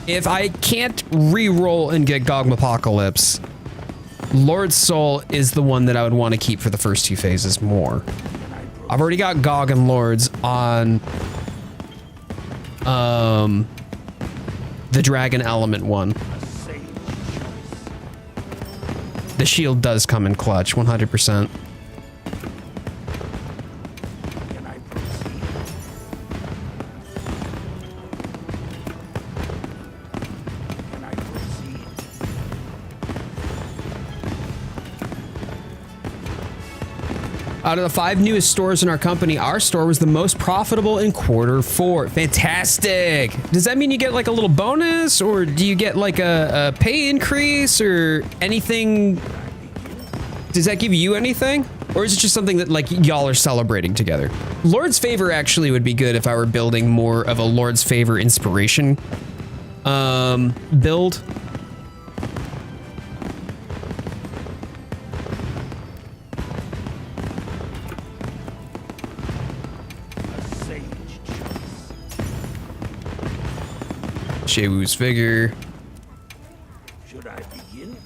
If I can't re-roll and get Gogmapocalypse, Lord Soul is the one that I would want to keep for the first 2 phases more. I've already got Gog and Lords on the Dragon Element one. The shield does come in clutch, 100%. Out of the 5 newest stores in our company, our store was the most profitable in Q4. Fantastic. Does that mean you get like a little bonus, or do you get like a pay increase or anything? Does that give you anything? Or is it just something that like y'all are celebrating together? Lord's Favor actually would be good if I were building more of a Lord's Favor inspiration build. Shewu's figure. Should I begin?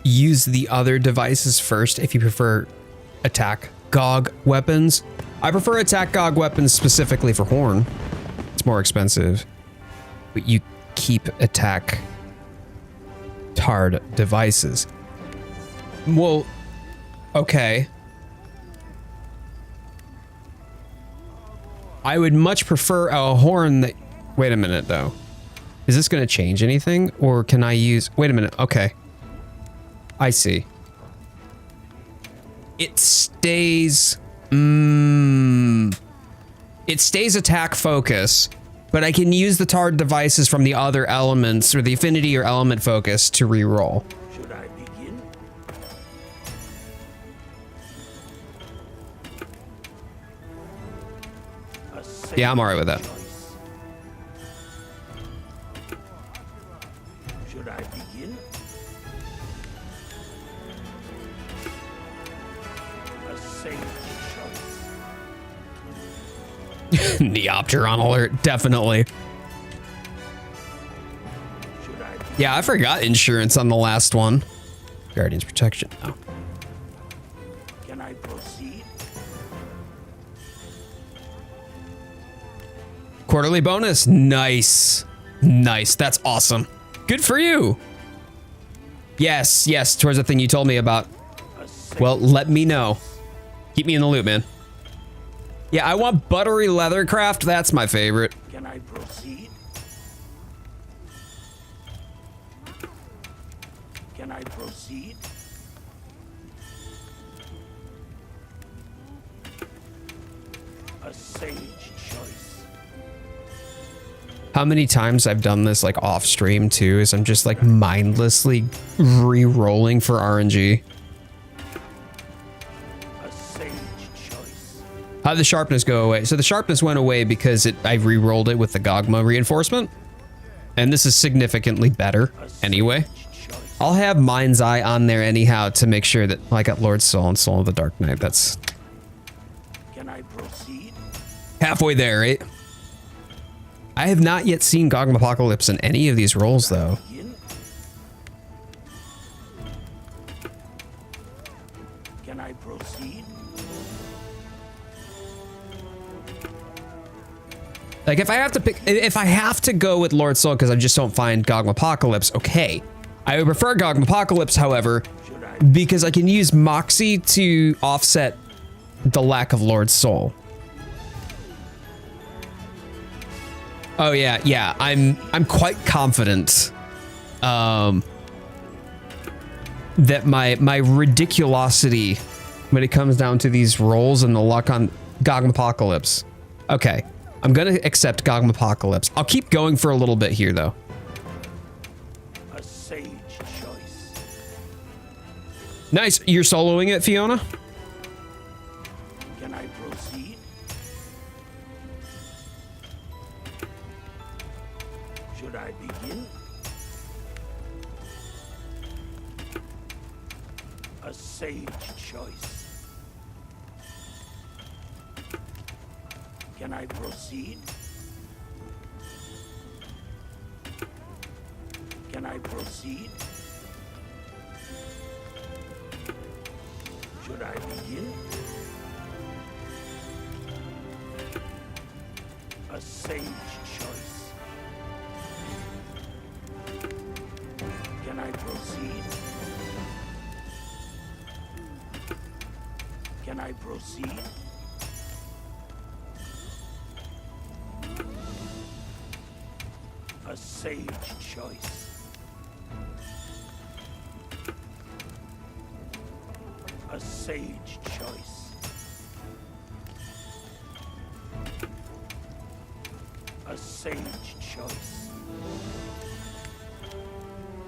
Use the other devices first if you prefer attack Gog weapons. I prefer attack Gog weapons specifically for Horn. It's more expensive, but you keep attack Tard devices. Well, okay. I would much prefer a Horn that... Wait a minute, though. Is this going to change anything? Or can I use... Wait a minute. Okay. I see. It stays... It stays attack focus, but I can use the Tard devices from the other elements, or the affinity or element focus, to re-roll. Should I begin? Yeah, I'm alright with that. Should I begin? A safe choice. Neopteron alert, definitely. Should I begin? Yeah, I forgot insurance on the last one. Guardian's protection. Oh. Can I proceed? Quarterly bonus. Nice. Nice. That's awesome. Good for you. Yes, yes, towards the thing you told me about. A safe Well, let me know. Keep me in the loop, man. Yeah, I want buttery leathercraft. That's my favorite. Can I proceed? Can I proceed? A sage choice. How many times I've done this like off stream too is I'm just like mindlessly re-rolling for RNG. A sage choice. How'd the sharpness go away? So the sharpness went away because I re-rolled it with the Gogma reinforcement. And this is significantly better anyway. Choice. I'll have Mind's Eye on there anyhow to make sure that I got Lord Soul and Soul of the Dark Knight. That's Can I proceed? halfway there, right? I have not yet seen Gogmapocalypse in any of these roles though. Begin? Can I proceed? Like if I have to go with Lord Soul because I just don't find Gogmapocalypse, okay. I would prefer Gogmapocalypse, however, Should I? because I can use Moxie to offset the lack of Lord Soul. Oh yeah, yeah. I'm quite confident that my ridiculosity when it comes down to these rolls and the luck on Gogmapocalypse. Okay. I'm gonna accept Gogmapocalypse. I'll keep going for a little bit here though. Nice. You're soloing it, Fiona? Can I proceed? Should I begin? A sage choice. Can I proceed? Can I proceed? Should I begin? A sage choice. Can I proceed? Can I proceed? A sage choice. A sage choice. A sage choice.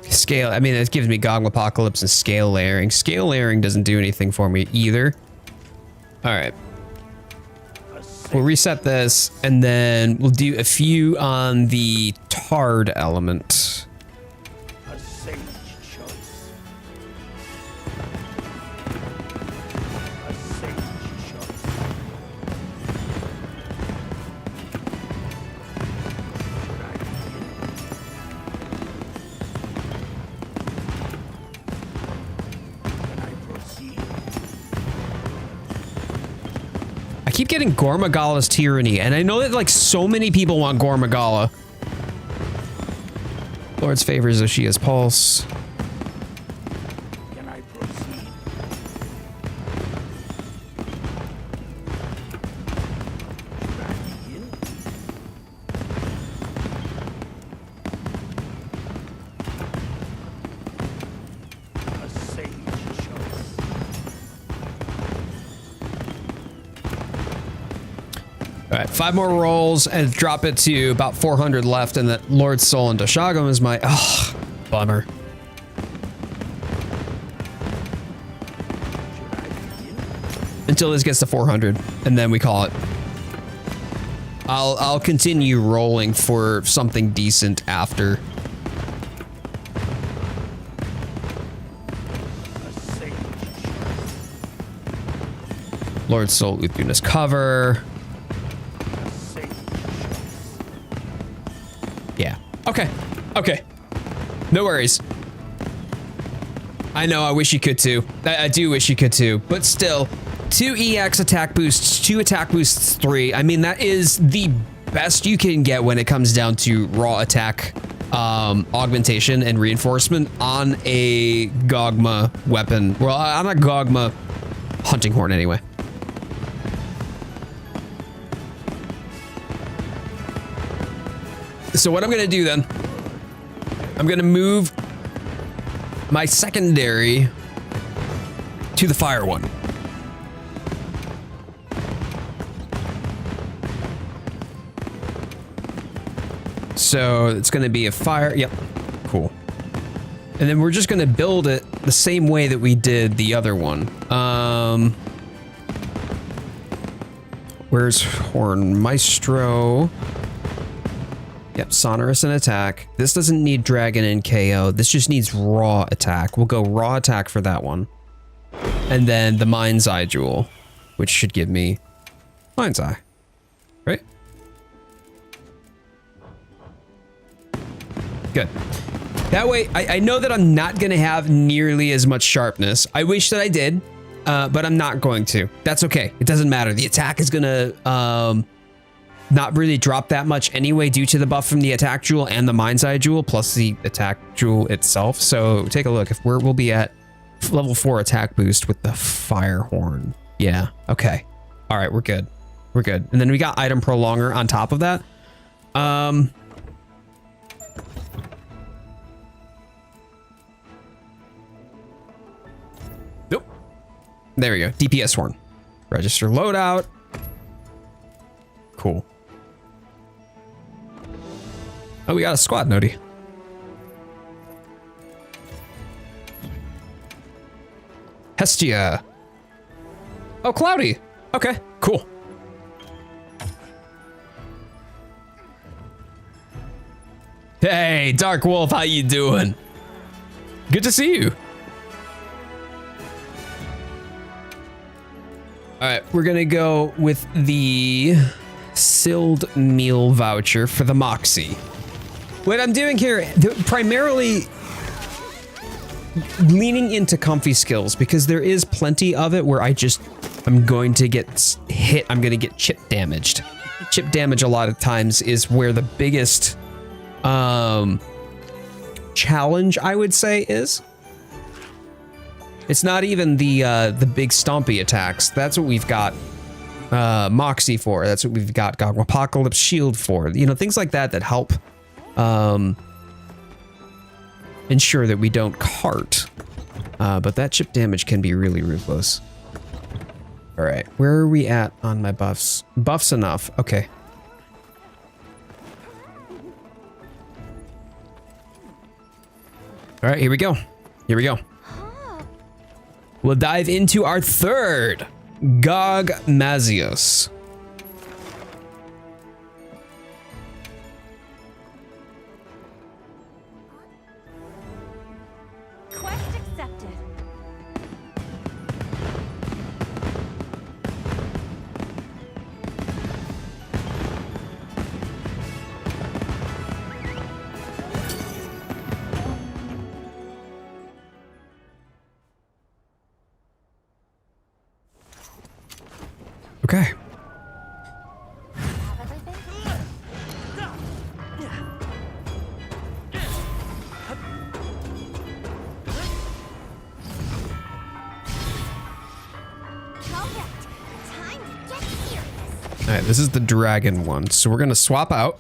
Scale. I mean, it gives me Gogmapocalypse and scale layering. Scale layering doesn't do anything for me either. All right. We'll reset this and then we'll do a few on the tarred element. A sage choice. A sage choice. Should I begin? Can I proceed? I keep getting Gormagala's Tyranny, and I know that like so many people want Gormagala. Lord's Favor, Zoshia's Pulse. Can I proceed? Should I begin? A sage choice. All right, 5 more rolls and drop it to about 400 left, and that Lord's Soul and Dashagam is my bummer. Should I begin? Until this gets to 400, and then we call it. I'll continue rolling for something decent after. A sage choice. Lord's Soul, Uthuna's Cover. A sage choice. Yeah. Okay. Okay. No worries. I know, I wish you could too. I do wish you could too, but still, 2 EX attack boosts, 2 attack boosts, 3. I mean, that is the best you can get when it comes down to raw attack augmentation and reinforcement on a Gogma weapon. Well, on a Gogma hunting horn anyway. So what I'm gonna do then, I'm gonna move my secondary to the fire one. So it's gonna be a fire, yep, cool. And then we're just gonna build it the same way that we did the other one. Where's Horn Maestro? Yep, sonorous and attack. This doesn't need dragon and KO. This just needs raw attack. We'll go raw attack for that one. And then the Mind's Eye Jewel, which should give me Mind's Eye, right? Good. That way, I know that I'm not gonna have nearly as much sharpness. I wish that I did, but I'm not going to. That's okay. It doesn't matter. The attack is gonna not really drop that much anyway due to the buff from the attack jewel and the Mind's Eye Jewel plus the attack jewel itself. So take a look. If we'll be at level 4 attack boost with the fire horn. Yeah. Okay. All right. We're good. We're good. And then we got item prolonger on top of that. Nope. There we go. DPS horn. Register loadout. Cool. Oh, we got a squad nodie. Hestia. Oh, cloudy. Okay, cool. Hey, Dark Wolf, how you doing? Good to see you. All right, we're gonna go with the Silled Meal voucher for the Moxie. What I'm doing here, primarily leaning into comfy skills, because there is plenty of it where I'm going to get hit, I'm gonna get chip damaged. Chip damage a lot of times is where the biggest challenge, I would say, is. It's not even the big stompy attacks. That's what we've got Moxie for. That's what we've got Apocalypse Shield for. You know, things like that that help ensure that we don't cart. But that chip damage can be really ruthless. All right, where are we at on my buffs? Buffs enough. Okay. All right, here we go. Here we go. We'll dive into our third Gogmazios. Quest accepted. Okay. Have everything? Correct. Time to get serious. All right, this is the dragon one. So we're gonna swap out.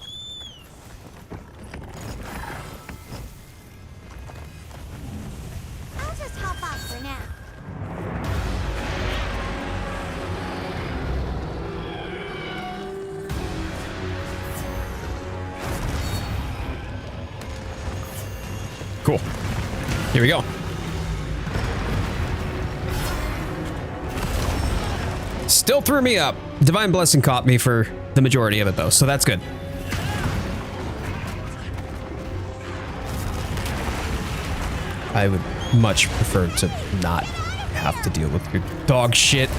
I'll just hop off for now. Cool. Here we go. Still threw me up. Divine Blessing caught me for the majority of it though, so that's good. I would much prefer to not have to deal with your dog shit.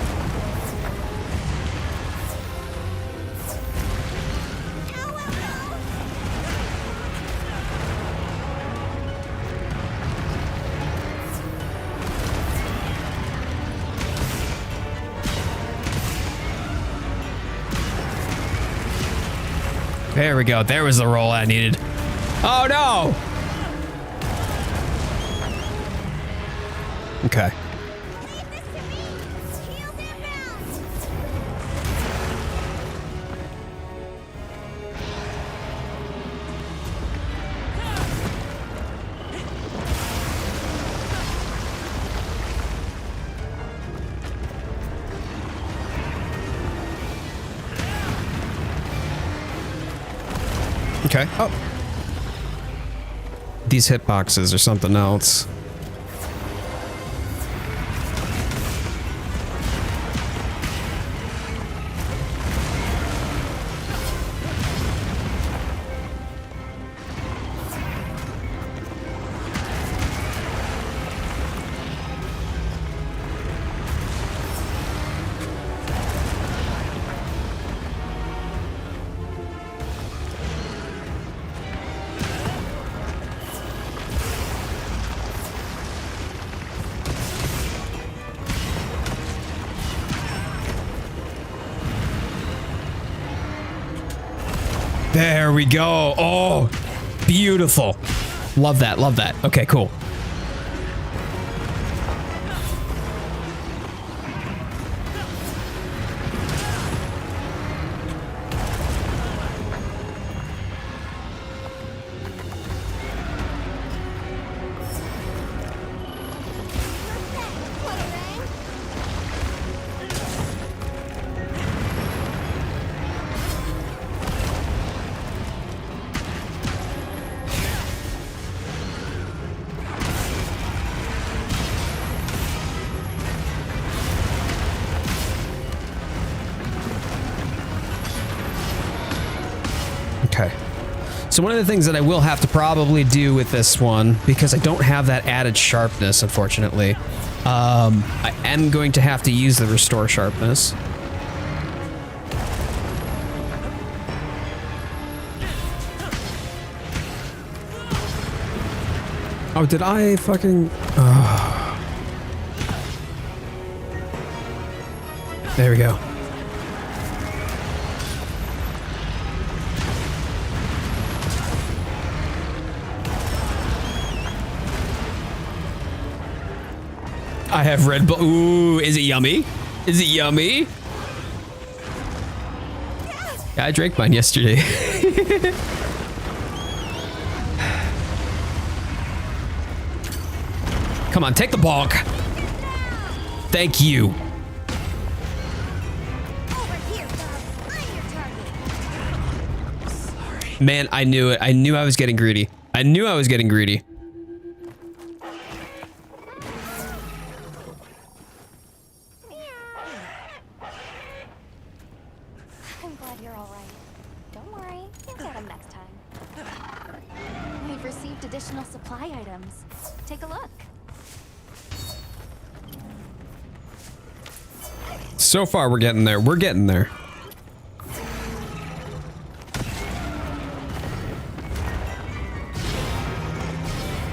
There we go. There was the roll I needed. Oh no! Okay. Leave this to me. Shield inbound. Okay. Oh. These hitboxes are something else. There we go. Oh, beautiful. Love that. Love that. Okay, cool. Okay. So one of the things that I will have to probably do with this one, because I don't have that added sharpness, unfortunately, I am going to have to use the restore sharpness. Oh, did I fucking... There we go. I have Red Bull. Ooh, is it yummy? Is it yummy? Yeah, I drank mine yesterday. Come on, take the bonk. Thank you. Over here, Bubs. I'm your target. Sorry. Man, I knew it. I knew I was getting greedy. I knew I was getting greedy. I'm glad you're all right. Don't worry, you'll get them next time. We've received additional supply items. Take a look. So far, we're getting there. We're getting there.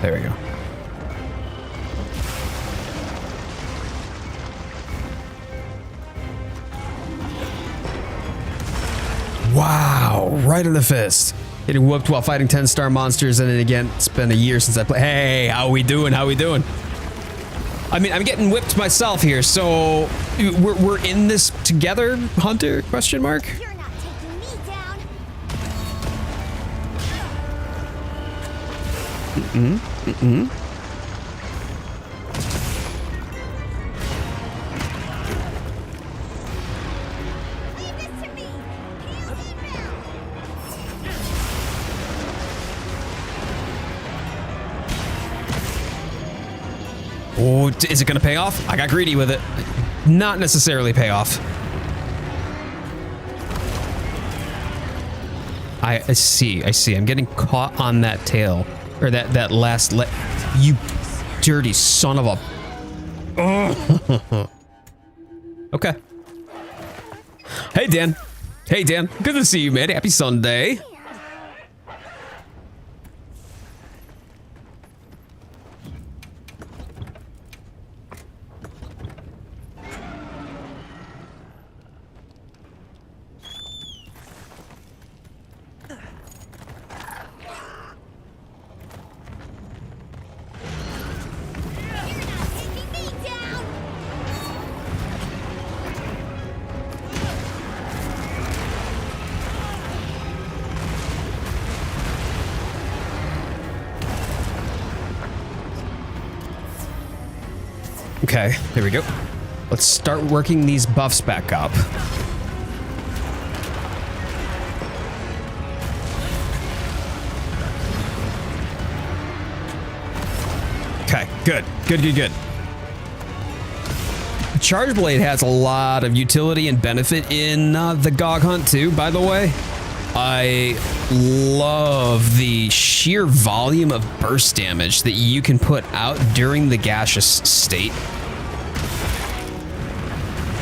There we go. Wow, right in the fist. Getting whooped while fighting 10-star monsters, and then again, it's been a year since I played. Hey, how we doing? How we doing? I mean, I'm getting whipped myself here, so we're in this together, Hunter? Question mark. You're not taking me down. Leave this to me. Heal inbound. Oh, is it gonna pay off? I got greedy with it. Not necessarily pay off. I see. I'm getting caught on that tail, or that last you dirty son of a. Oh. Okay. Hey Dan. Hey Dan. Good to see you, man. Happy Sunday. Taking me down. Okay, there we go. Let's start working these buffs back up. Okay, good. Charge Blade has a lot of utility and benefit in the Gog Hunt too, by the way. I love the sheer volume of burst damage that you can put out during the gaseous state.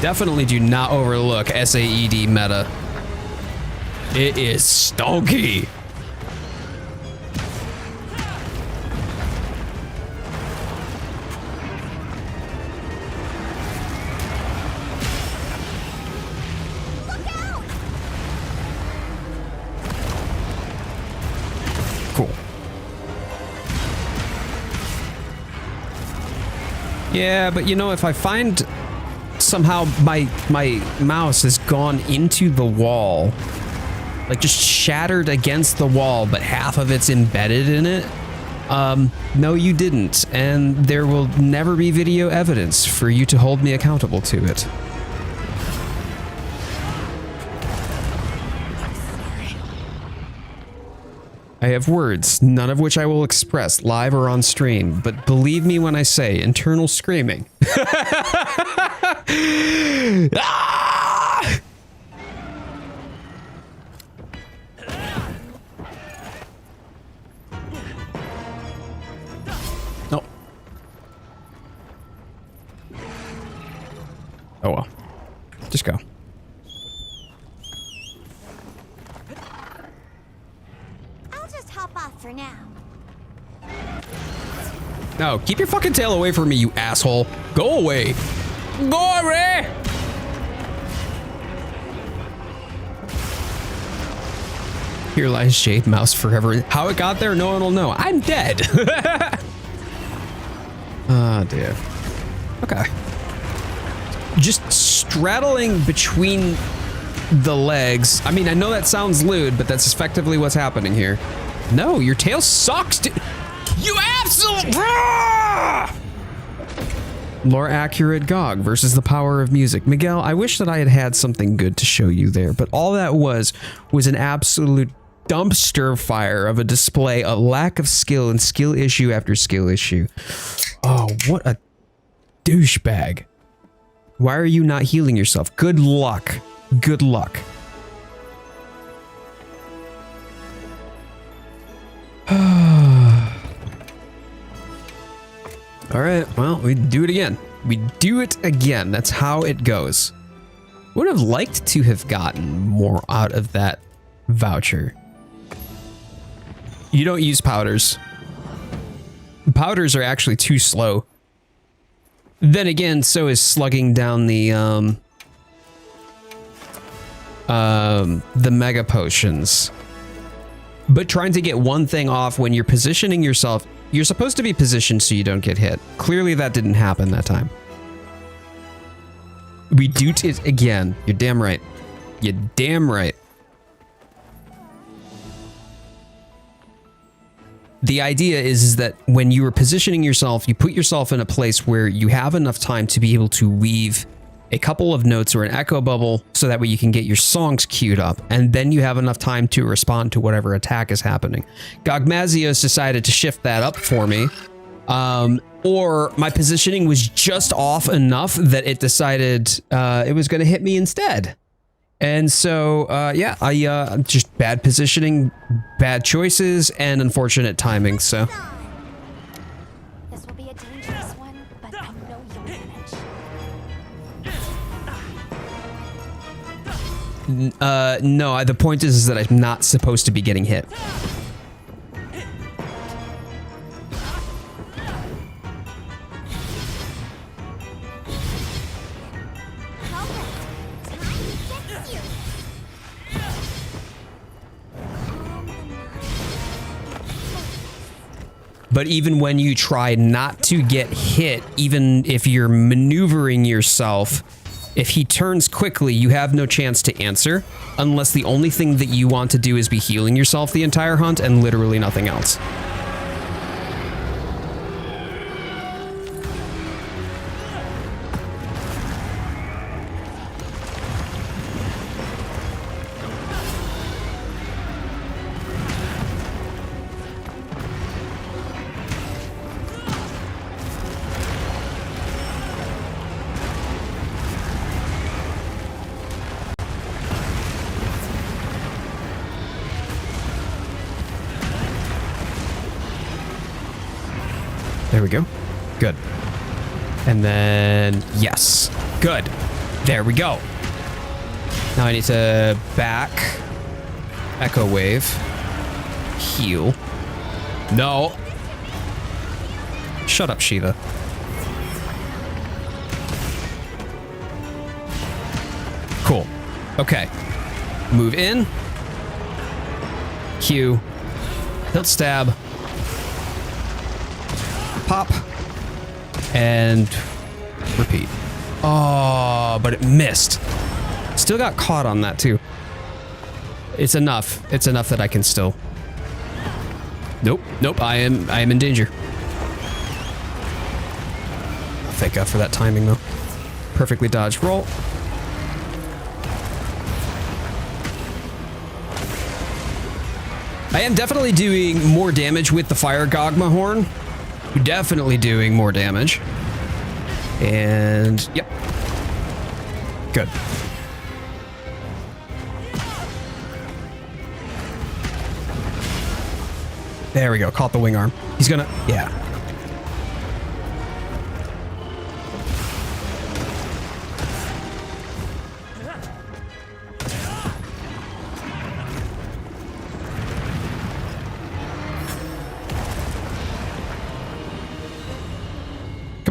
Definitely do not overlook SAED meta. It is stonky. Cool. Yeah, but you know, if I find somehow my mouse has gone into the wall, like just shattered against the wall, but half of it's embedded in it, no, you didn't, and there will never be video evidence for you to hold me accountable to it. I have words, none of which I will express live or on stream, but believe me when I say internal screaming. Ah! hop off for now. No, keep your fucking tail away from me, you asshole. Go away. Go away. Here lies Jade Mouse forever. How it got there, no one will know. I'm dead. Oh, dear. Okay. Just straddling between the legs. I mean, I know that sounds lewd, but that's effectively what's happening here. No, your tail sucks, dude. You absolute... Lore accurate GOG versus the power of music. Miguel, I wish that I had had something good to show you there, but all that was an absolute dumpster fire of a display, a lack of skill and skill issue after skill issue. Oh, what a douchebag. Why are you not healing yourself? Good luck. Good luck. All right, well, we do it again. We do it again. That's how it goes. Would have liked to have gotten more out of that voucher. You don't use powders. Powders are actually too slow. Then again, so is slugging down the mega potions. But trying to get one thing off when you're positioning yourself, you're supposed to be positioned so you don't get hit. Clearly that didn't happen that time. We do it again. You're damn right. You're damn right. The idea is that when you are positioning yourself, you put yourself in a place where you have enough time to be able to weave a couple of notes or an echo bubble so that way you can get your songs queued up, and then you have enough time to respond to whatever attack is happening. Gogmazios decided to shift that up for me, or my positioning was just off enough that it decided it was going to hit me instead. And so, yeah, I just bad positioning, bad choices, and unfortunate timing, so. This will be a dangerous one, but I know you'll manage. No, the point is that I'm not supposed to be getting hit. But even when you try not to get hit, even if you're maneuvering yourself, if he turns quickly, you have no chance to answer, unless the only thing that you want to do is be healing yourself the entire hunt and literally nothing else. There we go. Good. And then, yes. Good. There we go. Now I need to back. Echo wave. Heal. No. Shut up, Shiva. Cool. Okay. Move in. Q. Hilt stab. Pop. And repeat. Oh, but it missed. Still got caught on that too. It's enough. It's enough that I can still. Nope. Nope. I am in danger. Thank God for that timing though. Perfectly dodged roll. I am definitely doing more damage with the fire Gogma horn. Definitely doing more damage. And yep. Good. There we go. Caught the wing arm. He's gonna, yeah.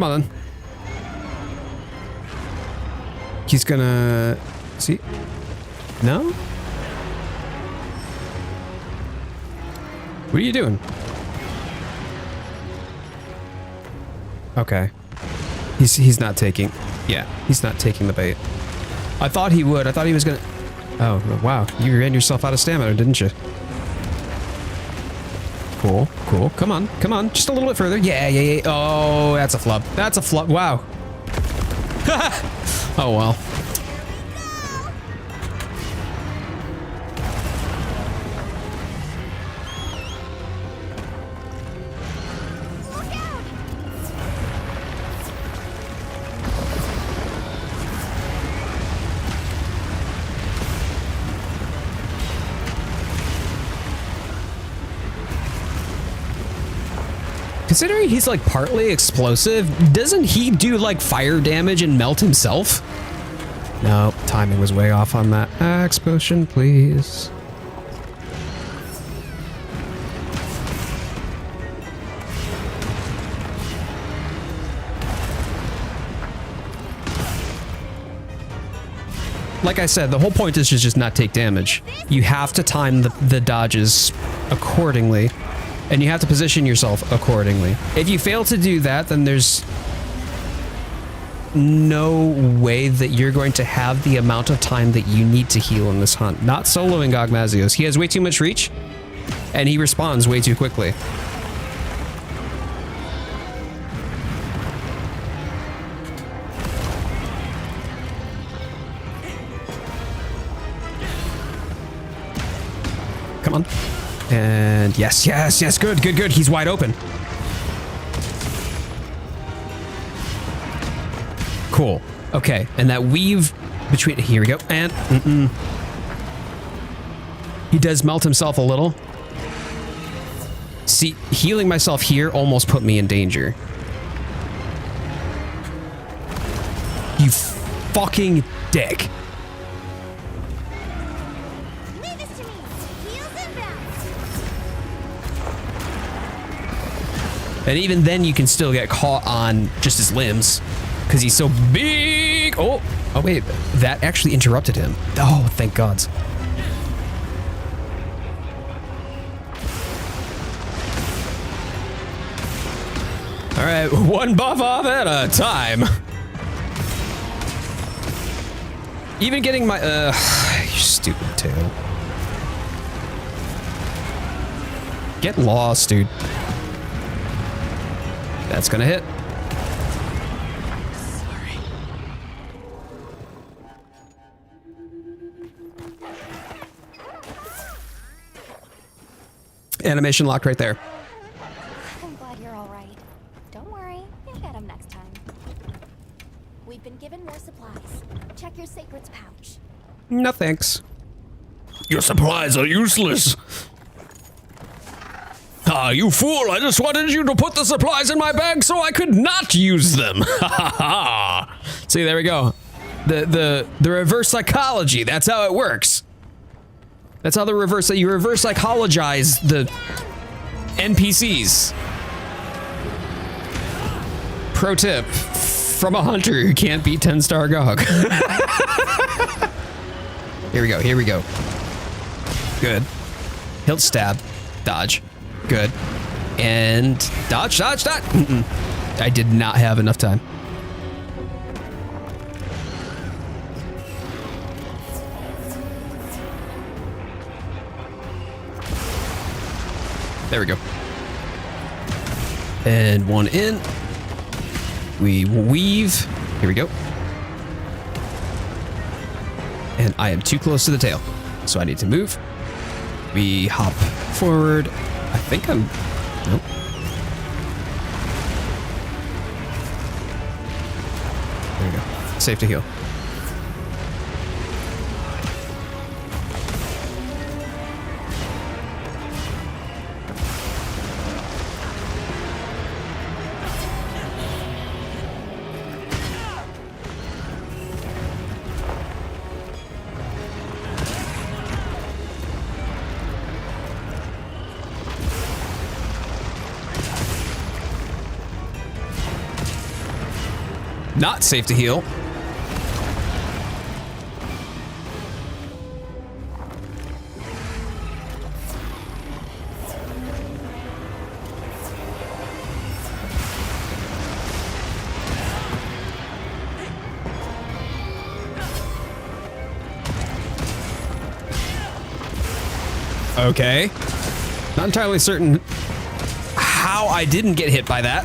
Come on then. He's gonna... See? No? What are you doing? Okay. He's not taking... Yeah, he's not taking the bait. I thought he would. I thought he was gonna... Oh, wow. You ran yourself out of stamina, didn't you? Cool, cool. Come on, come on. Just a little bit further. Yeah, yeah, yeah. Oh, that's a flub. That's a flub. Wow. Oh, well. Considering he's like partly explosive, doesn't he do like fire damage and melt himself? No, timing was way off on that. Axe potion, please. Like I said, the whole point is to just not take damage. You have to time the dodges accordingly. And you have to position yourself accordingly. If you fail to do that, then there's no way that you're going to have the amount of time that you need to heal in this hunt. Not soloing Gogmazios. He has way too much reach, and he responds way too quickly. Come on. And yes, yes, yes, good, good, good. He's wide open. Cool. Okay, and that weave between, here we go, and he does melt himself a little. See, healing myself here almost put me in danger. You fucking dick. And even then you can still get caught on just his limbs because he's so big. Oh, oh wait, that actually interrupted him. Oh, thank God. All right, one buff off at a time. Even getting my, you stupid tail. Get lost, dude. That's gonna hit. Sorry. Animation locked right there. I'm glad you're all right. Don't worry, you'll get them next time. We've been given more supplies. Check your sacred's pouch. No thanks. Your supplies are useless. Ah, you fool! I just wanted you to put the supplies in my bag so I could not use them. Ha ha ha! See, there we go. The reverse psychology. That's how it works. That's how you reverse psychologize the NPCs. Pro tip from a hunter who can't beat 10-star Gog. Here we go. Here we go. Good. Hilt stab. Dodge. Good. And dodge, dodge, dodge. I did not have enough time. There we go. And one in. We weave. Here we go. And I am too close to the tail, so I need to move. We hop forward. I think I'm... Nope. There we go. Safe to heal. not safe to heal. Okay. Not entirely certain how I didn't get hit by that.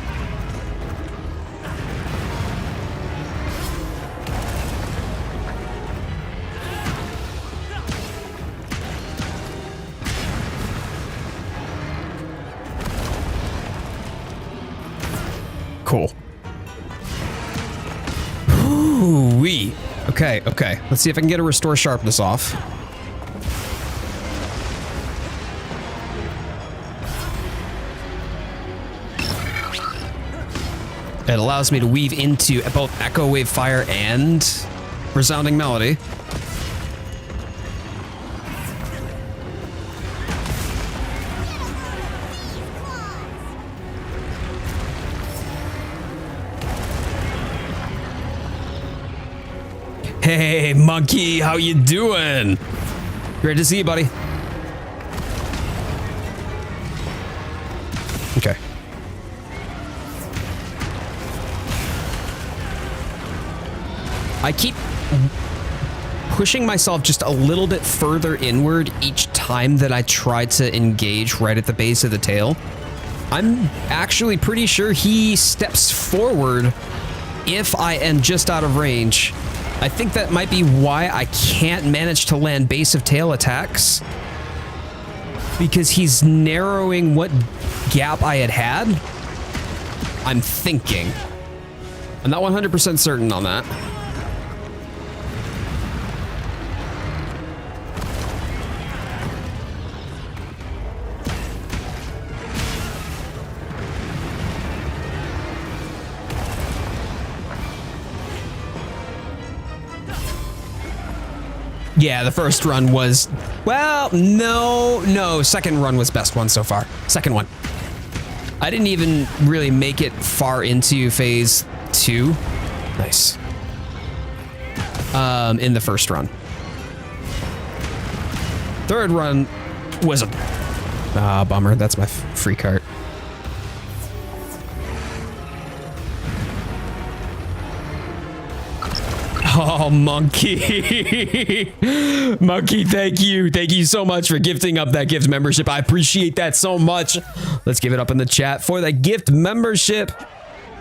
Cool. Ooh-wee. Okay, okay. Let's see if I can get a restore sharpness off. It allows me to weave into both Echo Wave Fire and Resounding Melody. Hey, monkey, how you doing? Great to see you, buddy. Okay. I keep pushing myself just a little bit further inward each time that I try to engage right at the base of the tail. I'm actually pretty sure he steps forward if I am just out of range. I think that might be why I can't manage to land base of tail attacks, because he's narrowing what gap I had. I'm thinking. I'm not 100% certain on that. Yeah, the first run was, well, no, second run was best one so far. Second one. I didn't even really make it far into phase 2. Nice. In the first run. Third run was a, bummer. That's my free cart. Oh, monkey. Monkey, thank you. Thank you so much for gifting up that gift membership. I appreciate that so much. Let's give it up in the chat for that gift membership.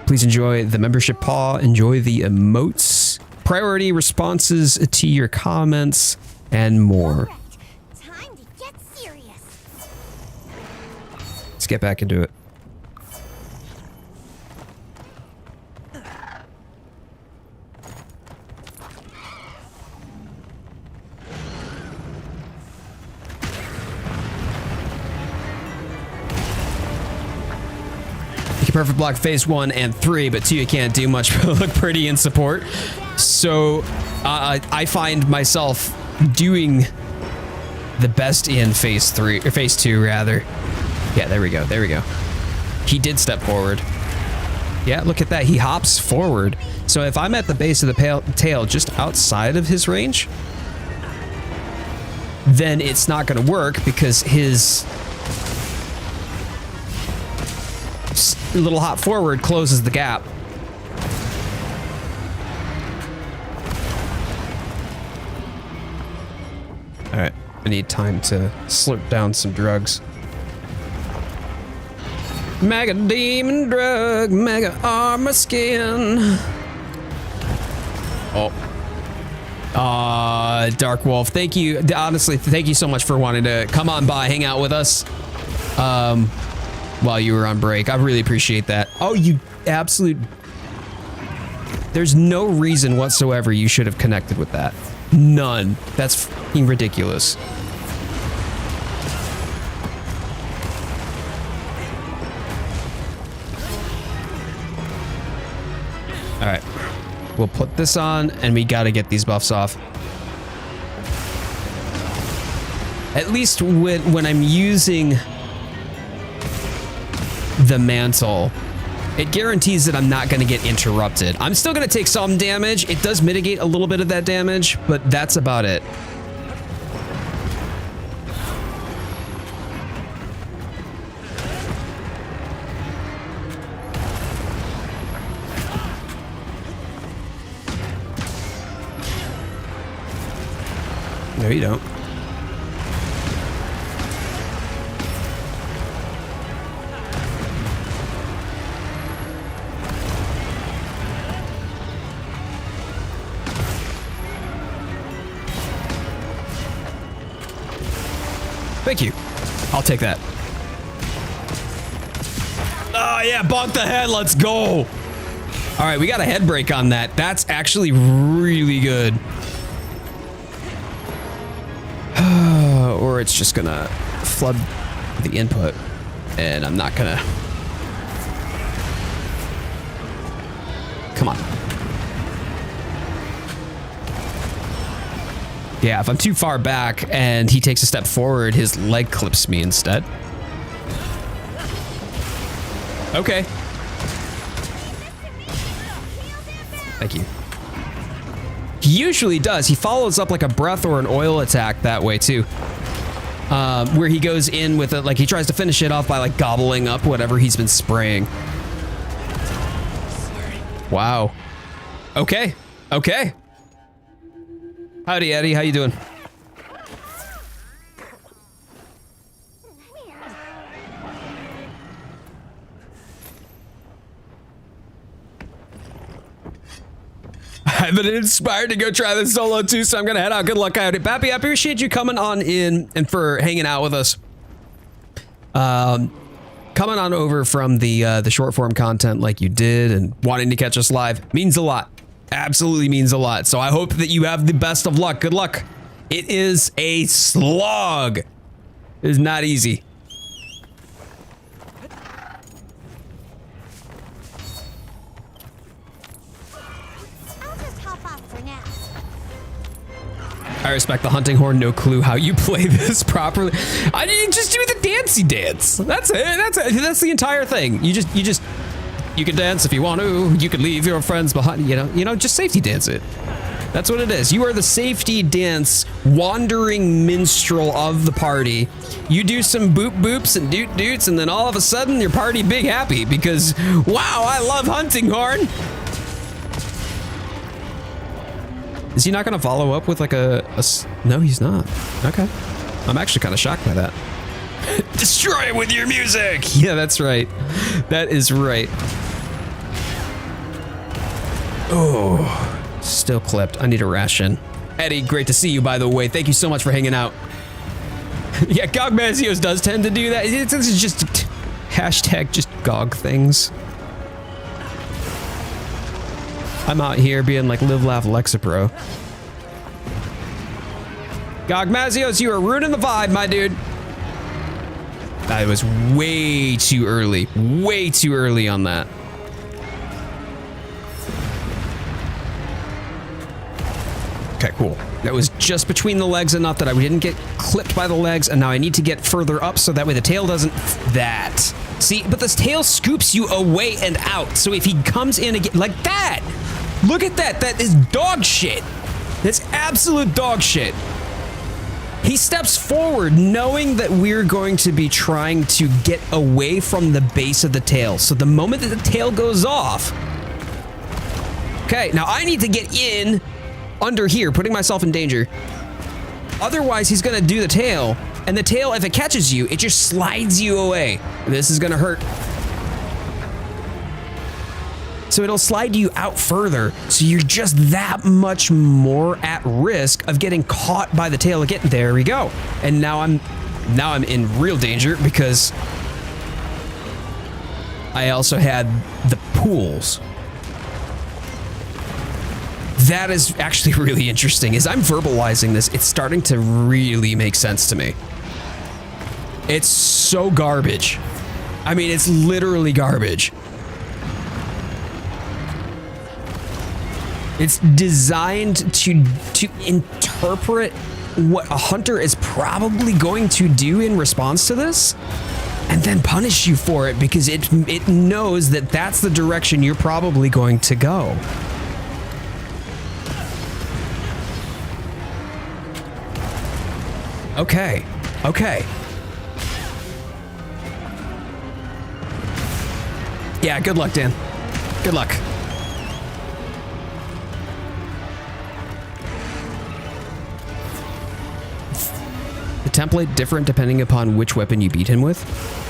Please enjoy the membership paw. Enjoy the emotes, priority responses to your comments, and more. Time to get serious. Let's get back into it. Perfect block phase 1 and 3, but 2 you can't do much but look pretty in support. So I find myself doing the best in phase 3 or phase 2 rather. Yeah, there we go. There we go. He did step forward. Yeah, look at that. He hops forward. So if I'm at the base of the tail just outside of his range, then it's not going to work because his little hop forward closes the gap. All right, I need time to slurp down some drugs. Mega demon drug, mega armor skin. Oh. Dark Wolf, thank you. Honestly, thank you so much for wanting to come on by, hang out with us. While you were on break. I really appreciate that. Oh, you absolute... There's no reason whatsoever you should have connected with that. None. That's fucking ridiculous. All right. We'll put this on, and we gotta get these buffs off. At least when I'm using the mantle, It guarantees that I'm not going to get interrupted. I'm still going to take some damage. It does mitigate a little bit of that damage, but that's about it. No, you don't. Thank you. I'll take that. Oh, yeah, bonk the head. Let's go. All right, we got a head break on that. That's actually really good. Or it's just gonna flood the input, and I'm not gonna. Come on. Yeah, if I'm too far back and he takes a step forward, his leg clips me instead. Okay. Thank you. He usually does. He follows up like a breath or an oil attack that way too. Where he goes in with it, like he tries to finish it off by like gobbling up whatever he's been spraying. Wow. Okay. Okay. Howdy, Eddie. How you doing? I've been inspired to go try this solo too, so I'm gonna head out. Good luck, Coyote. Pappy, I appreciate you coming on in and for hanging out with us. Coming on over from the short form content like you did and wanting to catch us live means a lot. Absolutely means a lot. So I hope that you have the best of luck. Good luck. It is a slog. It is not easy. I'll just hop off for now. I respect the hunting horn. No clue how you play this properly. I mean, just do the dancey dance. That's it. That's it. That's the entire thing. You can dance if you want to. You can leave your friends behind. You know, just safety dance it. That's what it is. You are the safety dance wandering minstrel of the party. You do some boop boops and doot doots, and then all of a sudden your party big happy because wow, I love hunting horn. Is he not gonna follow up with like no, he's not. Okay. I'm actually kind of shocked by that. Destroy it with your music. Yeah, that's right. That is right. Oh, still clipped. I need a ration. Eddie, great to see you, by the way. Thank you so much for hanging out. Yeah, Gogmazios does tend to do that. It's just hashtag just Gog things. I'm out here being like live, laugh, Lexapro. Gogmazios, you are ruining the vibe, my dude. I was way too early. Way too early on that. Okay, cool. That was just between the legs enough that I didn't get clipped by the legs, and now I need to get further up so that way the tail doesn't... That. See, but this tail scoops you away and out, so if he comes in again... Like that! Look at that! That is dog shit! That's absolute dog shit. He steps forward knowing that we're going to be trying to get away from the base of the tail. So the moment that the tail goes off... Okay, now I need to get in under here, putting myself in danger. Otherwise, he's gonna do the tail, and the tail, if it catches you, it just slides you away. This is gonna hurt. So it'll slide you out further, so you're just that much more at risk of getting caught by the tail again. There we go. And now I'm in real danger because I also had the pools. That is actually really interesting. As I'm verbalizing this, it's starting to really make sense to me. It's so garbage. I mean, it's literally garbage. It's designed to interpret what a hunter is probably going to do in response to this. and then punish you for it because it knows that that's the direction you're probably going to go. Okay. Okay. Yeah, good luck, Dan. Good luck. The template different depending upon which weapon you beat him with?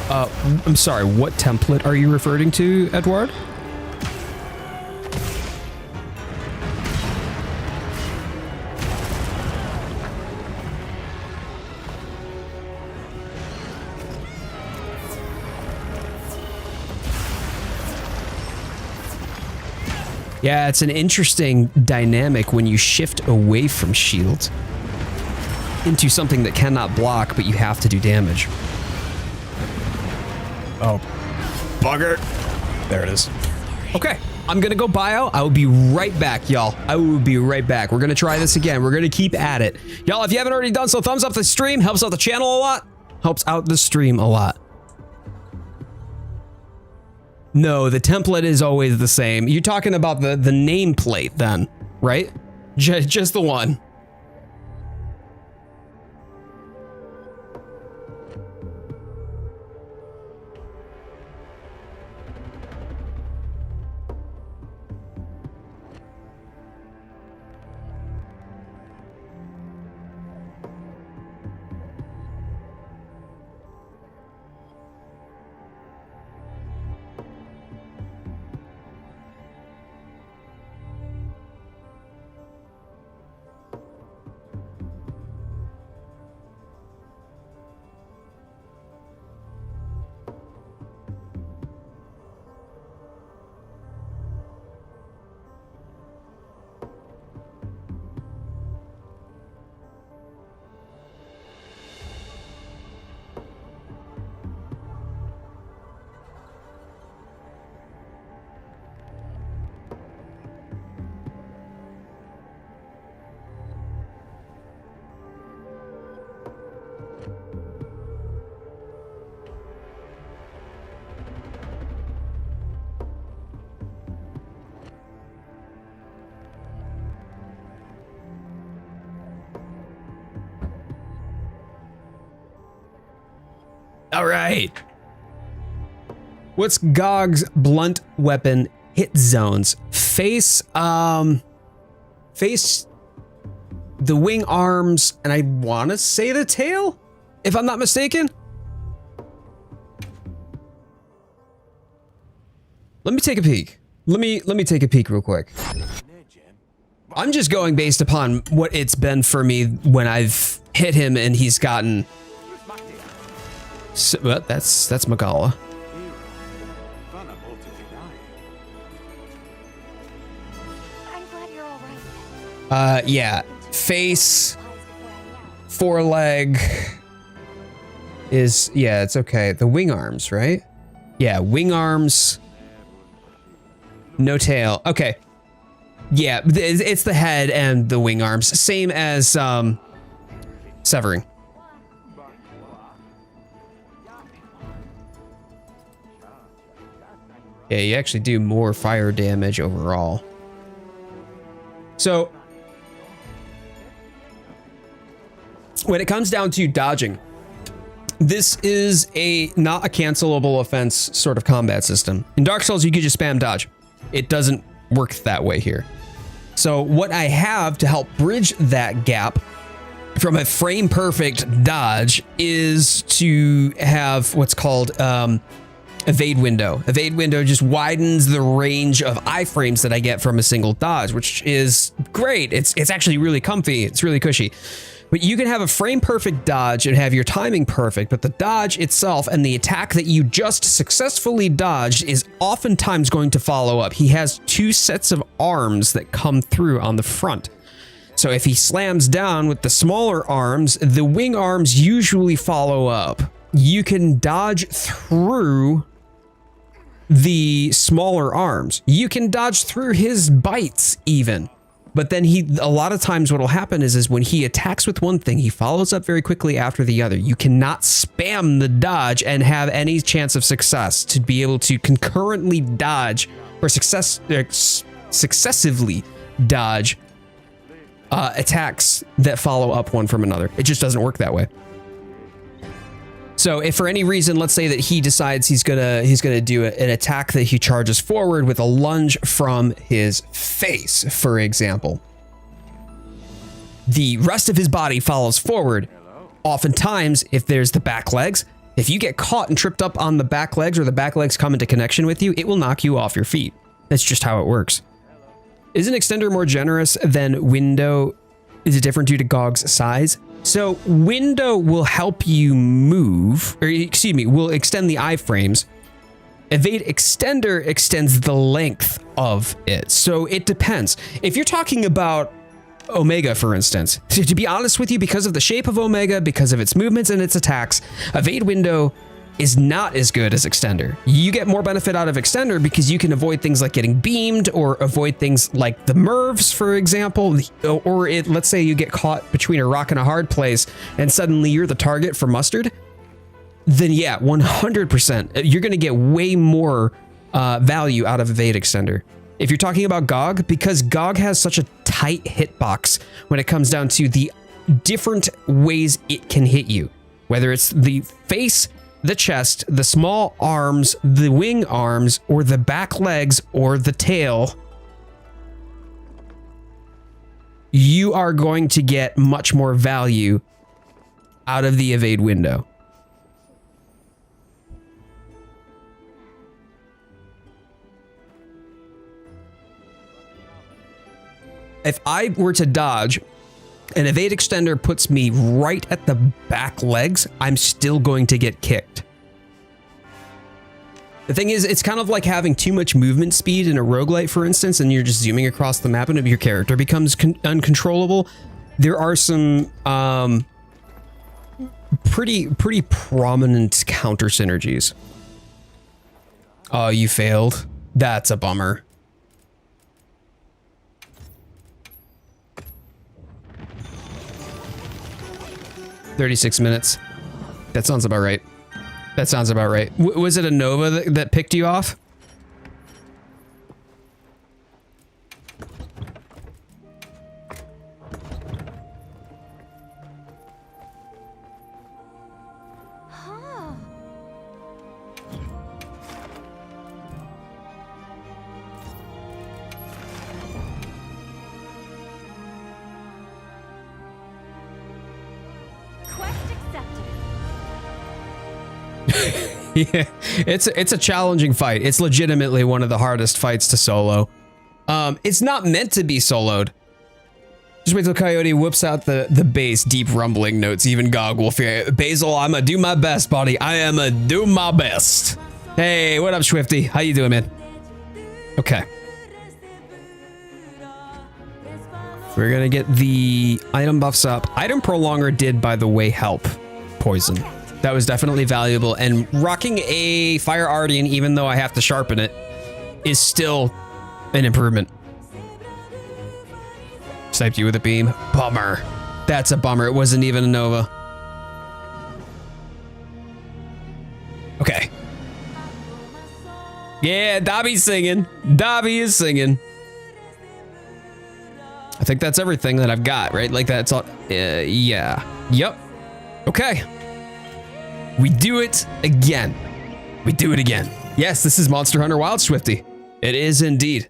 I'm sorry, what template are you referring to, Edward? Yeah, it's an interesting dynamic when you shift away from shield into something that cannot block, but you have to do damage. Oh, bugger. There it is. Okay, I'm gonna go bio. I will be right back, y'all. I will be right back. We're gonna try this again. We're gonna keep at it. Y'all, if you haven't already done so, thumbs up the stream. Helps out the channel a lot. Helps out the stream a lot. No, the template is always the same. You're talking about the nameplate then, right? Just the one. All right. What's Gog's blunt weapon hit zones? Face the wing arms, and I want to say the tail, if I'm not mistaken. Let me take a peek. Let me take a peek real quick. I'm just going based upon what it's been for me when I've hit him and he's gotten. So, well, that's Magala. I'm glad you're all right. Yeah. Face, foreleg is, yeah, it's okay. The wing arms, right? Yeah, wing arms. No tail. Okay. Yeah, it's the head and the wing arms. Same as severing. Yeah, you actually do more fire damage overall. So, when it comes down to dodging, this is not a cancelable offense sort of combat system. In Dark Souls, you could just spam dodge. It doesn't work that way here. So what I have to help bridge that gap from a frame perfect dodge is to have what's called evade window. Evade window just widens the range of iframes that I get from a single dodge, which is great. It's actually really comfy. It's really cushy. But you can have a frame perfect dodge and have your timing perfect, but the dodge itself and the attack that you just successfully dodged is oftentimes going to follow up. He has two sets of arms that come through on the front. So if he slams down with the smaller arms, the wing arms usually follow up. You can dodge through the smaller arms. You can dodge through his bites even. But then a lot of times what will happen is when he attacks with one thing, he follows up very quickly after the other. You cannot spam the dodge and have any chance of success to be able to concurrently dodge or successively dodge attacks that follow up one from another. It just doesn't work that way. So if for any reason, let's say that he decides he's gonna do an attack that he charges forward with a lunge from his face, for example, the rest of his body follows forward. Oftentimes, if there's the back legs, if you get caught and tripped up on the back legs or the back legs come into connection with you, it will knock you off your feet. That's just how it works. Is an extender more generous than window? Is it different due to GOG's size? So window will help you move, or excuse me, will extend the iframes. Evade extender extends the length of it. So it depends. If you're talking about Omega, for instance, to be honest with you, because of the shape of Omega, because of its movements and its attacks, evade window is not as good as extender. You get more benefit out of extender because you can avoid things like getting beamed or avoid things like the MIRVs, for example, or let's say you get caught between a rock and a hard place and suddenly you're the target for mustard. Then yeah, 100%, you're gonna get way more value out of evade extender. If you're talking about GOG, because GOG has such a tight hitbox when it comes down to the different ways it can hit you, whether it's the face, the chest, the small arms, the wing arms, or the back legs, or the tail, you are going to get much more value out of the evade window. If I were to dodge, an evade extender puts me right at the back legs, I'm still going to get kicked. The thing is, it's kind of like having too much movement speed in a roguelite, for instance, and you're just zooming across the map and your character becomes uncontrollable. There are some pretty prominent counter synergies. Oh, you failed? That's a bummer. 36 minutes. That sounds about right. That sounds about right. Was it a Nova that picked you off? Yeah, it's a challenging fight. It's legitimately one of the hardest fights to solo. It's not meant to be soloed. Just wait till Coyote whoops out the bass, deep rumbling notes. Even GOG will fear it. Basil, I'ma do my best, buddy. I am do my best. Hey, what up, Swifty? How you doing, man? Okay. We're gonna get the item buffs up. Item prolonger did, by the way, help poison. That was definitely valuable, and rocking a Fire Ardian, even though I have to sharpen it, is still an improvement. Sniped you with a beam. Bummer. That's a bummer. It wasn't even a Nova. Okay. Yeah, Dobby's singing. Dobby is singing. I think that's everything that I've got, right? Like that's all. Yeah. Yep. Okay. We do it again. We do it again. Yes, this is Monster Hunter Wild Swifty. It is indeed.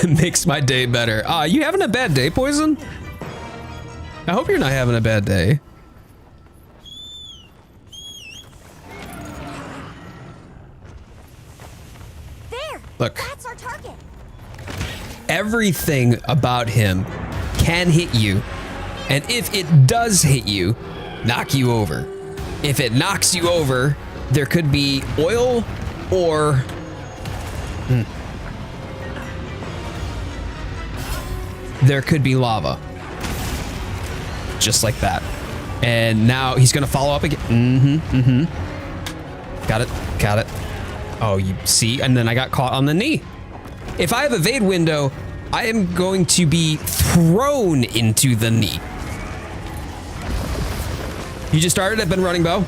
Makes my day better. You having a bad day, Poison? I hope you're not having a bad day. Look, that's our target. Everything about him can hit you, and if it does hit you, knock you over. If it knocks you over, there could be oil or there could be lava. Just like that. And now he's gonna follow up again. Got it. Oh, you see? And then I got caught on the knee. If I have evade window, I am going to be thrown into the knee. You just started? I've been running bow?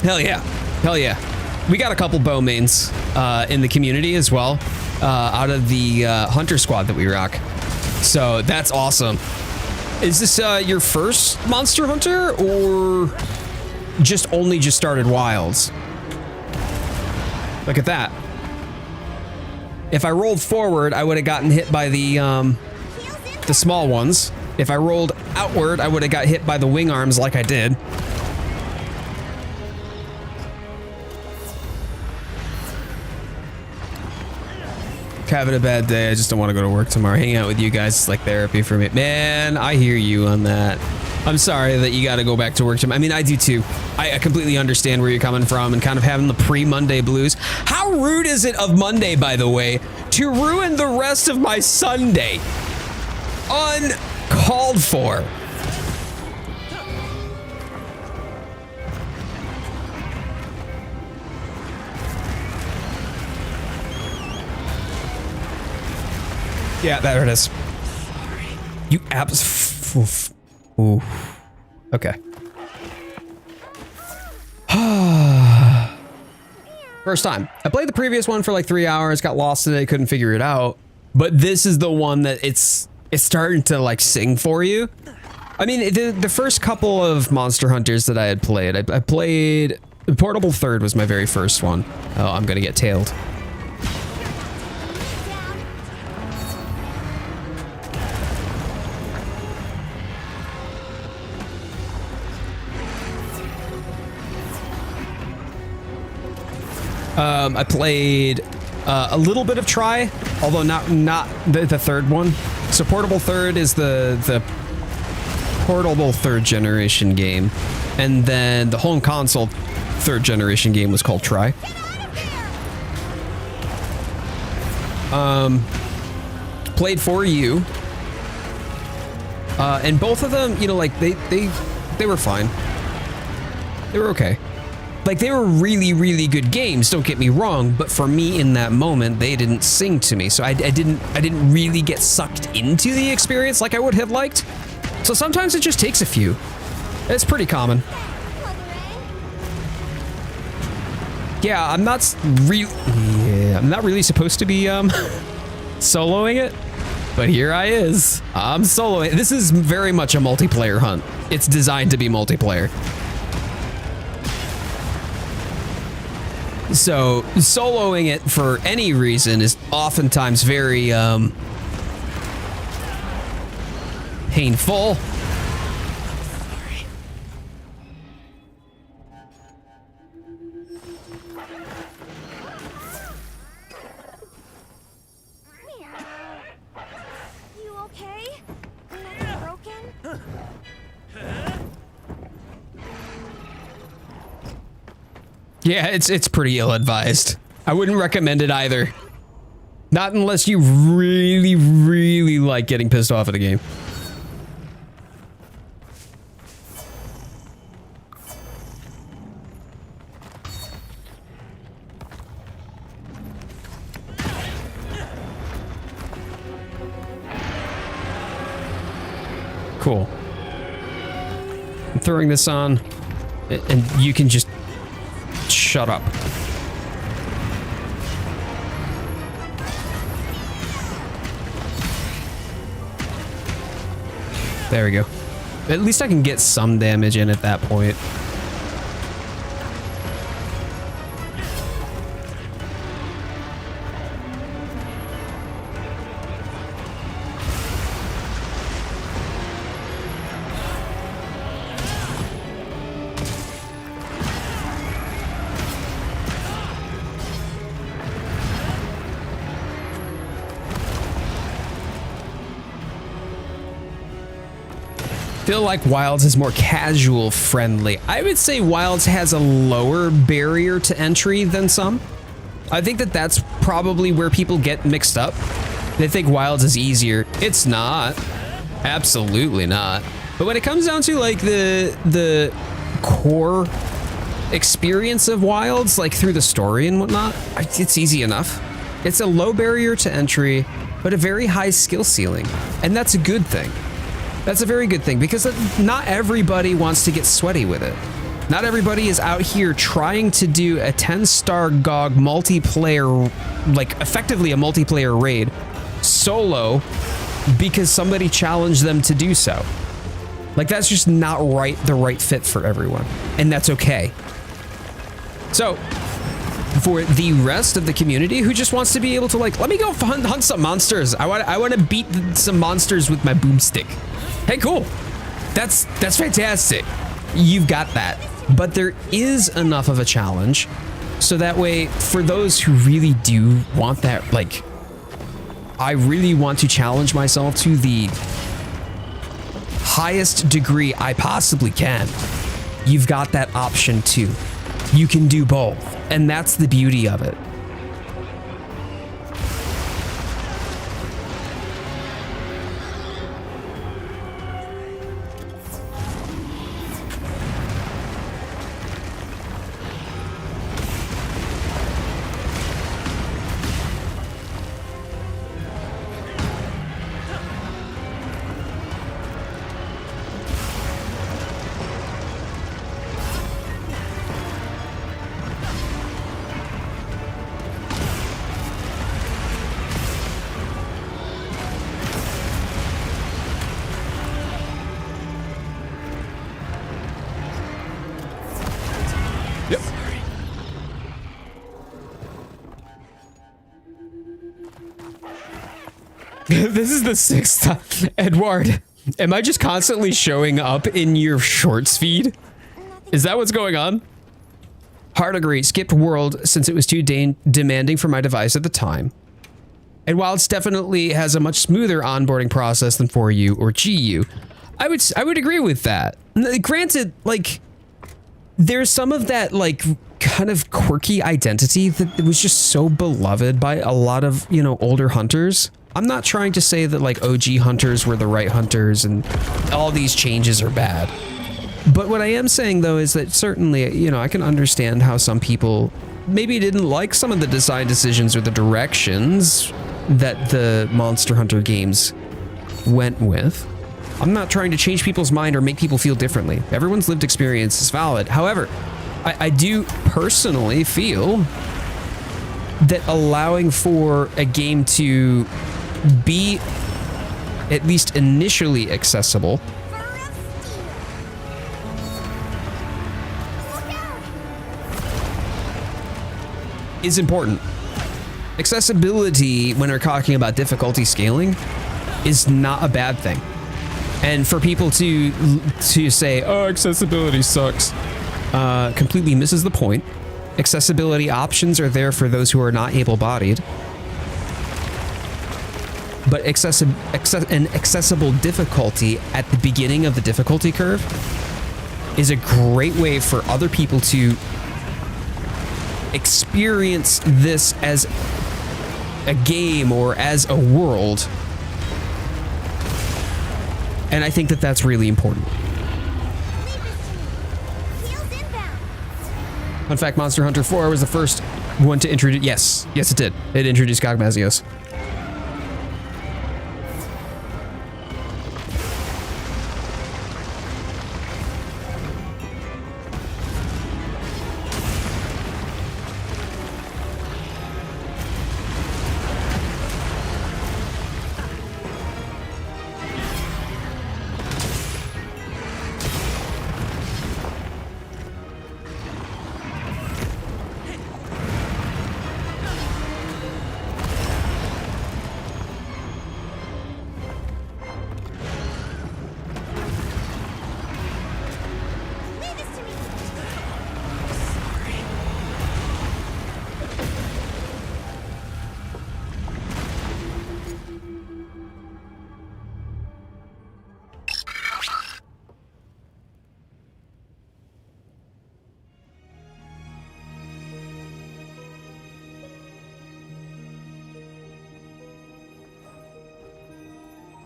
Hell yeah. Hell yeah. We got a couple bow mains in the community as well, out of the hunter squad that we rock. So that's awesome. Is this your first monster hunter or just started wilds? Look at that. If I rolled forward, I would have gotten hit by the small ones. If I rolled outward, I would have got hit by the wing arms like I did. Having a bad day. I just don't want to go to work tomorrow. Hanging out with you guys is like therapy for me. Man, I hear you on that. I'm sorry that you got to go back to work tomorrow. I mean, I do too. I completely understand where you're coming from and kind of having the pre-Monday blues. How rude is it of Monday, by the way, to ruin the rest of my Sunday? Uncalled for. Yeah, there it is. You Ooh. Okay. First time. I played the previous one for like 3 hours, got lost in it, couldn't figure it out. But this is the one that it's starting to like sing for you. I mean, the first couple of Monster Hunters that I had played, I played Portable Third was my very first one. Oh, I'm gonna get tailed. I played a little bit of Try, although not the third one. So Portable Third is the portable third generation game, and then the home console third generation game was called Try. Played for you, and both of them, you know, like they were fine. They were okay. Like, they were really, really good games, don't get me wrong, but for me in that moment, they didn't sing to me. So I didn't really get sucked into the experience like I would have liked. So sometimes it just takes a few. It's pretty common. Yeah, I'm not really supposed to be soloing it, but here I is. I'm soloing. This is very much a multiplayer hunt. It's designed to be multiplayer. So soloing it for any reason is oftentimes very painful. You okay? Nothing broken? Yeah, it's pretty ill-advised. I wouldn't recommend it either. Not unless you really, really like getting pissed off at a game. Cool. I'm throwing this on, and you can just shut up. There we go. At least I can get some damage in at that point. Feel like Wilds is more casual friendly. I would say Wilds has a lower barrier to entry than some. I think that that's probably where people get mixed up. They think Wilds is easier. It's not. Absolutely not. But when it comes down to like the core experience of Wilds, like through the story and whatnot, it's easy enough. It's a low barrier to entry, but a very high skill ceiling. And that's a good thing. That's a very good thing, because not everybody wants to get sweaty with it. Not everybody is out here trying to do a 10-star GOG multiplayer, like effectively a multiplayer raid, solo, because somebody challenged them to do so. Like, that's just not the right fit for everyone. And that's okay. So, for the rest of the community who just wants to be able to, like, let me go hunt some monsters. I want to beat some monsters with my boomstick. Hey, cool. That's fantastic. You've got that. But there is enough of a challenge so that way, for those who really do want that, like, I really want to challenge myself to the highest degree I possibly can, you've got that option too. You can do both, and that's the beauty of it. This is the sixth time. Edward, am I just constantly showing up in your shorts feed? Is that what's going on? Hard agree. Skipped world since it was too demanding for my device at the time. And while it's definitely has a much smoother onboarding process than 4U or GU, I would agree with that. Granted, like, there's some of that, like, kind of quirky identity that was just so beloved by a lot of, you know, older hunters. I'm not trying to say that, like, OG hunters were the right hunters and all these changes are bad. But what I am saying, though, is that certainly, you know, I can understand how some people maybe didn't like some of the design decisions or the directions that the Monster Hunter games went with. I'm not trying to change people's mind or make people feel differently. Everyone's lived experience is valid. However, I do personally feel that allowing for a game to be at least initially accessible is important. Accessibility, when we're talking about difficulty scaling, is not a bad thing. And for people to say, oh, accessibility sucks, completely misses the point. Accessibility options are there for those who are not able-bodied. But an accessible difficulty at the beginning of the difficulty curve is a great way for other people to experience this as a game or as a world. And I think that that's really important. Fun fact, Monster Hunter 4 was the first one to introduce... Yes, it did. It introduced Gogmazios.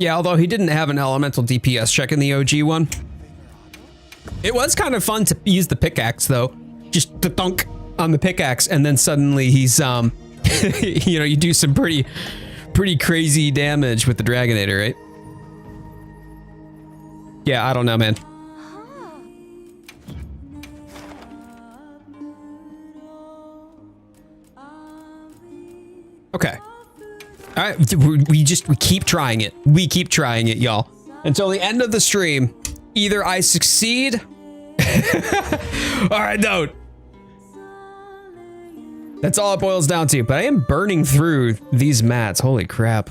Yeah, although he didn't have an elemental DPS check in the OG one. It was kind of fun to use the pickaxe though. Just the thunk on the pickaxe and then suddenly he's you know, you do some pretty crazy damage with the Dragonator, right? Yeah, I don't know, man. Okay. All right, we keep trying it. We keep trying it, y'all. Until the end of the stream, either I succeed or I don't. That's all it boils down to, but I am burning through these mats. Holy crap.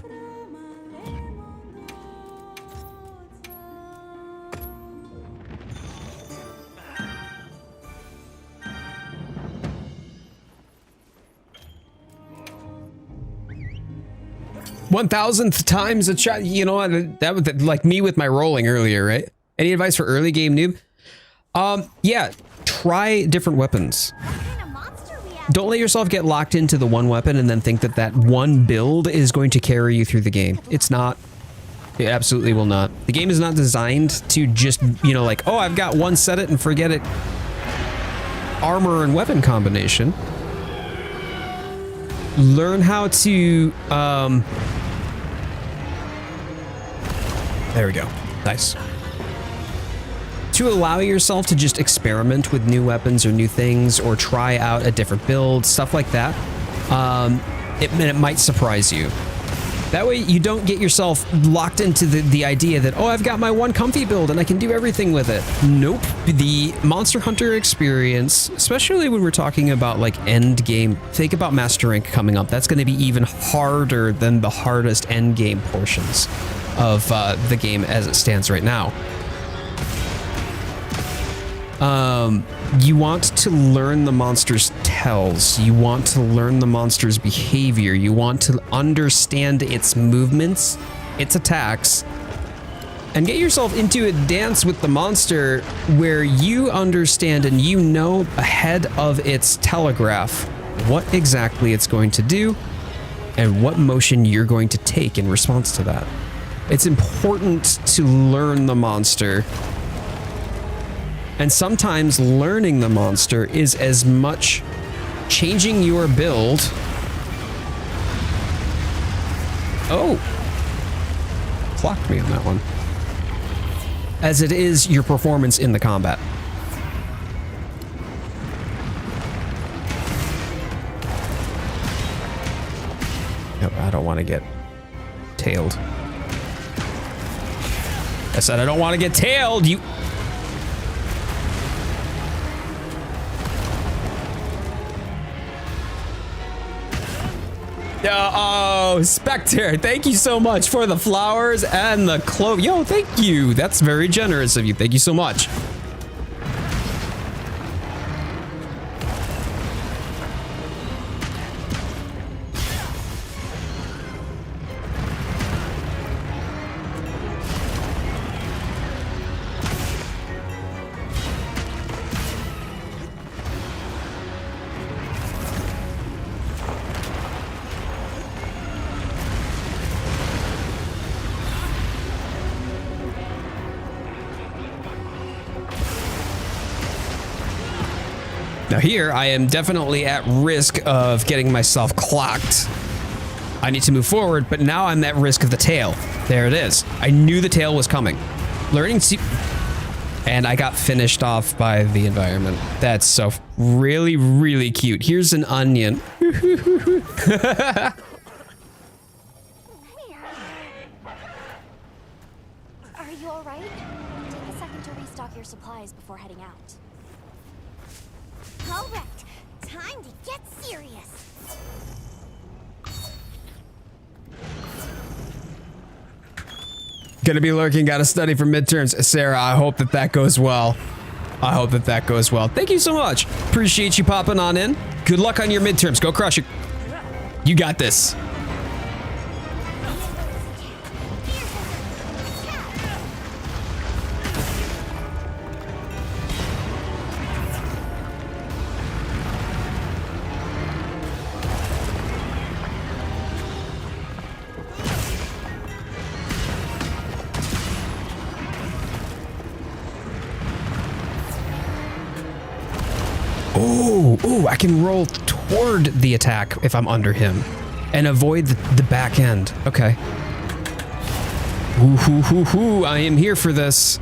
$1,000th times a shot. You know what? That was like me with my rolling earlier, right? Any advice for early game noob? Yeah, try different weapons. Don't let yourself get locked into the one weapon and then think that that one build is going to carry you through the game. It's not. It absolutely will not. The game is not designed to just, you know, like, oh, I've got one set it and forget it. Armor and weapon combination. Learn how to, there we go. Nice. To allow yourself to just experiment with new weapons or new things or try out a different build, stuff like that. It might surprise you. That way you don't get yourself locked into the idea that, oh, I've got my one comfy build and I can do everything with it. Nope. The Monster Hunter experience, especially when we're talking about like end game, think about Master Rank coming up. That's going to be even harder than the hardest end game portions of the game as it stands right now. You want to learn the monster's tells. You want to learn the monster's behavior. You want to understand its movements, its attacks, and get yourself into a dance with the monster where you understand and you know ahead of its telegraph what exactly it's going to do and what motion you're going to take in response to that. It's important to learn the monster. And sometimes learning the monster is as much changing your build. Oh, clocked me on that one. As it is your performance in the combat. No, I don't want to get tailed. I said I don't want to get tailed, you... Oh, Spectre, thank you so much for the flowers and the clove. Yo, thank you. That's very generous of you. Thank you so much. Now here, I am definitely at risk of getting myself clocked. I need to move forward, but now I'm at risk of the tail. There it is. I knew the tail was coming. Learning to... And I got finished off by the environment. That's so really, really cute. Here's an onion. Are you all right? Take a second to restock your supplies before heading out. All right, time to get serious. Gonna be lurking, gotta study for midterms. Sarah, I hope that that goes well. I hope that that goes well. Thank you so much. Appreciate you popping on in. Good luck on your midterms. Go crush it. You got this. Ooh, I can roll toward the attack if I'm under him and avoid the back end. Okay. Ooh, hoo, hoo, hoo. I am here for this.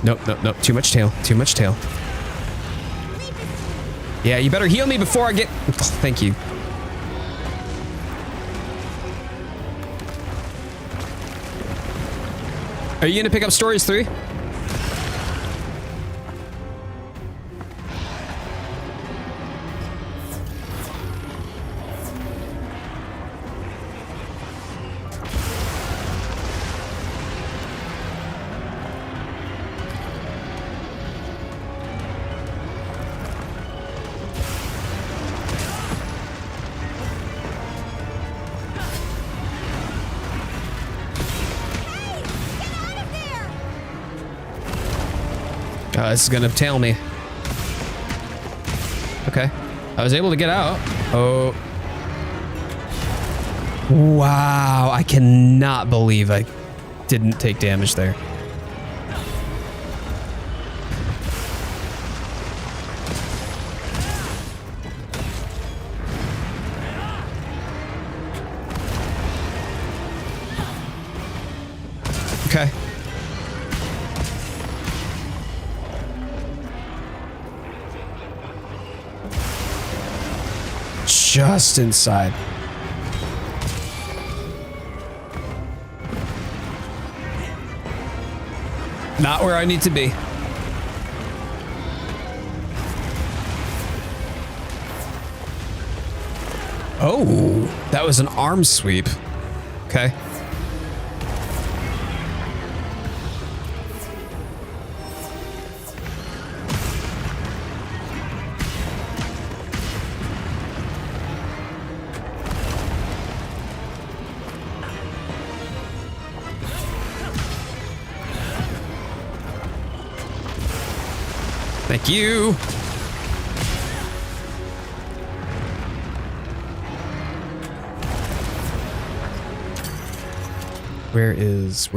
Nope, nope, nope. Too much tail. Too much tail. Yeah, you better heal me before I get... Oh, thank you. Are you gonna pick up Stories 3? This is gonna tail me. Okay. I was able to get out. Oh. Wow. I cannot believe I didn't take damage there. Okay. Just inside. Not where I need to be. Oh, that was an arm sweep. Okay. Thank you. Where is?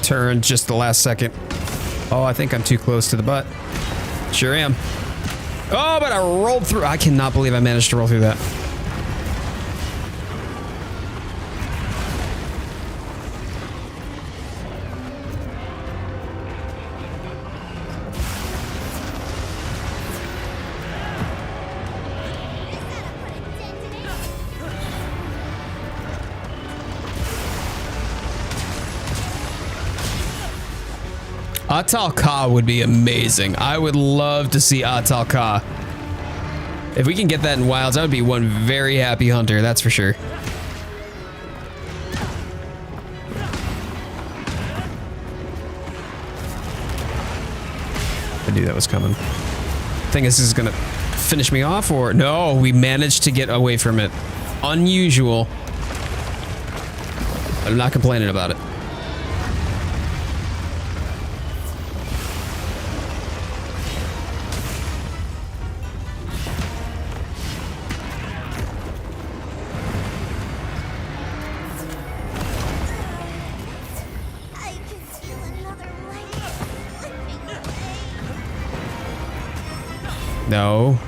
Turn just the last second. Oh, I think I'm too close to the butt. Sure am. Oh, but I rolled through. I cannot believe I managed to roll through that. Atal Ka would be amazing. I would love to see Atal Ka. If we can get that in Wilds, I would be one very happy hunter, that's for sure. I knew that was coming. Think this is gonna finish me off, or no, we managed to get away from it. Unusual. I'm not complaining about it. No.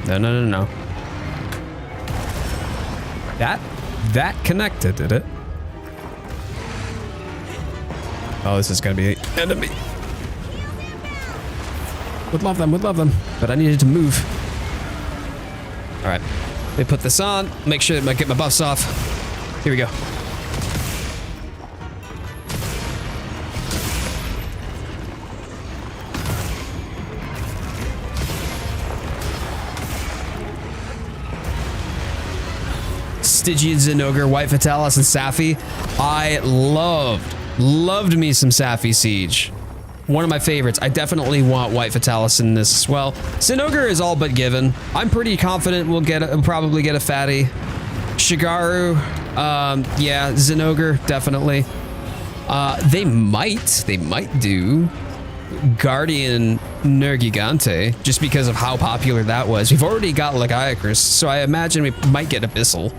No. That connected, did it? Oh, this is gonna be an enemy. Would love them, but I needed to move. All right, let me put this on, make sure that I get my buffs off. Here we go. Stygian, Zinogre, White Fatalis, and Sapphy. I loved me some Sapphy Siege. One of my favorites. I definitely want White Fatalis in this as well. Zinogre is all but given. I'm pretty confident we'll probably get a fatty. Shigaru, yeah, Zinogre, definitely. They might do Guardian Nergigante, just because of how popular that was. We've already got Lagiacrus, so I imagine we might get Abyssal.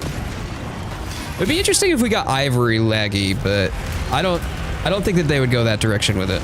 It'd be interesting if we got Ivory Laggy, but I don't think that they would go that direction with it.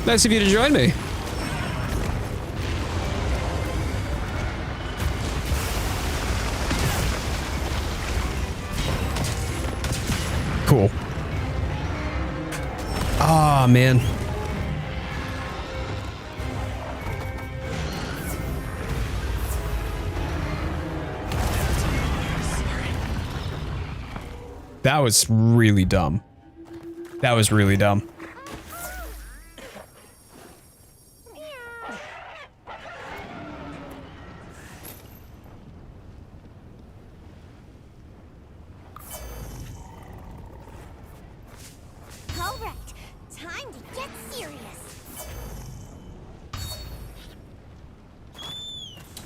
Nice of you to join me. Cool. Ah, man. That was really dumb. That was really dumb.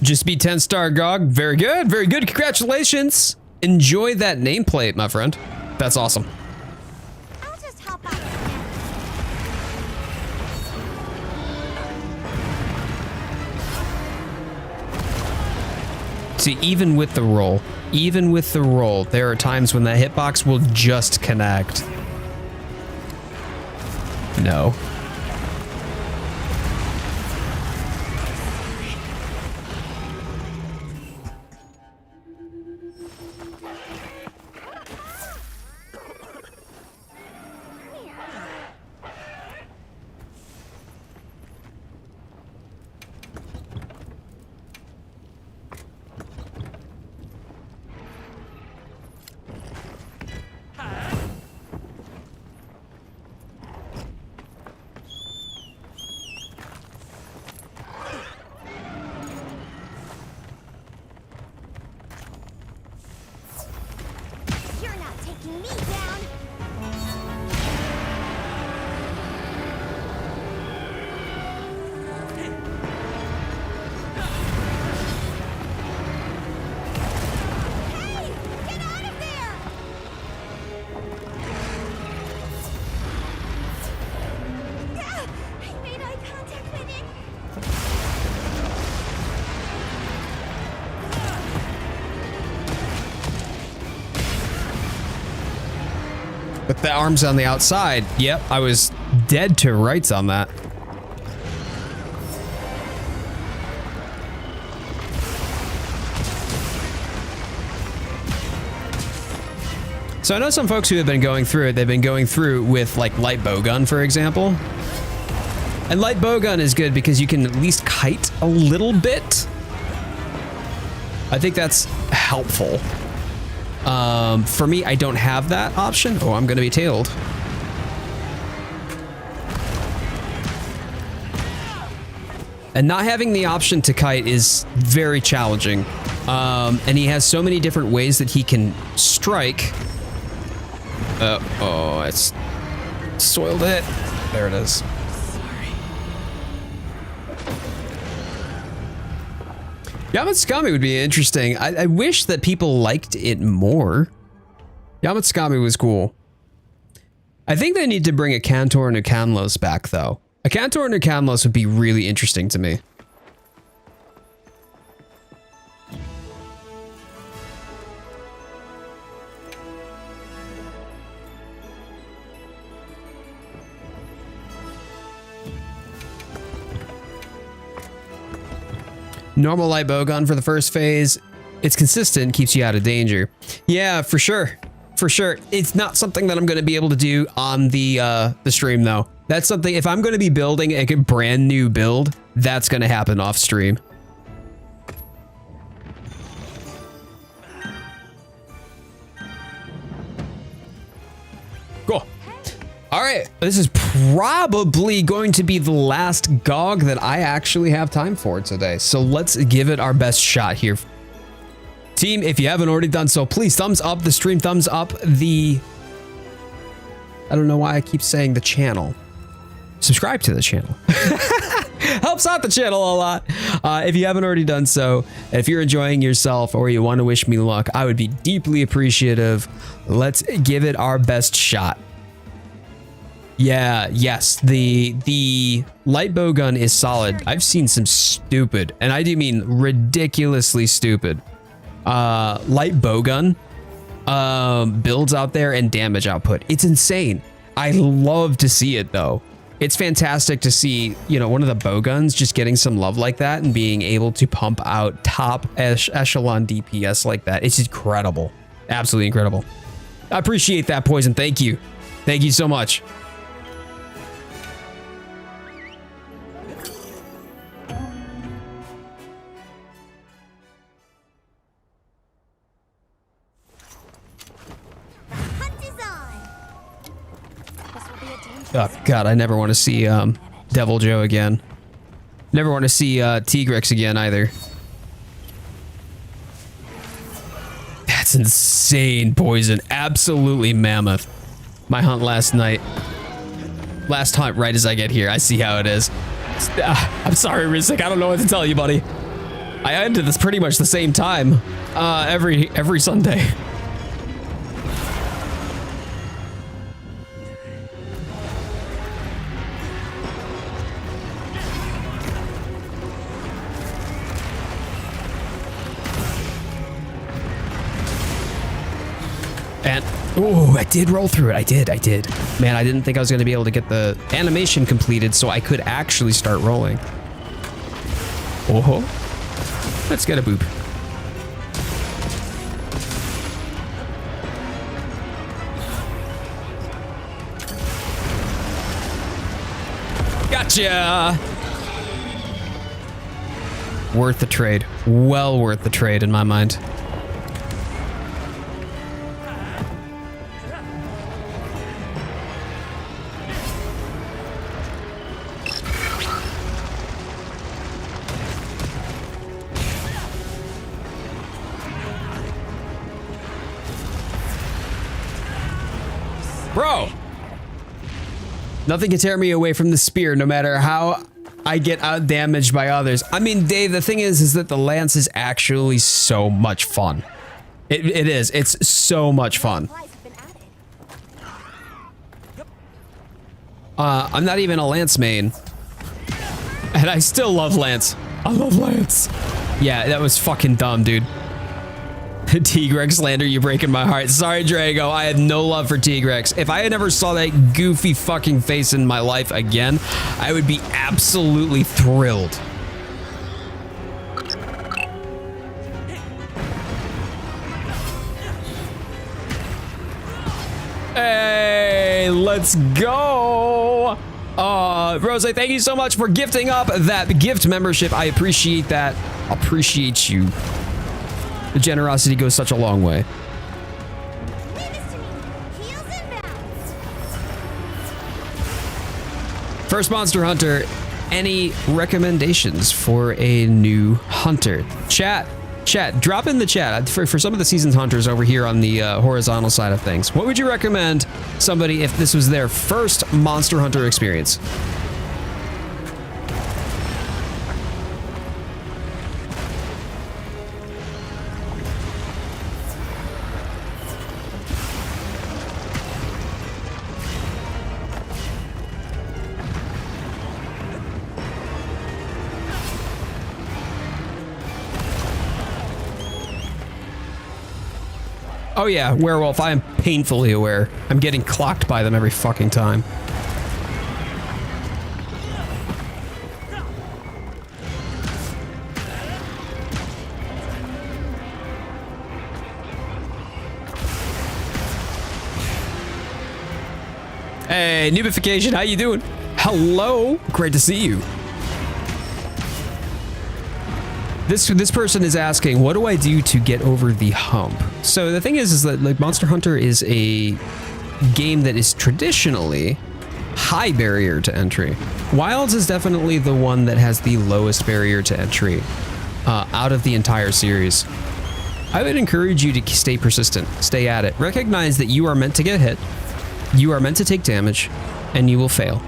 Just beat 10 Star Gog. Very good. Very good. Congratulations. Enjoy that nameplate, my friend. That's awesome. I'll just hop out. See, even with the roll, there are times when that hitbox will just connect. No. With the arms on the outside, yep, I was dead to rights on that. So I know some folks who have been going through it, they've been going through with like light bowgun, for example. And light bowgun is good because you can at least kite a little bit. I think that's helpful. For me, I don't have that option. Oh, I'm gonna be tailed. And not having the option to kite is very challenging. And he has so many different ways that he can strike. Oh, it's soiled it. There it is. Yamatsukami would be interesting. I wish that people liked it more. Yamatsukami was cool. I think they need to bring a Cantor and a Canlos back, though. A Cantor and a Canlos would be really interesting to me. Normal light bowgun for the first phase. It's consistent, keeps you out of danger. Yeah, for sure. For sure. It's not something that I'm going to be able to do on the stream, though. That's something, if I'm going to be building a brand new build, that's going to happen off stream. Cool. All right, this is probably going to be the last GOG that I actually have time for today. So let's give it our best shot here. Team, if you haven't already done so, please thumbs up the stream, thumbs up the... I don't know why I keep saying the channel. Subscribe to the channel. Helps out the channel a lot. If you haven't already done so, if you're enjoying yourself or you want to wish me luck, I would be deeply appreciative. Let's give it our best shot. Yeah, yes, the light bow gun is solid. I've seen some stupid, and I do mean ridiculously stupid, light bow gun builds out there and damage output. It's insane. I love to see it though. It's fantastic to see, you know, one of the bow guns just getting some love like that and being able to pump out top echelon DPS like that. It's incredible. Absolutely incredible. I appreciate that, Poison. Thank you. Thank you so much. Oh God, I never want to see Devil Joe again. Never want to see Tigrex again either. That's insane, Poison. Absolutely mammoth. My hunt last night. Last hunt right as I get here. I see how it is. I'm sorry, Rizzik. I don't know what to tell you, buddy. I ended this pretty much the same time every Sunday. And, oh, I did roll through it. I did. Man, I didn't think I was going to be able to get the animation completed so I could actually start rolling. Oh, let's get a boop. Gotcha! Worth the trade. Well worth the trade in my mind. Bro! Nothing can tear me away from the spear, no matter how I get out damaged by others. I mean, Dave, the thing is that the lance is actually so much fun. It is. It's so much fun. I'm not even a lance main. And I still love lance. I love lance. Yeah, that was fucking dumb, dude. Tigrex slander, you're breaking my heart. Sorry, Drago. I had no love for Tigrex. If I had never saw that goofy fucking face in my life again, I would be absolutely thrilled. Hey, let's go. Rose, thank you so much for gifting up that gift membership. I appreciate that. Appreciate you. The generosity goes such a long way. First Monster Hunter, any recommendations for a new hunter? Chat, drop in the chat for some of the seasoned hunters over here on the horizontal side of things. What would you recommend somebody if this was their first Monster Hunter experience? Oh yeah, werewolf, I am painfully aware. I'm getting clocked by them every fucking time. Hey, Nubification, how you doing? Hello, great to see you. This person is asking, what do I do to get over the hump? So the thing is that like Monster Hunter is a game that is traditionally high barrier to entry. Wilds is definitely the one that has the lowest barrier to entry out of the entire series. I would encourage you to stay persistent, stay at it. Recognize that you are meant to get hit, you are meant to take damage, and you will fail.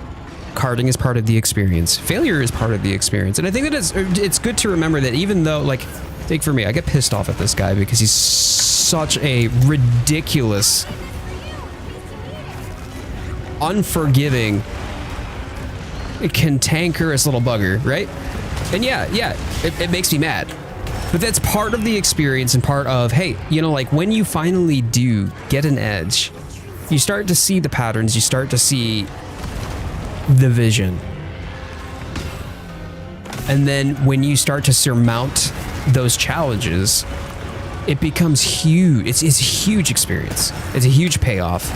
Carding is part of the experience. Failure is part of the experience. And I think that it's good to remember that even though, like, take for me, I get pissed off at this guy because he's such a ridiculous, unforgiving, cantankerous little bugger, right? And yeah, it makes me mad. But that's part of the experience and part of, hey, you know, like when you finally do get an edge, you start to see the patterns, you start to see the vision. And then when you start to surmount those challenges, it becomes huge. It's a huge experience. It's a huge payoff.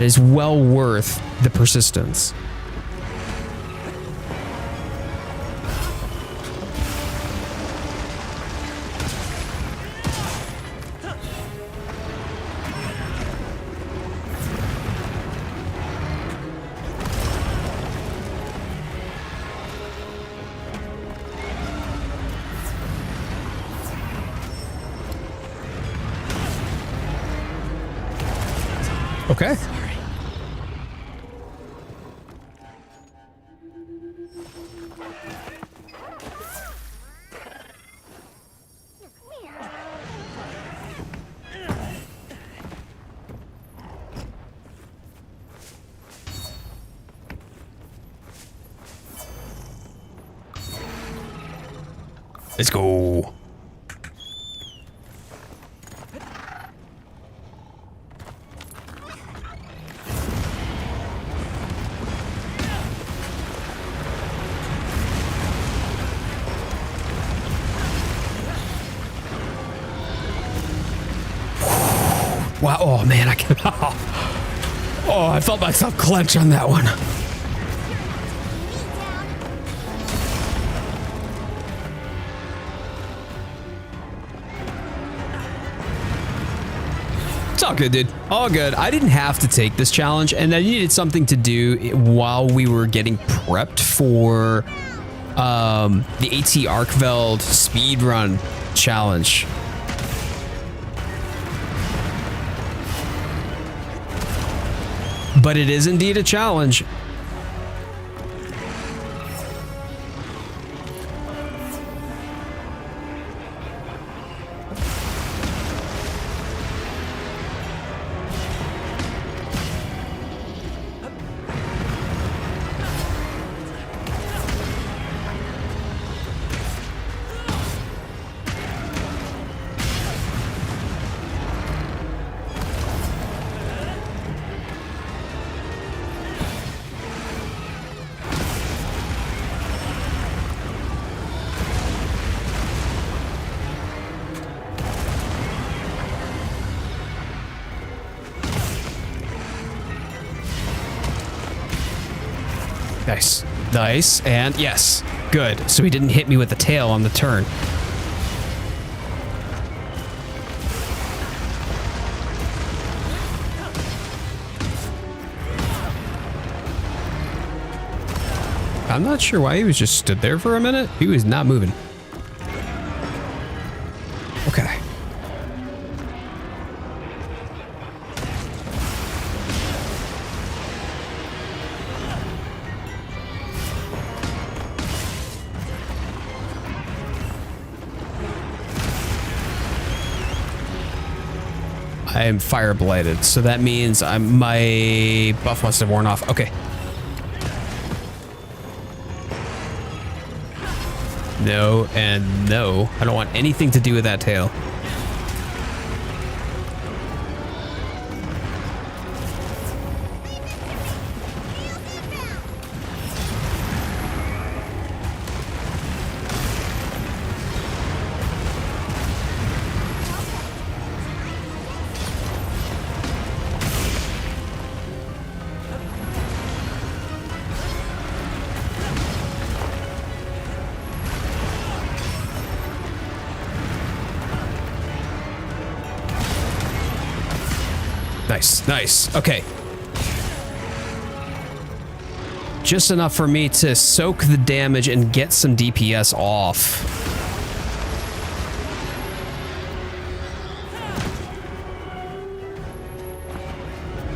It is well worth the persistence. Okay. Let's go. Wow, oh man, I can. Oh, I felt myself clench on that one. It's all good, dude. All good. I didn't have to take this challenge, and I needed something to do while we were getting prepped for the AT Arkveld speedrun challenge. But it is indeed a challenge. Nice. Nice. And yes. Good. So he didn't hit me with the tail on the turn. I'm not sure why he was just stood there for a minute. He was not moving. Okay. I am fire blighted, so that means my buff must have worn off. Okay. No and no. I don't want anything to do with that tail. Nice, nice. Okay. Just enough for me to soak the damage and get some DPS off.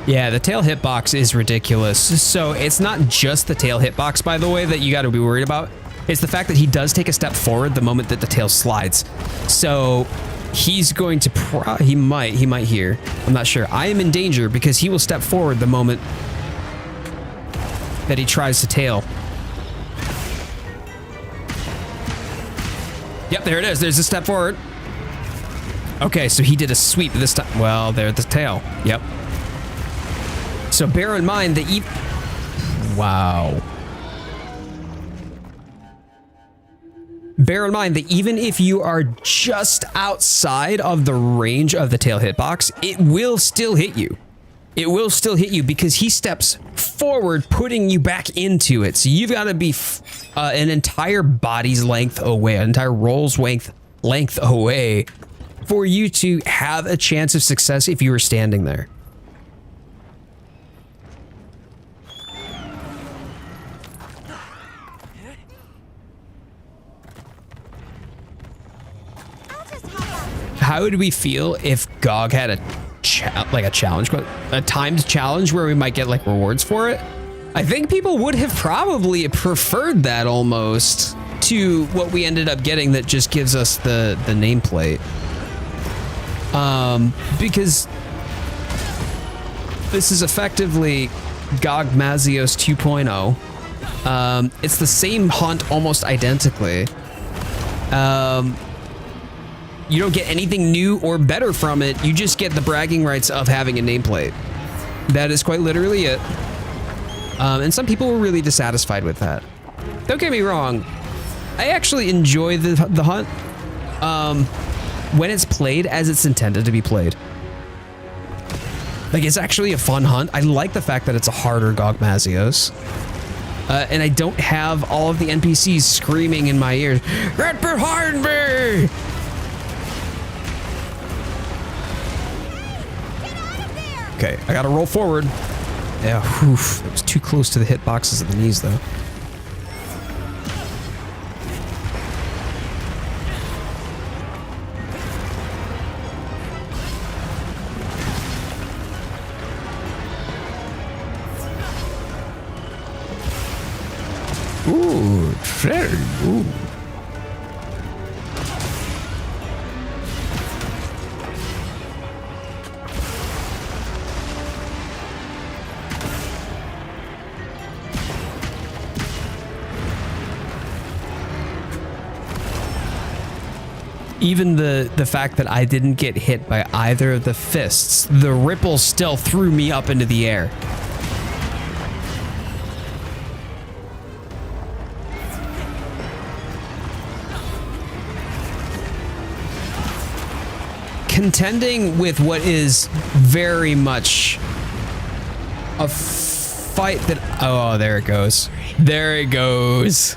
Yeah, the tail hitbox is ridiculous. So it's not just the tail hitbox, by the way, that you got to be worried about. It's the fact that he does take a step forward the moment that the tail slides. So he's going to he might here. I'm not sure. I am in danger because he will step forward the moment that he tries to tail. Yep, there it is. There's a step forward. Okay, so he did a sweep this time. Well, there's the tail. Yep. So bear in mind that wow. Bear in mind that even if you are just outside of the range of the tail hitbox, it will still hit you. It will still hit you because he steps forward, putting you back into it. So you've got to be an entire body's length away, an entire roll's length away for you to have a chance of success if you were standing there. How would we feel if GOG had a challenge, a timed challenge where we might get like rewards for it? I think people would have probably preferred that almost to what we ended up getting that just gives us the nameplate. Because this is effectively Gogmazios 2.0. It's the same hunt almost identically. You don't get anything new or better from it. You just get the bragging rights of having a nameplate. That is quite literally it. And some people were really dissatisfied with that. Don't get me wrong. I actually enjoy the hunt when it's played as it's intended to be played. Like, it's actually a fun hunt. I like the fact that it's a harder Gogmazios. And I don't have all of the NPCs screaming in my ears, "Get behind me!" Okay, I gotta roll forward. Yeah, whew, it was too close to the hitboxes at the knees, though. Ooh, very ooh. Even the fact that I didn't get hit by either of the fists, the ripple still threw me up into the air. Contending with what is very much a fight that... Oh, there it goes. There it goes.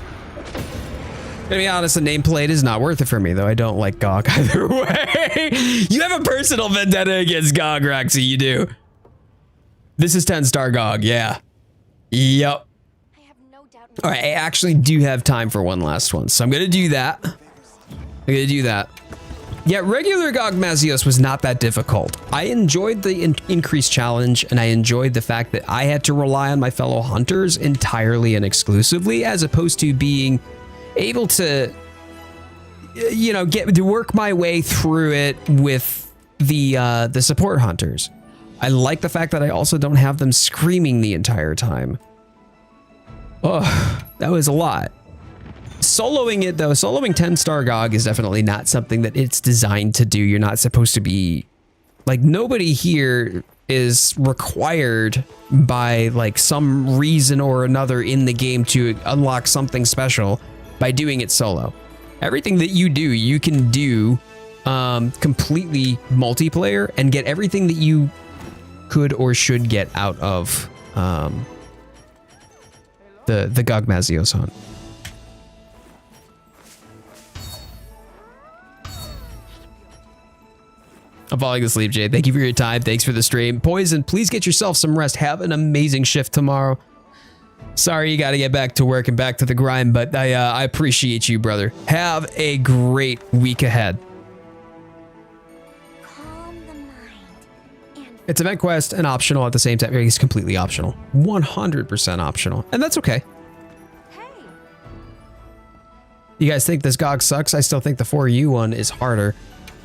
To be honest, the nameplate is not worth it for me, though. I don't like GOG either way. You have a personal vendetta against GOG, Roxy. You do. This is 10 star GOG. Yeah. Yep. I have no doubt. All right. I actually do have time for one last one, so I'm going to do that. I'm going to do that. Yeah, regular Gogmazios was not that difficult. I enjoyed the increased challenge, and I enjoyed the fact that I had to rely on my fellow hunters entirely and exclusively, as opposed to being able to, you know, get to work my way through it with the support hunters. I like the fact that I also don't have them screaming the entire time. Oh, that was a lot. Soloing it, though, soloing 10 star GOG is definitely not something that it's designed to do. You're not supposed to be, like, nobody here is required by, like, some reason or another in the game to unlock something special by doing it solo. Everything that you do, you can do completely multiplayer and get everything that you could or should get out of the Gogmazios hunt. I'm falling asleep, Jay. Thank you for your time. Thanks for the stream. Poison, please get yourself some rest. Have an amazing shift tomorrow. Sorry you got to get back to work and back to the grind, but I appreciate you, brother. Have a great week ahead. Calm the mind and It's event quest and optional at the same time. It's completely optional. 100% optional. And that's okay. hey, You guys think this GOG sucks? I still think the 4U one is harder.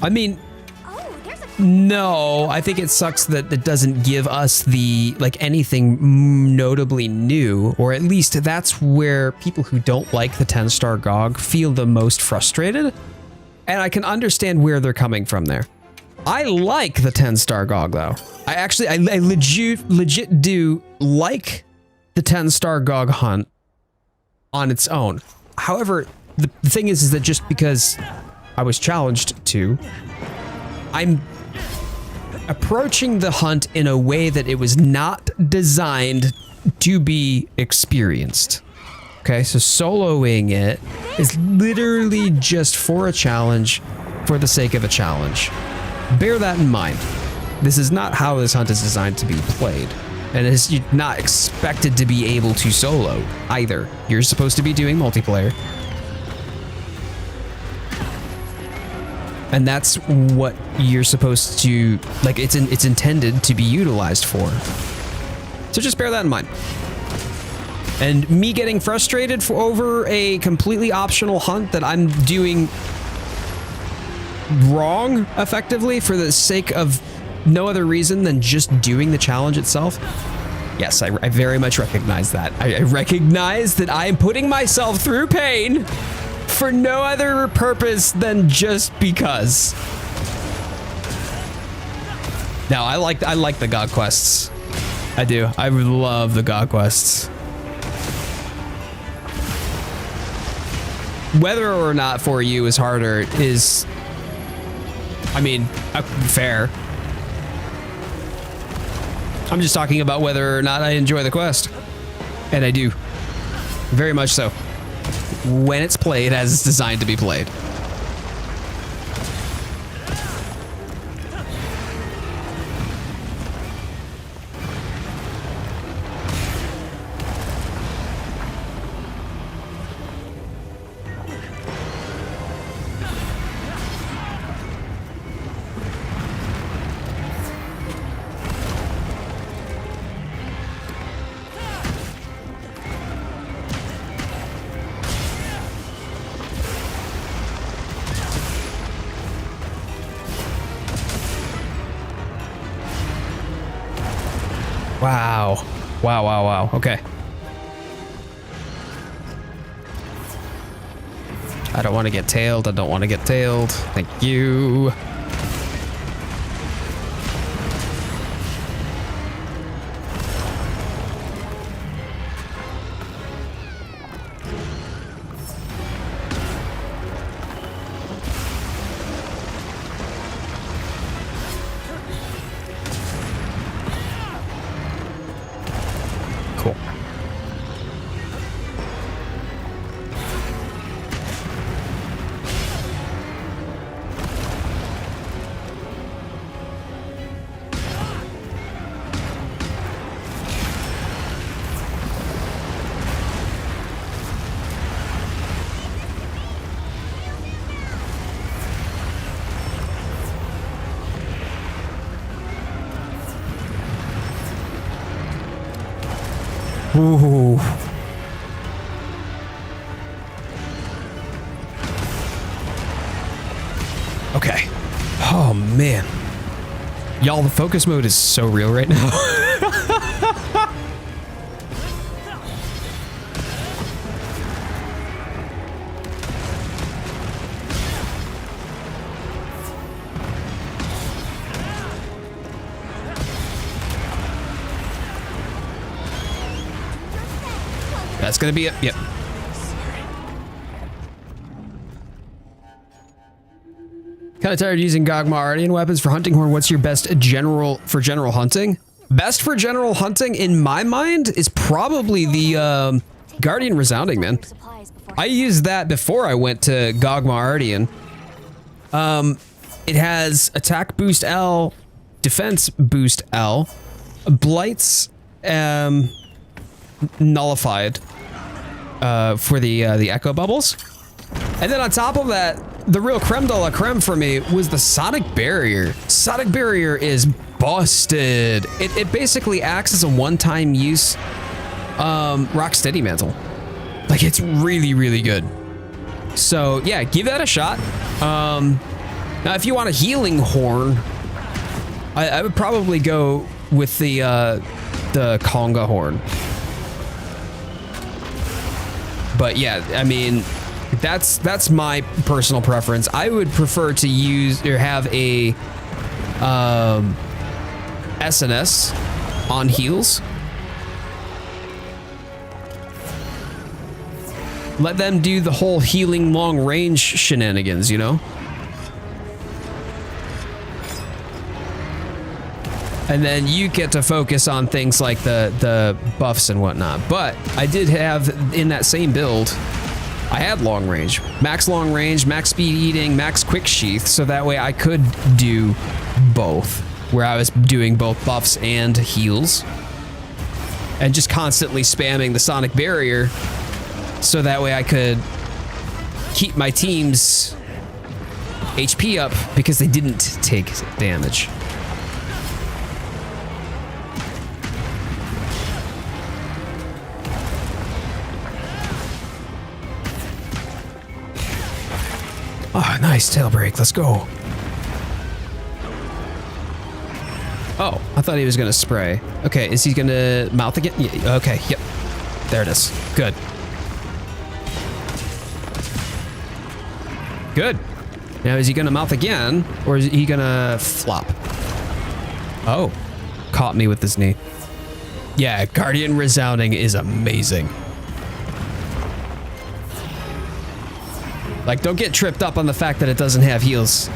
I mean, oh, there's a no, I think it sucks that it doesn't give us the, like, anything notably new, or at least that's where people who don't like the 10-star GOG feel the most frustrated. And I can understand where they're coming from there. I like the 10-star GOG though. I legit do like the 10-star GOG hunt on its own. However, the thing is that just because I was challenged to, I'm approaching the hunt in a way that it was not designed to be experienced. Okay, so soloing it is literally just for a challenge, for the sake of a challenge. Bear that in mind. This is not how this hunt is designed to be played. And it's not expected to be able to solo either. You're supposed to be doing multiplayer. And that's what you're supposed to, like, it's intended to be utilized for. So just bear that in mind. And me getting frustrated over a completely optional hunt that I'm doing wrong, effectively, for the sake of no other reason than just doing the challenge itself. Yes, I very much recognize that. I recognize that I am putting myself through pain for no other purpose than just because. Now, I like the GOG quests. I do. I love the GOG quests. Whether or not 4U is harder is, I mean, fair. I'm just talking about whether or not I enjoy the quest. And I do. Very much so. When it's played as it's designed to be played. Wow. Wow, wow, wow. Okay. I don't want to get tailed. I don't want to get tailed. Thank you. Cool. Ooh. Okay. Oh, man. Y'all, the focus mode is so real right now. That's gonna be it. Yep. Kind of tired of using Gogmazios weapons for hunting horn. What's your best general hunting? Best for general hunting in my mind is probably the Guardian Resounding, man. I used that before I went to Gogmazios. It has attack boost L, defense boost L, blights nullified for the echo bubbles. And then on top of that, the real creme de la creme for me was the sonic barrier. Sonic barrier is busted. It basically acts as a one-time use rock steady mantle. Like, it's really, really good. So yeah, give that a shot. Now if you want a healing horn, I would probably go with the conga horn. But yeah, I mean, that's my personal preference. I would prefer to use or have a SNS on heals. Let them do the whole healing long range shenanigans, you know? And then you get to focus on things like the buffs and whatnot. But I did have, in that same build, I had long range, max speed eating, max quick sheath, so that way I could do both, where I was doing both buffs and heals, and just constantly spamming the sonic barrier, so that way I could keep my team's HP up because they didn't take damage. Oh, nice tail break. Let's go. Oh, I thought he was gonna spray. Okay, is he gonna mouth again? Yeah, okay, yep. There it is. Good. Good. Now, is he gonna mouth again, or is he gonna flop? Oh, caught me with his knee. Yeah, Guardian Resounding is amazing. Like, don't get tripped up on the fact that it doesn't have heals.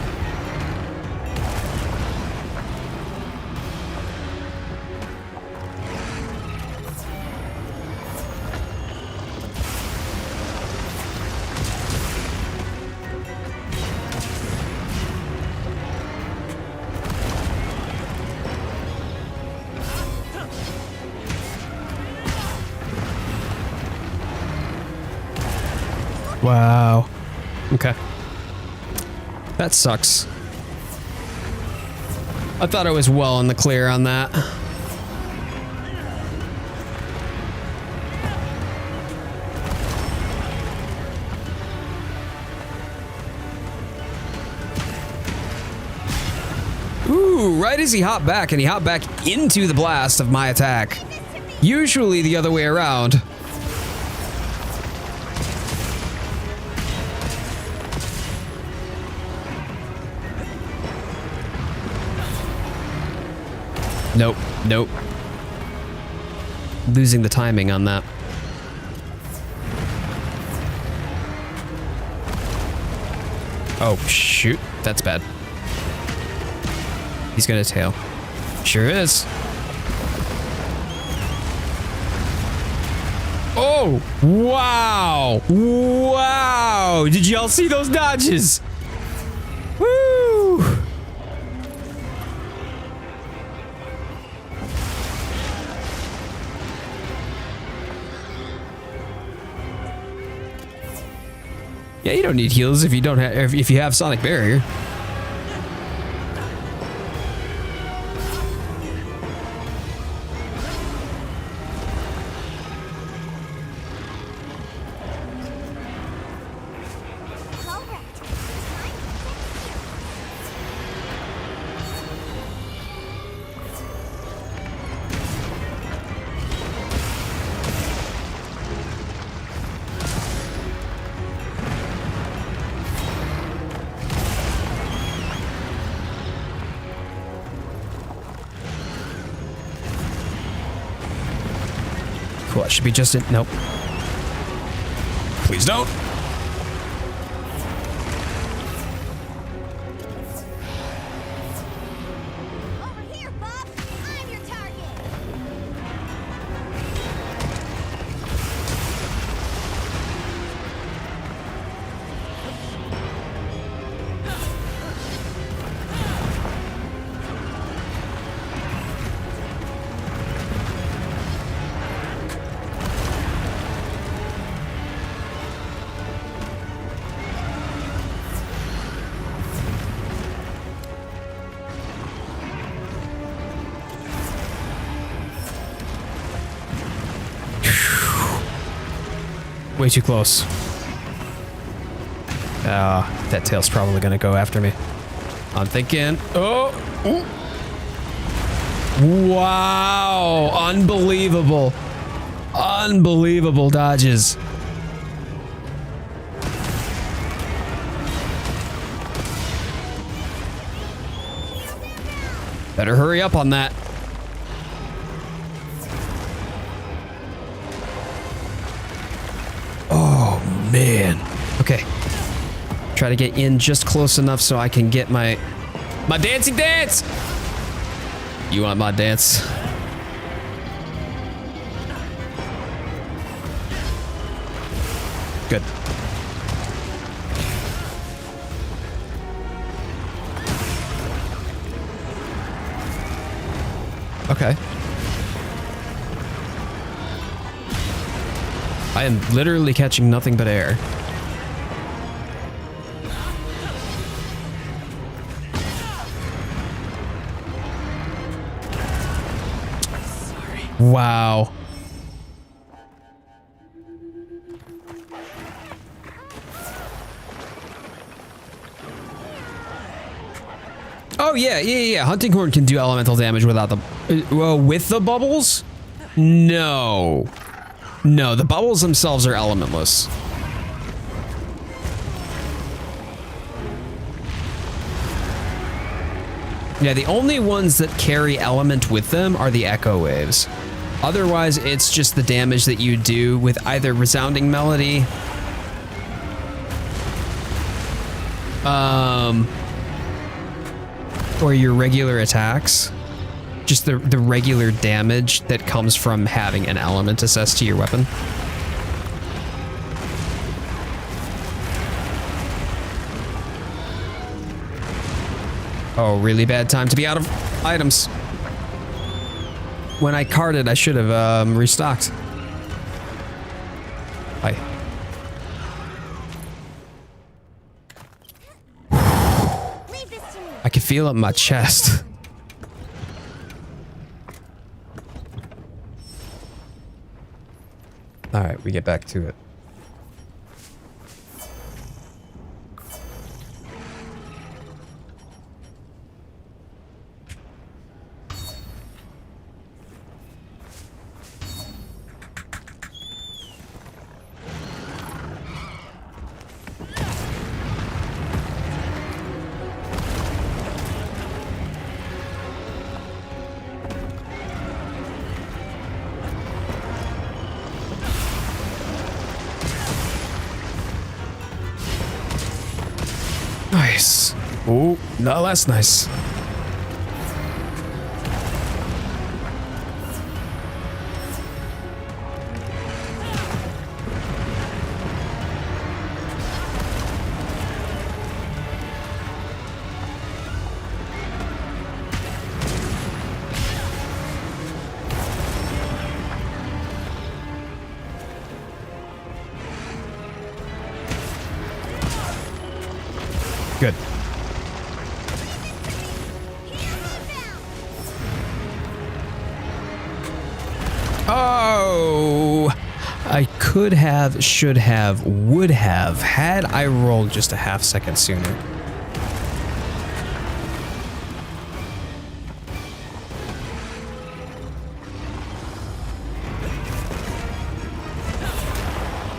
Wow. Okay. That sucks. I thought I was well in the clear on that. Ooh, right as he hopped back, and he hopped back into the blast of my attack. Usually the other way around. Nope, nope. Losing the timing on that. Oh, shoot. That's bad. He's gonna tail. Sure is. Oh, wow. Wow. Did y'all see those dodges? Woo. Yeah, you don't need heals if you don't have if you have Sonic Barrier. Cool, it should be just in. Nope. Please don't. Over here, Bob. I'm your target. Way too close. That tail's probably gonna go after me. I'm thinking, oh. Wow, unbelievable. Unbelievable dodges. Better hurry up on that. Oh, man. Okay. Try to get in just close enough so I can get my dancey dance. You want my dance? Good. Okay. I am literally catching nothing but air. Wow. Oh yeah. Hunting horn can do elemental damage without the well, with the bubbles? No. No, the bubbles themselves are elementless. Yeah, the only ones that carry element with them are the echo waves. Otherwise, it's just the damage that you do with either resounding melody, or your regular attacks. Just the regular damage that comes from having an element assessed to your weapon. Oh, really bad time to be out of items. When I carted, I should have restocked. Hi. I can feel it in my chest. All right, we get back to it. Nice. Oh, no, that's nice. Good. Oh, I could have, should have, would have, had I rolled just a half second sooner.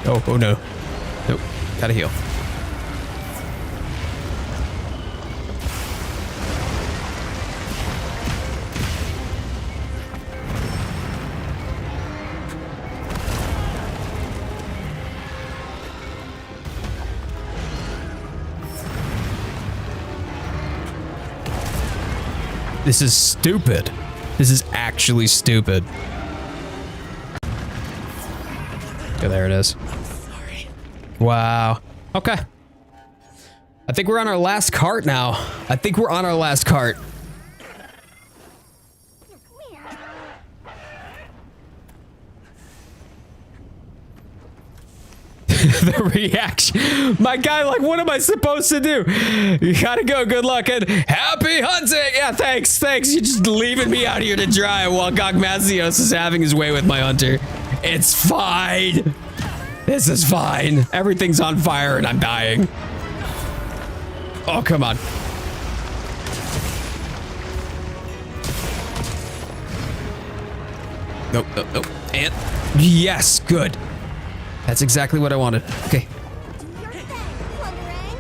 Oh no. Nope, gotta heal. This is stupid. This is actually stupid. Okay, there it is. Sorry. Wow. Okay. I think we're on our last cart now. I think we're on our last cart. The reaction. My guy, like, what am I supposed to do? You gotta go. Good luck and happy hunting. Yeah, thanks. You're just leaving me out here to dry while Gogmazios is having his way with my hunter. It's fine. This is fine. Everything's on fire and I'm dying. Oh, come on. Nope, nope, nope. And yes, good. That's exactly what I wanted. Okay. Do your thing, Plundering.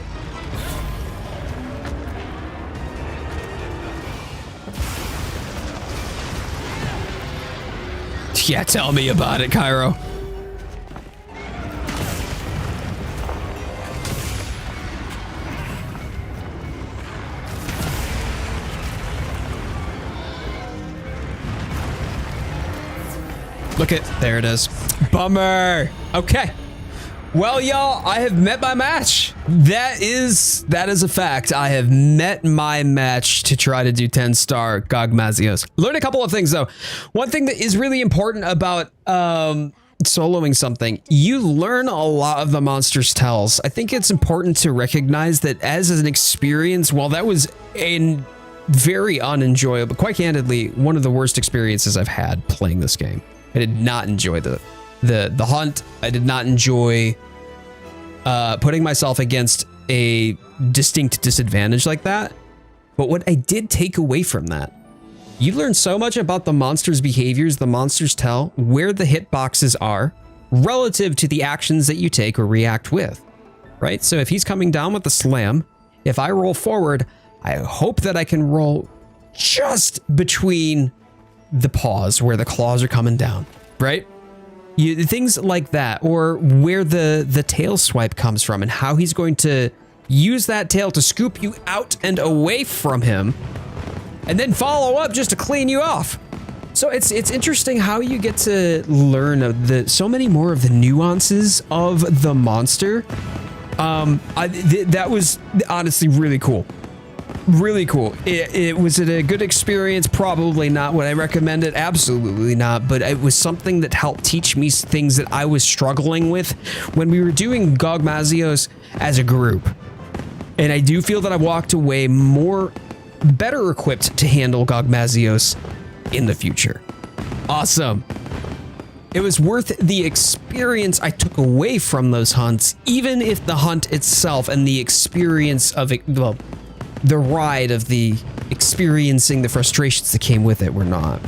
Yeah, tell me about it, Cairo. Look it, there it is. Bummer. Okay. Well, y'all, I have met my match. That is a fact. I have met my match to try to do 10 Star Gogmazios. Learned a couple of things though. One thing that is really important about soloing something, you learn a lot of the monster's tells. I think it's important to recognize that as an experience, while that was a very unenjoyable, quite candidly, one of the worst experiences I've had playing this game. I did not enjoy the hunt. I did not enjoy putting myself against a distinct disadvantage like that. But what I did take away from that, you learn so much about the monster's behaviors, the monster's tell, where the hitboxes are relative to the actions that you take or react with, right? So if he's coming down with a slam, if I roll forward, I hope that I can roll just between the paws where the claws are coming down, right? Things like that, or where the tail swipe comes from and how he's going to use that tail to scoop you out and away from him and then follow up just to clean you off. So it's interesting how you get to learn of so many more of the nuances of the monster. That was honestly really cool. Really cool. Was it a good experience? Probably not. Would I recommend it? Absolutely not. But it was something that helped teach me things that I was struggling with when we were doing Gogmazios as a group. And I do feel that I walked away better equipped to handle Gogmazios in the future. Awesome. It was worth the experience I took away from those hunts, even if the hunt itself and the experience of it, well, the ride of the experiencing the frustrations that came with it were not.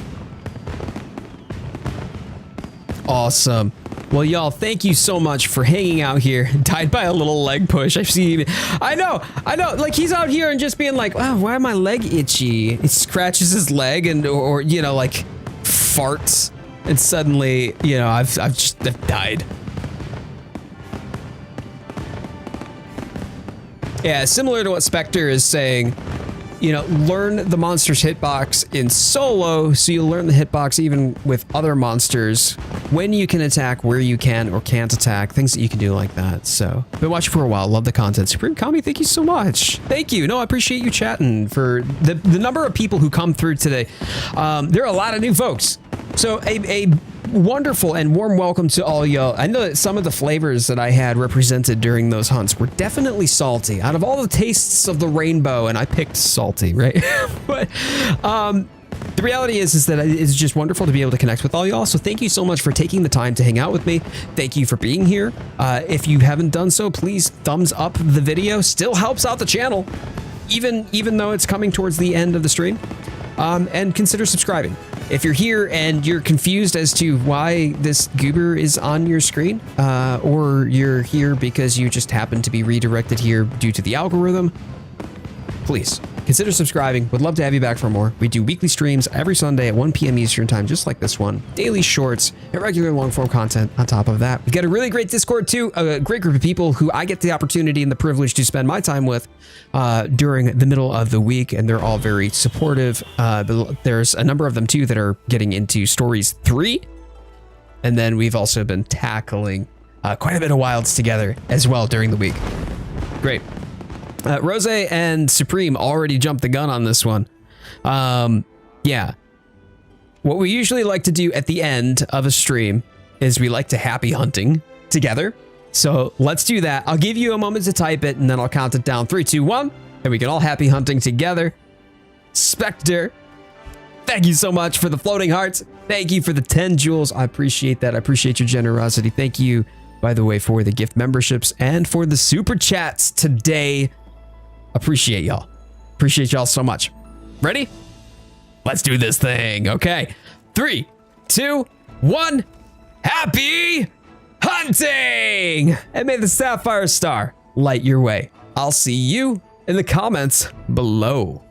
Awesome. Well, y'all, thank you so much for hanging out here. Died by a little leg push. I know. Like, he's out here and just being like, oh, why my leg itchy? He scratches his leg and, or you know, like, farts. And suddenly, you know, I've died. Yeah, similar to what Spectre is saying, you know, learn the monster's hitbox in solo, so you'll learn the hitbox even with other monsters, when you can attack, where you can or can't attack, things that you can do like that. So, been watching for a while, love the content. Supreme Kami, thank you so much. Thank you. No, I appreciate you chatting. For the number of people who come through today. There are a lot of new folks. So a wonderful and warm welcome to all y'all. I know that some of the flavors that I had represented during those hunts were definitely salty. Out of all the tastes of the rainbow, and I picked salty, right? But the reality is that it's just wonderful to be able to connect with all y'all. So thank you so much for taking the time to hang out with me. Thank you for being here. If you haven't done so, please thumbs up the video. Still helps out the channel, even though it's coming towards the end of the stream. And consider subscribing. If you're here and you're confused as to why this goober is on your screen, or you're here because you just happen to be redirected here due to the algorithm, please consider subscribing. Would love to have you back for more. We do weekly streams every Sunday at 1 p.m. Eastern time, just like this one. Daily shorts and regular long form content on top of that. We've got a really great Discord too, a great group of people who I get the opportunity and the privilege to spend my time with during the middle of the week, and they're all very supportive. There's a number of them too that are getting into Stories 3, and then we've also been tackling quite a bit of wilds together as well during the week. Great. Rose and Supreme already jumped the gun on this one. Yeah. What we usually like to do at the end of a stream is we like to happy hunting together. So let's do that. I'll give you a moment to type it, and then I'll count it down. 3, 2, 1, and we can all happy hunting together. Spectre, thank you so much for the floating hearts. Thank you for the 10 jewels. I appreciate that. I appreciate your generosity. Thank you. by the way, for the gift memberships and for the super chats today. Appreciate y'all. Appreciate y'all so much. Ready? Let's do this thing. Okay. 3, 2, 1. Happy hunting! And may the sapphire star light your way. I'll see you in the comments below.